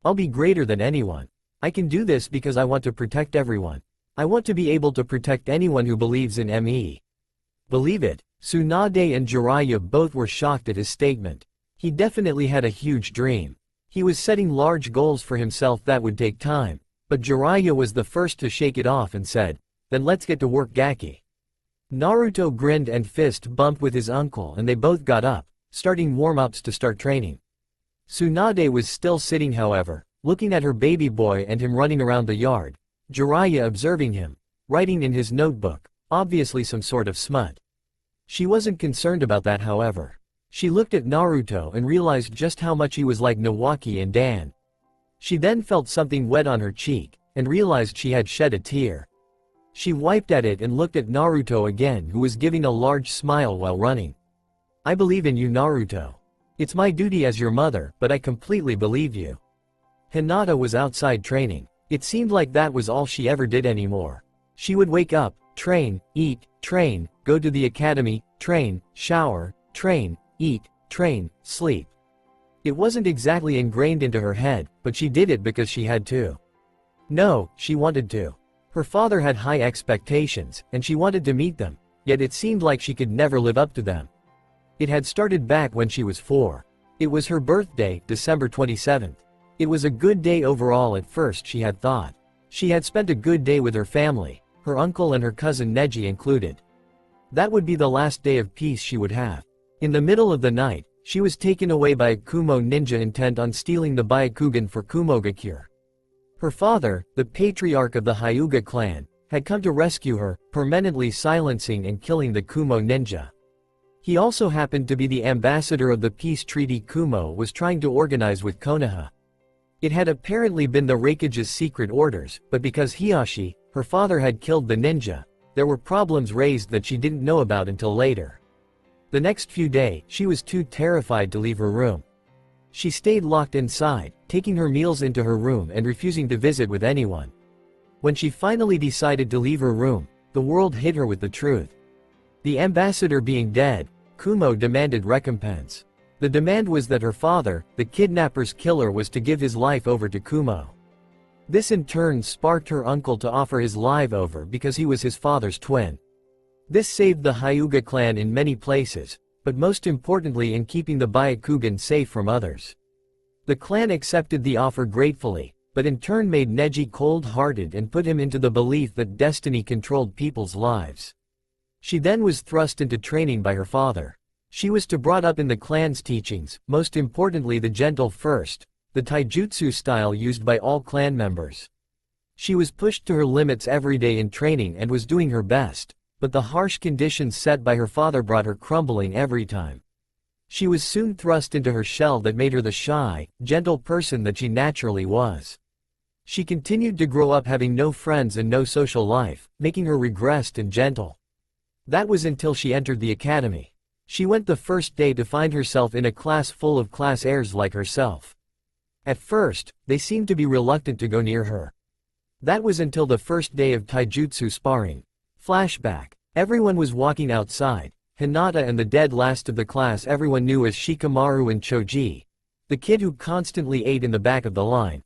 I'll be greater than anyone. I can do this because I want to protect everyone. I want to be able to protect anyone who believes in me." Believe it? Tsunade and Jiraiya both were shocked at his statement. He definitely had a huge dream. He was setting large goals for himself that would take time, but Jiraiya was the first to shake it off and said, "Then let's get to work, Gaki." Naruto grinned and fist bumped with his uncle, and they both got up, starting warm-ups to start training. Tsunade was still sitting, however, looking at her baby boy and him running around the yard, Jiraiya observing him, writing in his notebook, obviously some sort of smut. She wasn't concerned about that, however. She looked at Naruto and realized just how much he was like Nawaki and Dan. She then felt something wet on her cheek, and realized she had shed a tear. She wiped at it and looked at Naruto again, who was giving a large smile while running. "I believe in you, Naruto. It's my duty as your mother, but I completely believe you." Hinata was outside training. It seemed like that was all she ever did anymore. She would wake up, train, eat, train, go to the academy, train, shower, train, eat, train, sleep. It wasn't exactly ingrained into her head, but she did it because she had to. No, she wanted to. Her father had high expectations, and she wanted to meet them, yet it seemed like she could never live up to them. It had started back when she was 4. It was her birthday, December 27th. It was a good day overall at first, she had thought. She had spent a good day with her family, her uncle and her cousin Neji included. That would be the last day of peace she would have. In the middle of the night, she was taken away by a Kumo ninja intent on stealing the Byakugan for Kumogakure. Her father, the patriarch of the Hyuga clan, had come to rescue her, permanently silencing and killing the Kumo ninja. He also happened to be the ambassador of the peace treaty Kumo was trying to organize with Konoha. It had apparently been the Raikage's secret orders, but because Hiyashi, her father, had killed the ninja, there were problems raised that she didn't know about until later. The next few days, she was too terrified to leave her room. She stayed locked inside, taking her meals into her room and refusing to visit with anyone. When she finally decided to leave her room, the world hit her with the truth. The ambassador being dead, Kumo demanded recompense. The demand was that her father, the kidnapper's killer, was to give his life over to Kumo. This in turn sparked her uncle to offer his life over because he was his father's twin. This saved the Hyuga clan in many places, but most importantly in keeping the Byakugan safe from others. The clan accepted the offer gratefully, but in turn made Neji cold-hearted and put him into the belief that destiny controlled people's lives. She then was thrust into training by her father. She was to brought up in the clan's teachings, most importantly the gentle first, the taijutsu style used by all clan members. She was pushed to her limits every day in training and was doing her best, but the harsh conditions set by her father brought her crumbling every time. She was soon thrust into her shell that made her the shy, gentle person that she naturally was. She continued to grow up having no friends and no social life, making her regressed and gentle. That was until she entered the academy. She went the first day to find herself in a class full of class heirs like herself. At first, they seemed to be reluctant to go near her. That was until the first day of taijutsu sparring. Flashback. Everyone was walking outside. Hinata and the dead last of the class everyone knew as Shikamaru and Choji, the kid who constantly ate in the back of the line.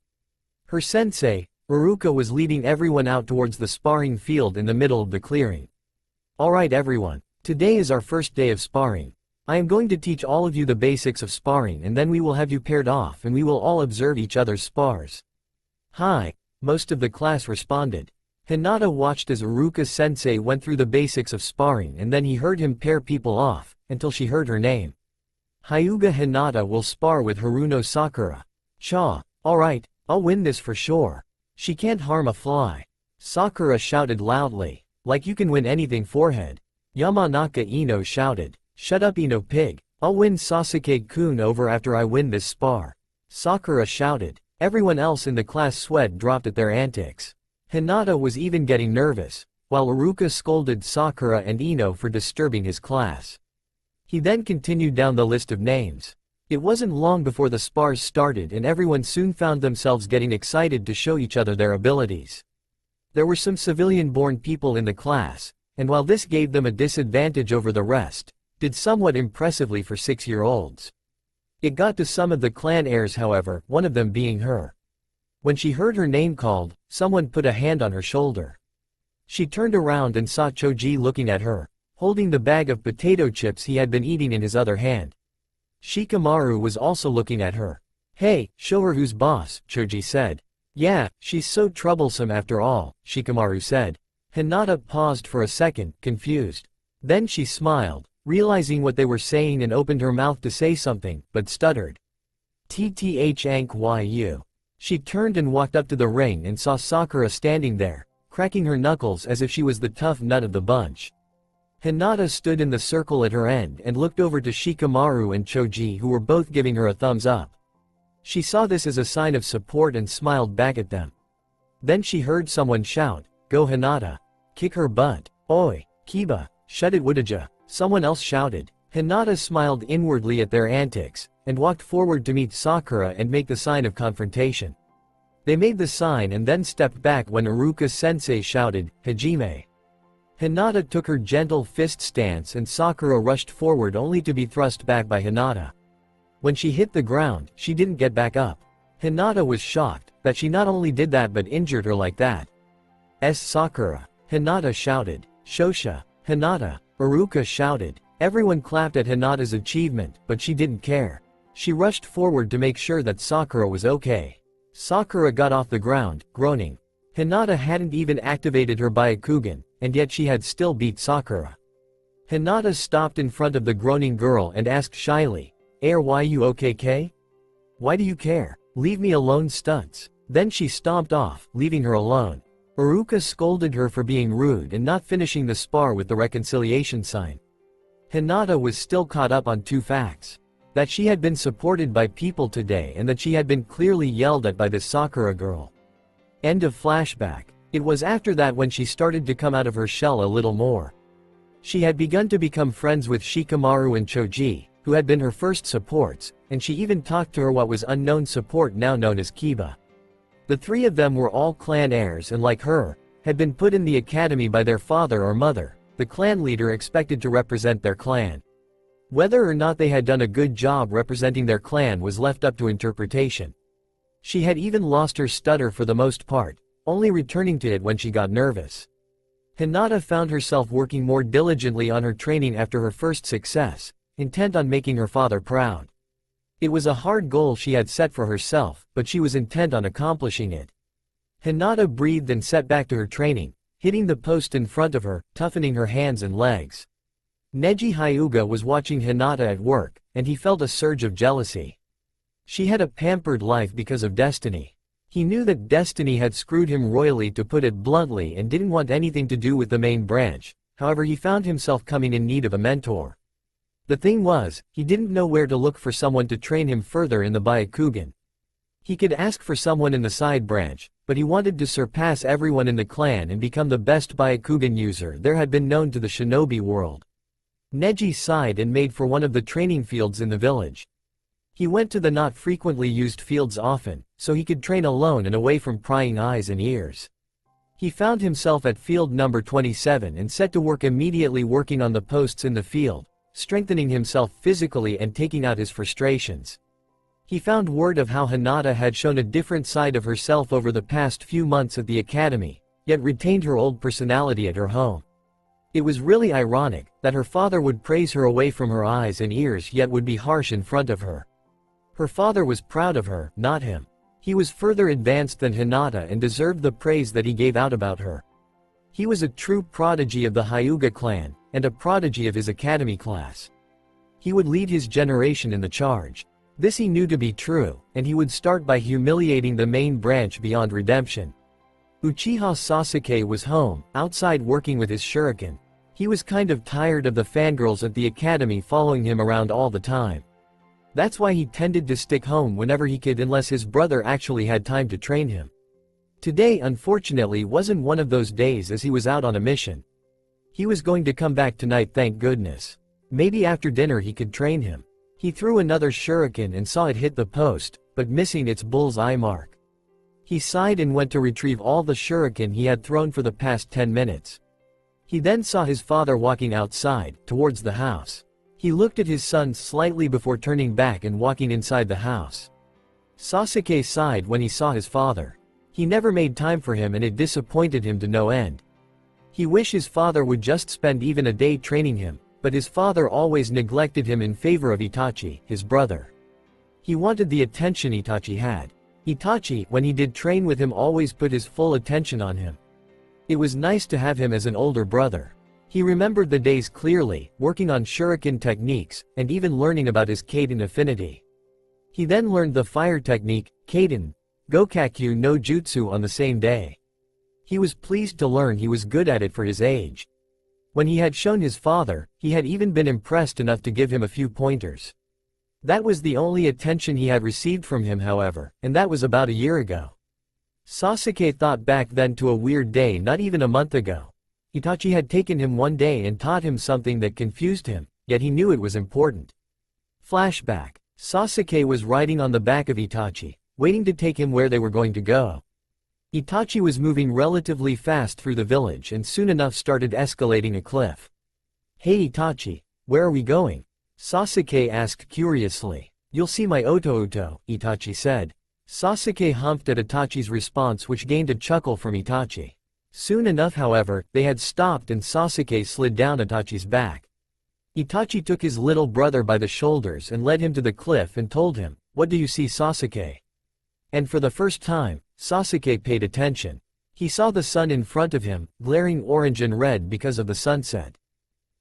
Her sensei, Iruka, was leading everyone out towards the sparring field in the middle of the clearing. Alright everyone, today is our first day of sparring. I am going to teach all of you the basics of sparring and then we will have you paired off and we will all observe each other's spars. Hi, most of the class responded. Hinata watched as Iruka's sensei went through the basics of sparring and then he heard him pair people off, until she heard her name. Hyuga Hinata will spar with Haruno Sakura. Cha, alright, I'll win this for sure. She can't harm a fly. Sakura shouted loudly. Like you can win anything forehead. Yamanaka Ino shouted. Shut up Ino pig. I'll win Sasuke-kun over after I win this spar. Sakura shouted. Everyone else in the class sweat dropped at their antics. Hinata was even getting nervous, while Iruka scolded Sakura and Ino for disturbing his class. He then continued down the list of names. It wasn't long before the spars started and everyone soon found themselves getting excited to show each other their abilities. There were some civilian-born people in the class, and while this gave them a disadvantage over the rest, did somewhat impressively for 6-year-olds. It got to some of the clan heirs however, one of them being her. When she heard her name called, someone put a hand on her shoulder. She turned around and saw Choji looking at her, holding the bag of potato chips he had been eating in his other hand. Shikamaru was also looking at her. Hey, show her who's boss, Choji said. Yeah, she's so troublesome after all, Shikamaru said. Hinata paused for a second, confused. Then she smiled, realizing what they were saying and opened her mouth to say something, but stuttered. Tth She turned and walked up to the ring and saw Sakura standing there, cracking her knuckles as if she was the tough nut of the bunch. Hinata stood in the circle at her end and looked over to Shikamaru and Choji who were both giving her a thumbs up. She saw this as a sign of support and smiled back at them. Then she heard someone shout, "Go Hinata! Kick her butt! Oi, Kiba, shut it Woodaja!" Someone else shouted. Hinata smiled inwardly at their antics, and walked forward to meet Sakura and make the sign of confrontation. They made the sign and then stepped back when Iruka-sensei shouted, "Hajime!" Hinata took her gentle fist stance and Sakura rushed forward only to be thrust back by Hinata. When she hit the ground, she didn't get back up. Hinata was shocked that she not only did that but injured her like that. Sakura! Hinata shouted. Shosha! Hinata! Iruka shouted. Everyone clapped at Hinata's achievement, but she didn't care. She rushed forward to make sure that Sakura was okay. Sakura got off the ground, groaning. Hinata hadn't even activated her Byakugan, and yet she had still beat Sakura. Hinata stopped in front of the groaning girl and asked shyly, why you okay? Why do you care? Leave me alone stunts. Then she stomped off, leaving her alone. Iruka scolded her for being rude and not finishing the spar with the reconciliation sign. Hinata was still caught up on two facts. That she had been supported by people today and that she had been clearly yelled at by this Sakura girl. End of flashback. It was after that when she started to come out of her shell a little more. She had begun to become friends with Shikamaru and Choji, who had been her first supports, and she even talked to her what was unknown support now known as Kiba. The three of them were all clan heirs and like her, had been put in the academy by their father or mother, the clan leader expected to represent their clan. Whether or not they had done a good job representing their clan was left up to interpretation. She had even lost her stutter for the most part, only returning to it when she got nervous. Hinata found herself working more diligently on her training after her first success, intent on making her father proud. It was a hard goal she had set for herself, but she was intent on accomplishing it. Hinata breathed and set back to her training, hitting the post in front of her, toughening her hands and legs. Neji Hyuga was watching Hinata at work, and he felt a surge of jealousy. She had a pampered life because of destiny. He knew that destiny had screwed him royally, to put it bluntly, and didn't want anything to do with the main branch. However, he found himself coming in need of a mentor. The thing was, he didn't know where to look for someone to train him further in the Byakugan. He could ask for someone in the side branch, but he wanted to surpass everyone in the clan and become the best Byakugan user there had been known to the shinobi world. Neji sighed and made for one of the training fields in the village. He went to the not frequently used fields often, so he could train alone and away from prying eyes and ears. He found himself at field number 27 and set to work immediately, working on the posts in the field, strengthening himself physically and taking out his frustrations. He found word of how Hinata had shown a different side of herself over the past few months at the academy, yet retained her old personality at her home. It was really ironic that her father would praise her away from her eyes and ears, yet would be harsh in front of her. Her father was proud of her, not him. He was further advanced than Hinata and deserved the praise that he gave out about her. He was a true prodigy of the Hyuga clan, and a prodigy of his academy class. He would lead his generation in the charge. This he knew to be true, and he would start by humiliating the main branch beyond redemption. Uchiha Sasuke was home, outside working with his shuriken. He was kind of tired of the fangirls at the academy following him around all the time. That's why he tended to stick home whenever he could, unless his brother actually had time to train him. Today unfortunately wasn't one of those days, as he was out on a mission. He was going to come back tonight, thank goodness. Maybe after dinner he could train him. He threw another shuriken and saw it hit the post, but missing its bull's-eye mark. He sighed and went to retrieve all the shuriken he had thrown for the past 10 minutes. He then saw his father walking outside, towards the house. He looked at his son slightly before turning back and walking inside the house. Sasuke sighed when he saw his father. He never made time for him, and it disappointed him to no end. He wished his father would just spend even a day training him, but his father always neglected him in favor of Itachi, his brother. He wanted the attention Itachi had. Itachi, when he did train with him, always put his full attention on him. It was nice to have him as an older brother. He remembered the days clearly, working on shuriken techniques, and even learning about his Kaiden affinity. He then learned the fire technique, Kaiden, Gokakyu no Jutsu, on the same day. He was pleased to learn he was good at it for his age. When he had shown his father, he had even been impressed enough to give him a few pointers. That was the only attention he had received from him, however, and that was about a year ago. Sasuke thought back then to a weird day not even a month ago. Itachi had taken him one day and taught him something that confused him, yet he knew it was important. Flashback. Sasuke was riding on the back of Itachi, waiting to take him where they were going to go. Itachi was moving relatively fast through the village and soon enough started escalating a cliff. "Hey Itachi, where are we going?" Sasuke asked curiously. "You'll see my Oto-Oto," Itachi said. Sasuke humphed at Itachi's response, which gained a chuckle from Itachi. Soon enough, however, they had stopped and Sasuke slid down Itachi's back. Itachi took his little brother by the shoulders and led him to the cliff and told him, "What do you see, Sasuke?" And for the first time, Sasuke paid attention. He saw the sun in front of him, glaring orange and red because of the sunset.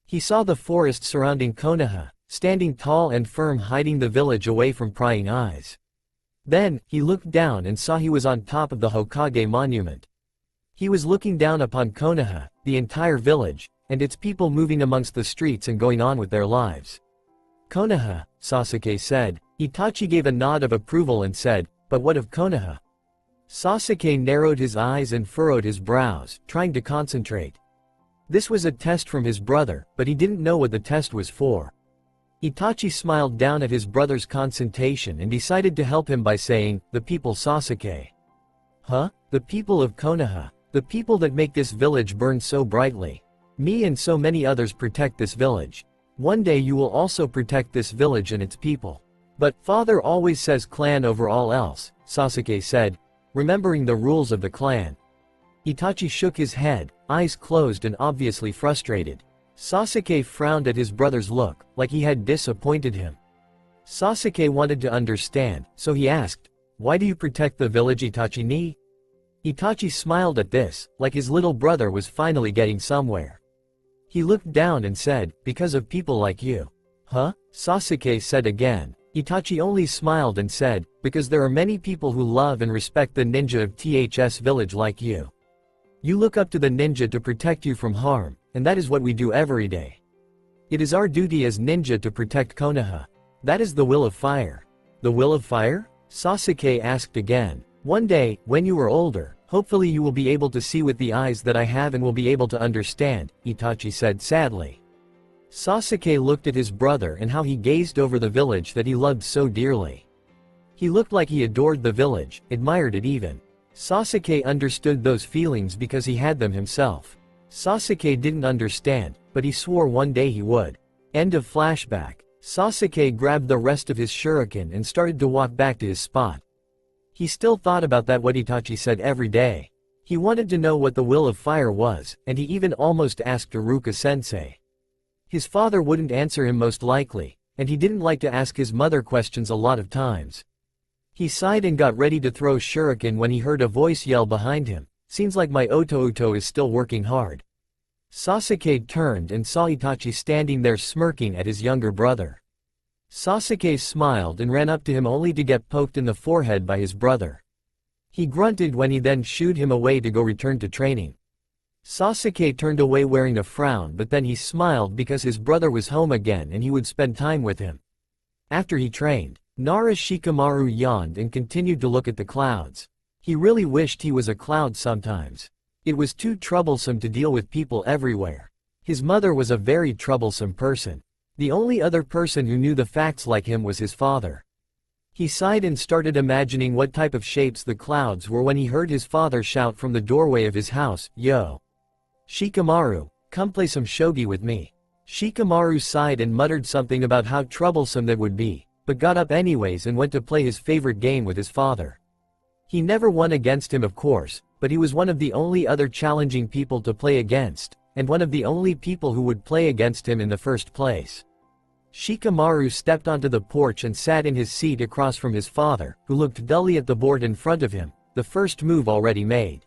He saw the forest surrounding Konoha, standing tall and firm, hiding the village away from prying eyes. Then, he looked down and saw he was on top of the Hokage monument. He was looking down upon Konoha, the entire village, and its people moving amongst the streets and going on with their lives. "Konoha," Sasuke said. Itachi gave a nod of approval and said, "But what of Konoha?" Sasuke narrowed his eyes and furrowed his brows, trying to concentrate. This was a test from his brother, but he didn't know what the test was for. Itachi smiled down at his brother's concentration and decided to help him by saying, "The people, Sasuke." "Huh? The people of Konoha? The people that make this village burn so brightly? Me and so many others protect this village. One day you will also protect this village and its people." "But father always says clan over all else," Sasuke said, remembering the rules of the clan. Itachi shook his head, eyes closed and obviously frustrated. Sasuke frowned at his brother's look, like he had disappointed him. Sasuke wanted to understand, so he asked, "Why do you protect the village Itachi ni?" Itachi smiled at this, like his little brother was finally getting somewhere. He looked down and said, "Because of people like you." "Huh?" Sasuke said again. Itachi only smiled and said, "Because there are many people who love and respect the ninja of THS village like you. You look up to the ninja to protect you from harm, and that is what we do every day. It is our duty as ninja to protect Konoha. That is the will of fire." "The will of fire?" Sasuke asked again. "One day, when you are older, hopefully you will be able to see with the eyes that I have and will be able to understand," Itachi said sadly. Sasuke looked at his brother and how he gazed over the village that he loved so dearly. He looked like he adored the village, admired it even. Sasuke understood those feelings because he had them himself. Sasuke didn't understand, but he swore one day he would. End of flashback. Sasuke grabbed the rest of his shuriken and started to walk back to his spot. He still thought about that what Itachi said every day. He wanted to know what the will of fire was, and he even almost asked Iruka-sensei. His father wouldn't answer him most likely, and he didn't like to ask his mother questions a lot of times. He sighed and got ready to throw shuriken when he heard a voice yell behind him, "Seems like my Otouto is still working hard." Sasuke turned and saw Itachi standing there smirking at his younger brother. Sasuke smiled and ran up to him only to get poked in the forehead by his brother. He grunted when he then shooed him away to go return to training. Sasuke turned away wearing a frown, but then he smiled because his brother was home again and he would spend time with him. After he trained, Nara Shikamaru yawned and continued to look at the clouds. He really wished he was a cloud sometimes. It was too troublesome to deal with people everywhere. His mother was a very troublesome person. The only other person who knew the facts like him was his father. He sighed and started imagining what type of shapes the clouds were when he heard his father shout from the doorway of his house, "Yo! Shikamaru, come play some shogi with me." Shikamaru sighed and muttered something about how troublesome that would be, but got up anyways and went to play his favorite game with his father. He never won against him of course, but he was one of the only other challenging people to play against, and one of the only people who would play against him in the first place. Shikamaru stepped onto the porch and sat in his seat across from his father, who looked dully at the board in front of him, the first move already made.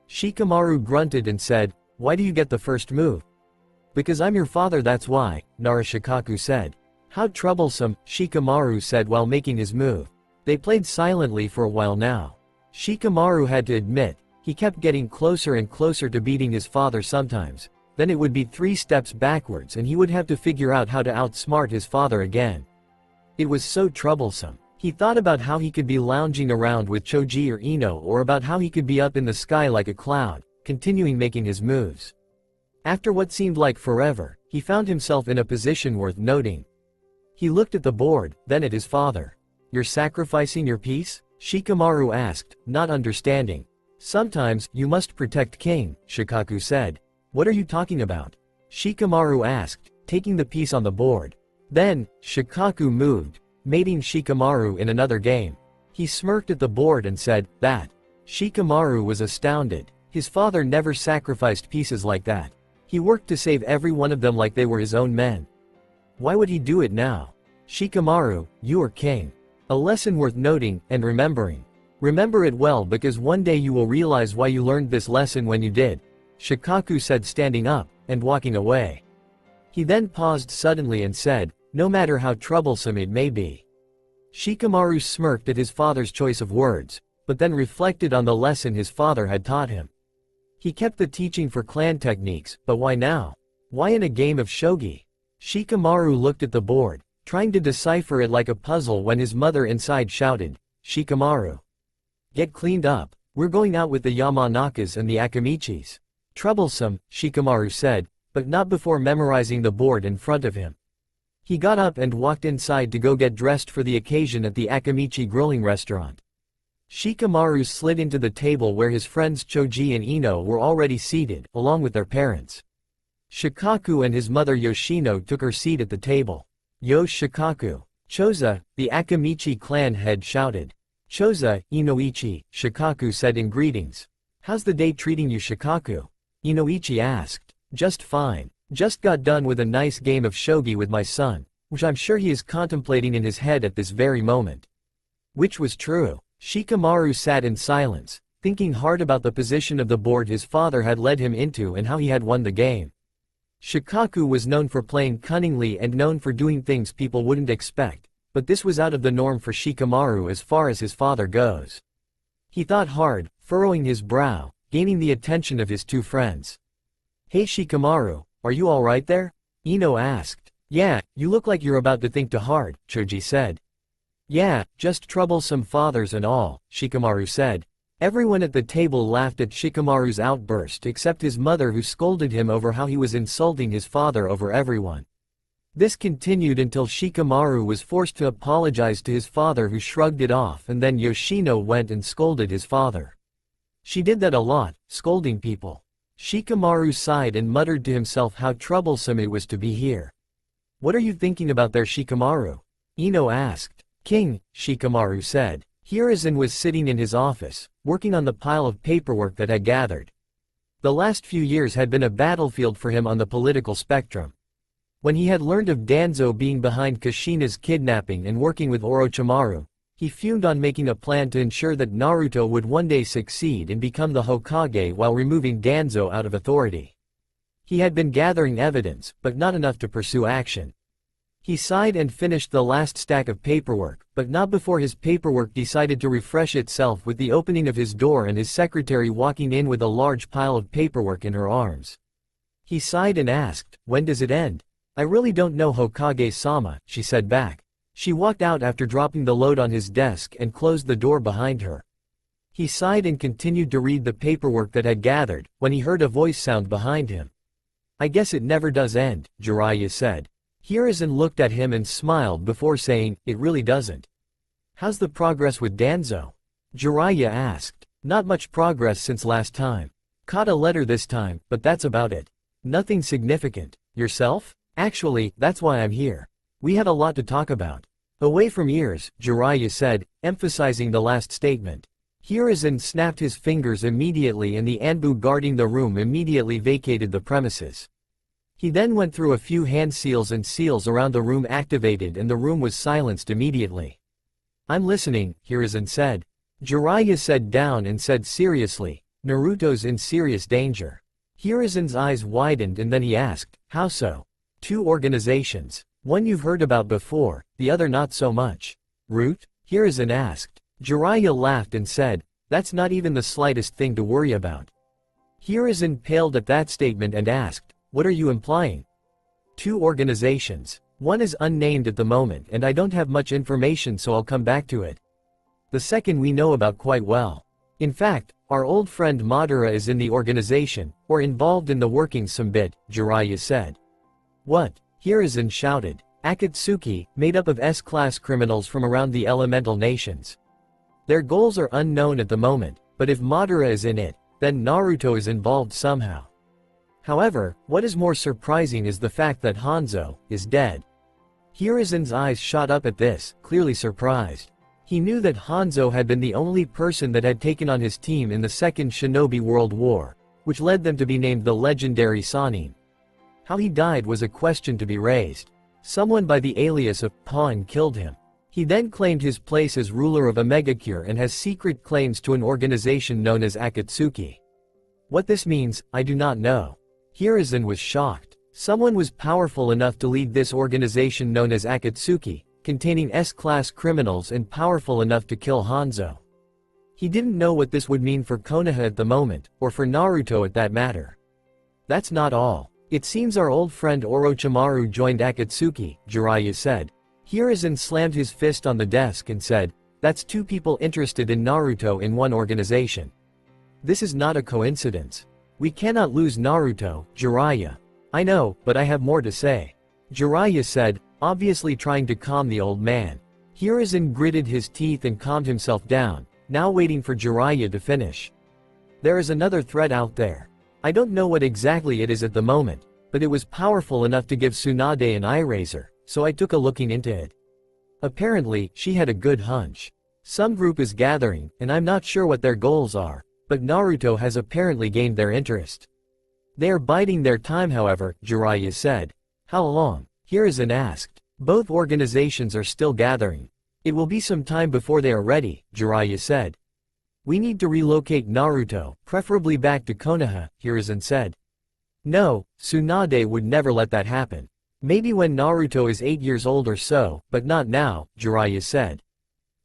Shikamaru grunted and said, "Why do you get the first move?" "Because I'm your father, that's why," Narashikaku said. "How troublesome," Shikamaru said while making his move. They played silently for a while now. Shikamaru had to admit, he kept getting closer and closer to beating his father sometimes. Then it would be 3 steps backwards and he would have to figure out how to outsmart his father again. It was so troublesome. He thought about how he could be lounging around with Choji or Ino, or about how he could be up in the sky like a cloud, continuing making his moves. After what seemed like forever, he found himself in a position worth noting. He looked at the board, then at his father. "You're sacrificing your peace?" Shikamaru asked, not understanding. "Sometimes, you must protect King," Shikaku said. "What are you talking about?" Shikamaru asked, taking the piece on the board. Then, Shikaku moved, mating Shikamaru in another game. He smirked at the board and said, "That." Shikamaru was astounded. His father never sacrificed pieces like that. He worked to save every one of them like they were his own men. Why would he do it now? "Shikamaru, you are king. A lesson worth noting and remembering. Remember it well because one day you will realize why you learned this lesson when you did," Shikaku said, standing up and walking away. He then paused suddenly and said, "No matter how troublesome it may be." Shikamaru smirked at his father's choice of words, but then reflected on the lesson his father had taught him. He kept the teaching for clan techniques, but why now? Why in a game of shogi? Shikamaru looked at the board, trying to decipher it like a puzzle when his mother inside shouted, "Shikamaru! Get cleaned up, we're going out with the Yamanakas and the Akamichis." "Troublesome," Shikamaru said, but not before memorizing the board in front of him. He got up and walked inside to go get dressed for the occasion at the Akamichi grilling restaurant. Shikamaru slid into the table where his friends Choji and Ino were already seated, along with their parents. Shikaku and his mother Yoshino took her seat at the table. "Yo Shikaku! Choza," the Akamichi clan head shouted. "Choza, Inoichi," Shikaku said in greetings. "How's the day treating you, Shikaku?" Inoichi asked. "Just fine. Just got done with a nice game of shogi with my son," which I'm sure he is contemplating in his head at this very moment. Which was true. Shikamaru sat in silence, thinking hard about the position of the board his father had led him into and how he had won the game. Shikaku was known for playing cunningly and known for doing things people wouldn't expect, but this was out of the norm for Shikamaru as far as his father goes. He thought hard, furrowing his brow, gaining the attention of his two friends. "Hey Shikamaru, are you alright there?" Ino asked. "Yeah, you look like you're about to think too hard," Choji said. "Yeah, just troublesome fathers and all," Shikamaru said. Everyone at the table laughed at Shikamaru's outburst except his mother, who scolded him over how he was insulting his father over everyone. This continued until Shikamaru was forced to apologize to his father, who shrugged it off, and then Yoshino went and scolded his father. She did that a lot, scolding people. Shikamaru sighed and muttered to himself how troublesome it was to be here. "What are you thinking about there, Shikamaru?" Ino asked. "King," Shikamaru said. Hiruzen was sitting in his office, working on the pile of paperwork that had gathered. The last few years had been a battlefield for him on the political spectrum. When he had learned of Danzo being behind Kushina's kidnapping and working with Orochimaru, he fumed on making a plan to ensure that Naruto would one day succeed and become the Hokage while removing Danzo out of authority. He had been gathering evidence, but not enough to pursue action. He sighed and finished the last stack of paperwork, but not before his paperwork decided to refresh itself with the opening of his door and his secretary walking in with a large pile of paperwork in her arms. He sighed and asked, "When does it end?" "I really don't know, Hokage-sama," she said back. She walked out after dropping the load on his desk and closed the door behind her. He sighed and continued to read the paperwork that had gathered, when he heard a voice sound behind him. "I guess it never does end," Jiraiya said. Hiruzen looked at him and smiled before saying, "It really doesn't." "How's the progress with Danzo?" Jiraiya asked. "Not much progress since last time. Caught a letter this time, but that's about it. Nothing significant. Yourself?" "Actually, that's why I'm here. We have a lot to talk about." "Away from ears," Jiraiya said, emphasizing the last statement. Hiruzen snapped his fingers immediately and the Anbu guarding the room immediately vacated the premises. He then went through a few hand seals and seals around the room activated and the room was silenced immediately. "I'm listening," Hiruzen said. Jiraiya sat down and said seriously, "Naruto's in serious danger." Hiruzen's eyes widened and then he asked, "How so?" "Two organizations. One you've heard about before, the other not so much." "Root?" Hiruzen asked. Jiraiya laughed and said, "That's not even the slightest thing to worry about." Hiruzen paled at that statement and asked, "What are you implying?" "Two organizations. One is unnamed at the moment and I don't have much information, so I'll come back to it. The second we know about quite well. In fact, our old friend Madara is in the organization, or involved in the workings some bit," Jiraiya said. "What?" Hiruzen shouted. "Akatsuki, made up of S-class criminals from around the elemental nations. Their goals are unknown at the moment, but if Madara is in it, then Naruto is involved somehow. However, what is more surprising is the fact that Hanzo is dead." Hiruzen's eyes shot up at this, clearly surprised. He knew that Hanzo had been the only person that had taken on his team in the Second Shinobi World War, which led them to be named the legendary Sannin. How he died was a question to be raised. Someone by the alias of Pawn killed him. He then claimed his place as ruler of Omegacure and has secret claims to an organization known as Akatsuki. What this means, I do not know. Hiruzen was shocked. Someone was powerful enough to lead this organization known as Akatsuki, containing S-class criminals and powerful enough to kill Hanzo. He didn't know what this would mean for Konoha at the moment, or for Naruto at that matter. "That's not all. It seems our old friend Orochimaru joined Akatsuki," Jiraiya said. Hiruzen slammed his fist on the desk and said, "That's two people interested in Naruto in one organization. This is not a coincidence. We cannot lose Naruto, Jiraiya." "I know, but I have more to say," Jiraiya said, obviously trying to calm the old man. Hiruzen gritted his teeth and calmed himself down, now waiting for Jiraiya to finish. "There is another threat out there. I don't know what exactly it is at the moment, but it was powerful enough to give Tsunade an eye razor, so I took a looking into it. Apparently, she had a good hunch. Some group is gathering, and I'm not sure what their goals are, but Naruto has apparently gained their interest. They are biding their time, however," Jiraiya said. "How long?" Hiruzen asked. Both organizations are still gathering. It will be some time before they are ready, Jiraiya said. We need to relocate Naruto, preferably back to Konoha, Hiruzen said. No, Tsunade would never let that happen. Maybe when Naruto is 8 years old or so, but not now, Jiraiya said.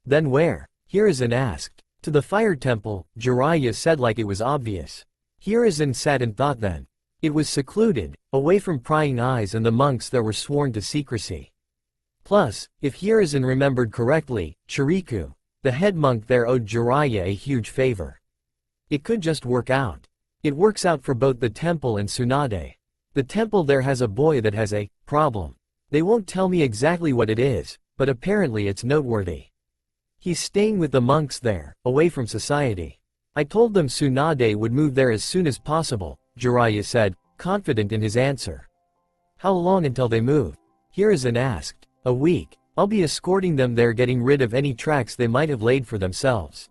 Then where? Hiruzen asked. To the fire temple, Jiraiya said like it was obvious. Hiruzen sat and thought then. It was secluded, away from prying eyes and the monks that were sworn to secrecy. Plus, if Hiruzen remembered correctly, Chiriku, the head monk there, owed Jiraiya a huge favor. It could just work out. It works out for both the temple and Tsunade. The temple there has a boy that has a problem. They won't tell me exactly what it is, but apparently it's noteworthy. He's staying with the monks there, away from society. I told them Tsunade would move there as soon as possible, Jiraiya said, confident in his answer. How long until they move? Hiruzen asked. A week. I'll be escorting them there, getting rid of any tracks they might have laid for themselves.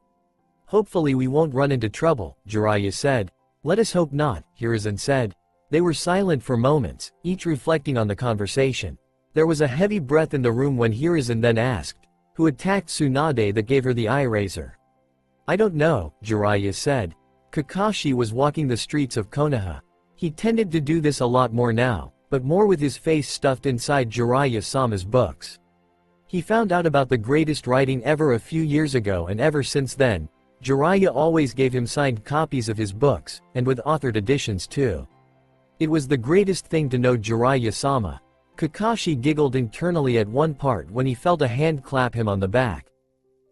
Hopefully we won't run into trouble, Jiraiya said. Let us hope not, Hiruzen said. They were silent for moments, each reflecting on the conversation. There was a heavy breath in the room when Hiruzen then asked, who attacked Tsunade that gave her the eye razor? I don't know, Jiraiya said. Kakashi was walking the streets of Konoha. He tended to do this a lot more now, but more with his face stuffed inside Jiraiya-sama's books. He found out about the greatest writing ever a few years ago, and ever since then, Jiraiya always gave him signed copies of his books, and with authored editions too. It was the greatest thing to know Jiraiya-sama. Kakashi giggled internally at one part when he felt a hand clap him on the back.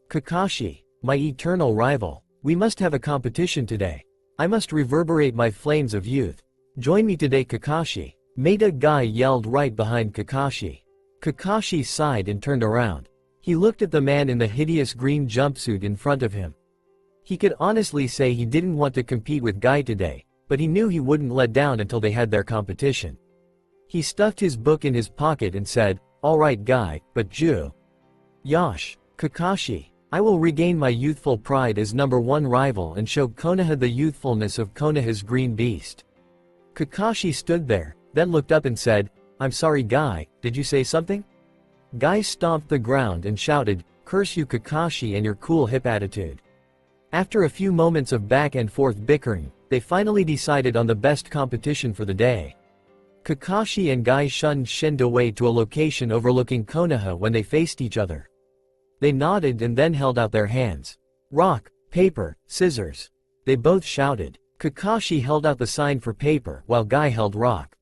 Kakashi, my eternal rival, we must have a competition today. I must reverberate my flames of youth. Join me today, Kakashi. Maida Guy yelled right behind Kakashi. Kakashi sighed and turned around. He looked at the man in the hideous green jumpsuit in front of him. He could honestly say he didn't want to compete with Guy today, but he knew he wouldn't let down until they had their competition. He stuffed his book in his pocket and said, "Alright Guy, but Yosh, Kakashi, I will regain my youthful pride as #1 rival and show Konoha the youthfulness of Konoha's green beast." Kakashi stood there, then looked up and said, "I'm sorry Guy, did you say something?" Guy stomped the ground and shouted, "Curse you Kakashi and your cool hip attitude." After a few moments of back and forth bickering, they finally decided on the best competition for the day. Kakashi and Guy shunned away to a location overlooking Konoha when they faced each other. They nodded and then held out their hands. "Rock, paper, scissors." They both shouted. Kakashi held out the sign for paper while Guy held rock.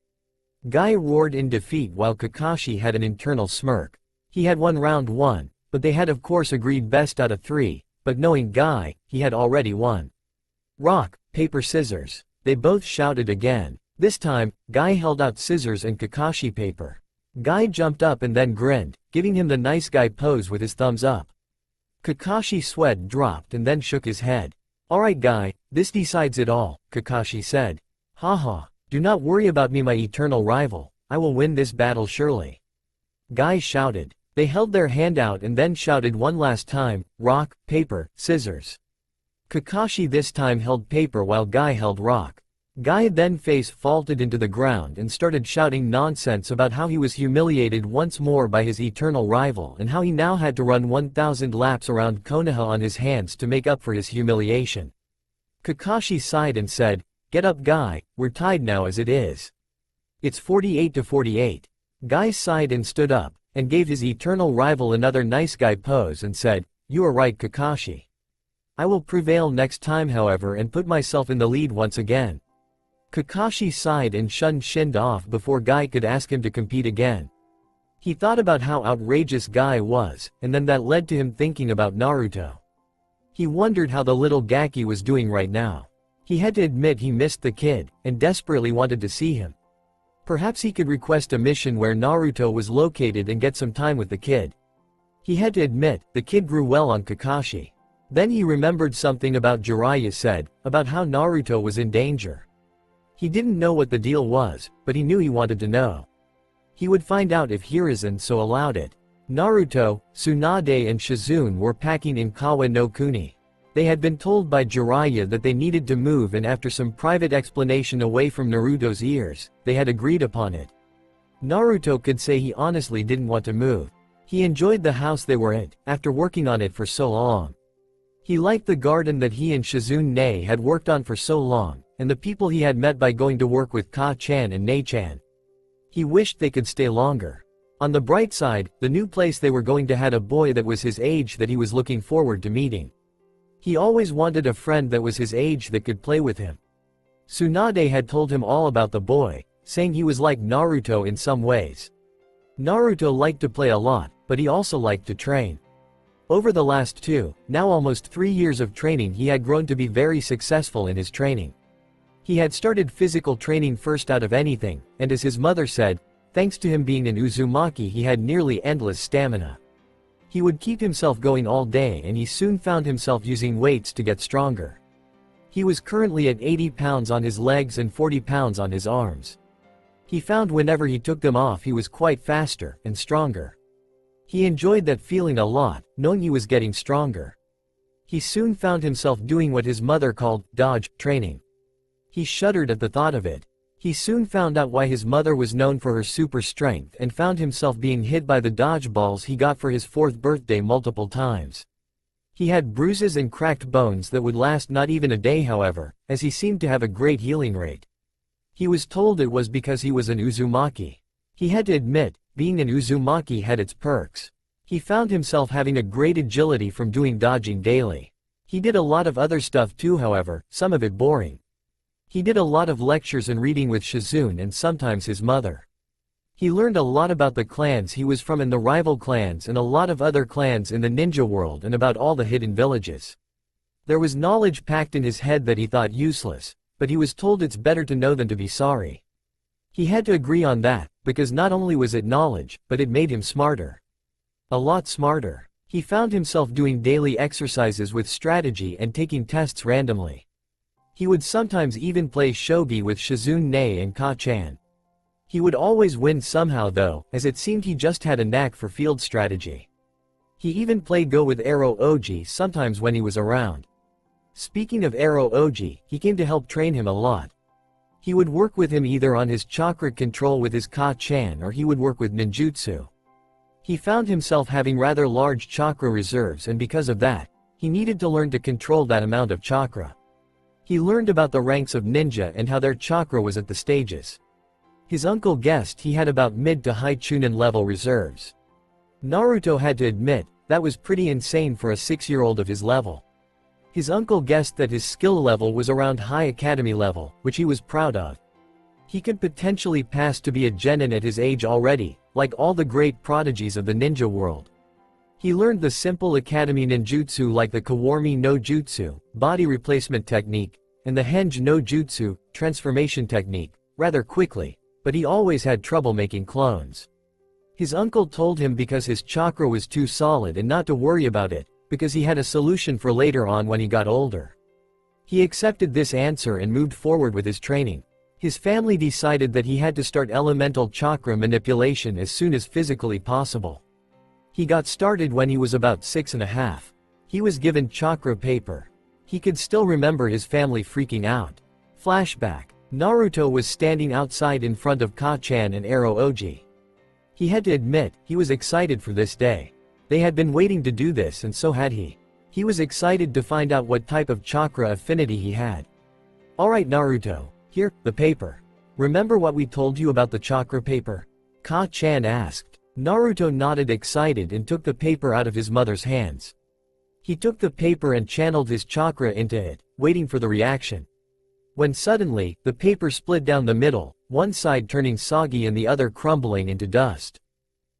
Guy roared in defeat while Kakashi had an internal smirk. He had won round 1, but they had of course agreed best out of 3, but knowing Guy, he had already won. "Rock, paper, scissors." They both shouted again. This time, Guy held out scissors and Kakashi paper. Guy jumped up and then grinned, giving him the nice guy pose with his thumbs up. Kakashi sweat dropped and then shook his head. "Alright Guy, this decides it all," Kakashi said. "Haha, do not worry about me, my eternal rival, I will win this battle surely." Guy shouted. They held their hand out and then shouted one last time, "Rock, paper, scissors." Kakashi this time held paper while Guy held rock. Guy then face faulted into the ground and started shouting nonsense about how he was humiliated once more by his eternal rival and how he now had to run 1,000 laps around Konoha on his hands to make up for his humiliation. Kakashi sighed and said, "Get up Guy, we're tied now as it is. It's 48-48. Guy sighed and stood up, and gave his eternal rival another nice guy pose and said, "You are right Kakashi. I will prevail next time however and put myself in the lead once again." Kakashi sighed and shinned off before Guy could ask him to compete again. He thought about how outrageous Guy was, and then that led to him thinking about Naruto. He wondered how the little Gaki was doing right now. He had to admit he missed the kid, and desperately wanted to see him. Perhaps he could request a mission where Naruto was located and get some time with the kid. He had to admit, the kid grew well on Kakashi. Then he remembered something about Jiraiya said, about how Naruto was in danger. He didn't know what the deal was, but he knew he wanted to know. He would find out if Hiruzen so allowed it. Naruto, Tsunade and Shizune were packing in Kawa no Kuni. They had been told by Jiraiya that they needed to move, and after some private explanation away from Naruto's ears, they had agreed upon it. Naruto could say he honestly didn't want to move. He enjoyed the house they were in, after working on it for so long. He liked the garden that he and Shizune had worked on for so long, and the people he had met by going to work with Ka-chan and Ne-chan. He wished they could stay longer. On the bright side, the new place they were going to had a boy that was his age that he was looking forward to meeting. He always wanted a friend that was his age that could play with him. Tsunade had told him all about the boy, saying he was like Naruto in some ways. Naruto liked to play a lot, but he also liked to train. Over the last 2, now almost 3 years of training, he had grown to be very successful in his training. He had started physical training first out of anything, and as his mother said, thanks to him being an Uzumaki, he had nearly endless stamina. He would keep himself going all day, and he soon found himself using weights to get stronger. He was currently at 80 pounds on his legs and 40 pounds on his arms. He found whenever he took them off he was quite faster and stronger. He enjoyed that feeling a lot, knowing he was getting stronger. He soon found himself doing what his mother called dodge training. He shuddered at the thought of it. He soon found out why his mother was known for her super strength and found himself being hit by the dodgeballs he got for his 4th birthday multiple times. He had bruises and cracked bones that would last not even a day, however, as he seemed to have a great healing rate. He was told it was because he was an Uzumaki. He had to admit, being an Uzumaki had its perks. He found himself having a great agility from doing dodging daily. He did a lot of other stuff too, however, some of it boring. He did a lot of lectures and reading with Shizune and sometimes his mother. He learned a lot about the clans he was from and the rival clans and a lot of other clans in the ninja world and about all the hidden villages. There was knowledge packed in his head that he thought useless, but he was told it's better to know than to be sorry. He had to agree on that, because not only was it knowledge, but it made him smarter. A lot smarter. He found himself doing daily exercises with strategy and taking tests randomly. He would sometimes even play shogi with Shizune and Ka-chan. He would always win somehow though, as it seemed he just had a knack for field strategy. He even played Go with Arrow Oji sometimes when he was around. Speaking of Arrow Oji, he came to help train him a lot. He would work with him either on his chakra control with his Ka-chan or he would work with ninjutsu. He found himself having rather large chakra reserves, and because of that, he needed to learn to control that amount of chakra. He learned about the ranks of ninja and how their chakra was at the stages. His uncle guessed he had about mid to high Chunin level reserves. Naruto had to admit, that was pretty insane for a 6-year-old of his level. His uncle guessed that his skill level was around high academy level, which he was proud of. He could potentially pass to be a genin at his age already, like all the great prodigies of the ninja world. He learned the simple academy ninjutsu like the Kawarmi no Jutsu, body replacement technique, and the Henge no Jutsu, transformation technique, rather quickly, but he always had trouble making clones. His uncle told him because his chakra was too solid and not to worry about it, because he had a solution for later on when he got older. He accepted this answer and moved forward with his training. His family decided that he had to start elemental chakra manipulation as soon as physically possible. He got started when he was about 6.5. He was given chakra paper. He could still remember his family freaking out. Flashback. Naruto was standing outside in front of Ka-chan and Arrow Oji. He had to admit, he was excited for this day. They had been waiting to do this and so had he. He was excited to find out what type of chakra affinity he had. Alright Naruto, here, the paper. Remember what we told you about the chakra paper? Ka-chan asked. Naruto nodded excited and took the paper out of his mother's hands. He took the paper and channeled his chakra into it, waiting for the reaction. When suddenly, the paper split down the middle, one side turning soggy and the other crumbling into dust.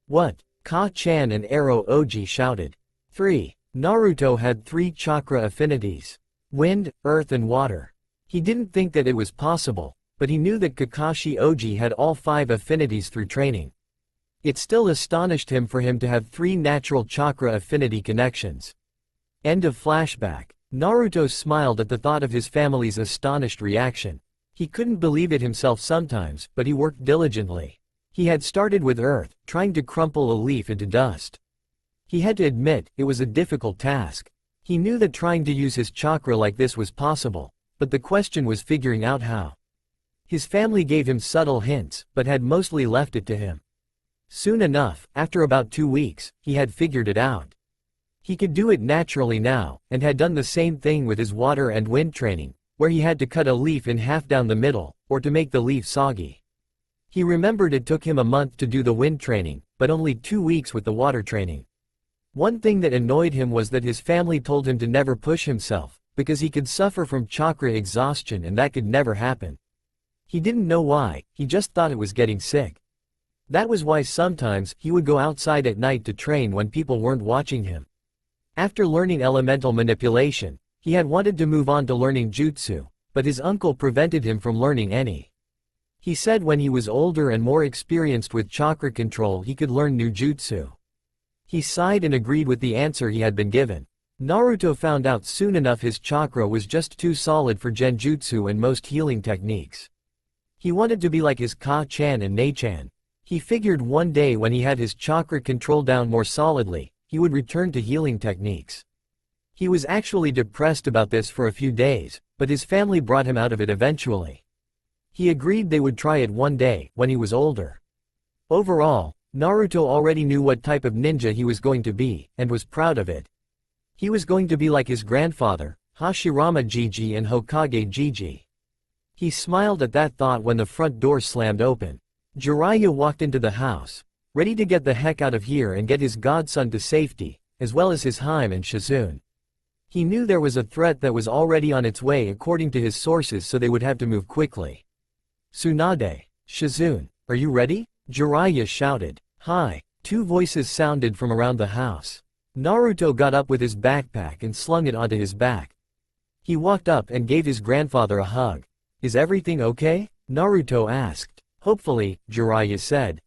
What? Ka-chan and Arrow Oji shouted. 3. Naruto had 3 chakra affinities. Wind, earth and water. He didn't think that it was possible, but he knew that Kakashi Oji had all 5 affinities through training. It still astonished him for him to have 3 natural chakra affinity connections. End of flashback. Naruto smiled at the thought of his family's astonished reaction. He couldn't believe it himself sometimes, but he worked diligently. He had started with earth, trying to crumple a leaf into dust. He had to admit, it was a difficult task. He knew that trying to use his chakra like this was possible, but the question was figuring out how. His family gave him subtle hints, but had mostly left it to him. Soon enough, after about 2 weeks, he had figured it out. He could do it naturally now, and had done the same thing with his water and wind training, where he had to cut a leaf in half down the middle, or to make the leaf soggy. He remembered it took him a month to do the wind training, but only 2 weeks with the water training. One thing that annoyed him was that his family told him to never push himself, because he could suffer from chakra exhaustion and that could never happen. He didn't know why, he just thought it was getting sick. That was why sometimes he would go outside at night to train when people weren't watching him. After learning elemental manipulation, he had wanted to move on to learning jutsu, but his uncle prevented him from learning any. He said when he was older and more experienced with chakra control he could learn new jutsu. He sighed and agreed with the answer he had been given. Naruto found out soon enough his chakra was just too solid for genjutsu and most healing techniques. He wanted to be like his Ka-chan and Ne-chan. He figured one day when he had his chakra control down more solidly, he would return to healing techniques. He was actually depressed about this for a few days, but his family brought him out of it eventually. He agreed they would try it one day, when he was older. Overall, Naruto already knew what type of ninja he was going to be, and was proud of it. He was going to be like his grandfather, Hashirama Jiji and Hokage Jiji. He smiled at that thought when the front door slammed open. Jiraiya walked into the house, ready to get the heck out of here and get his godson to safety, as well as his Haim and Shizune. He knew there was a threat that was already on its way according to his sources, so they would have to move quickly. Tsunade, Shizune, are you ready? Jiraiya shouted. Hi. 2 voices sounded from around the house. Naruto got up with his backpack and slung it onto his back. He walked up and gave his grandfather a hug. Is everything okay? Naruto asked. Hopefully, Jiraiya said.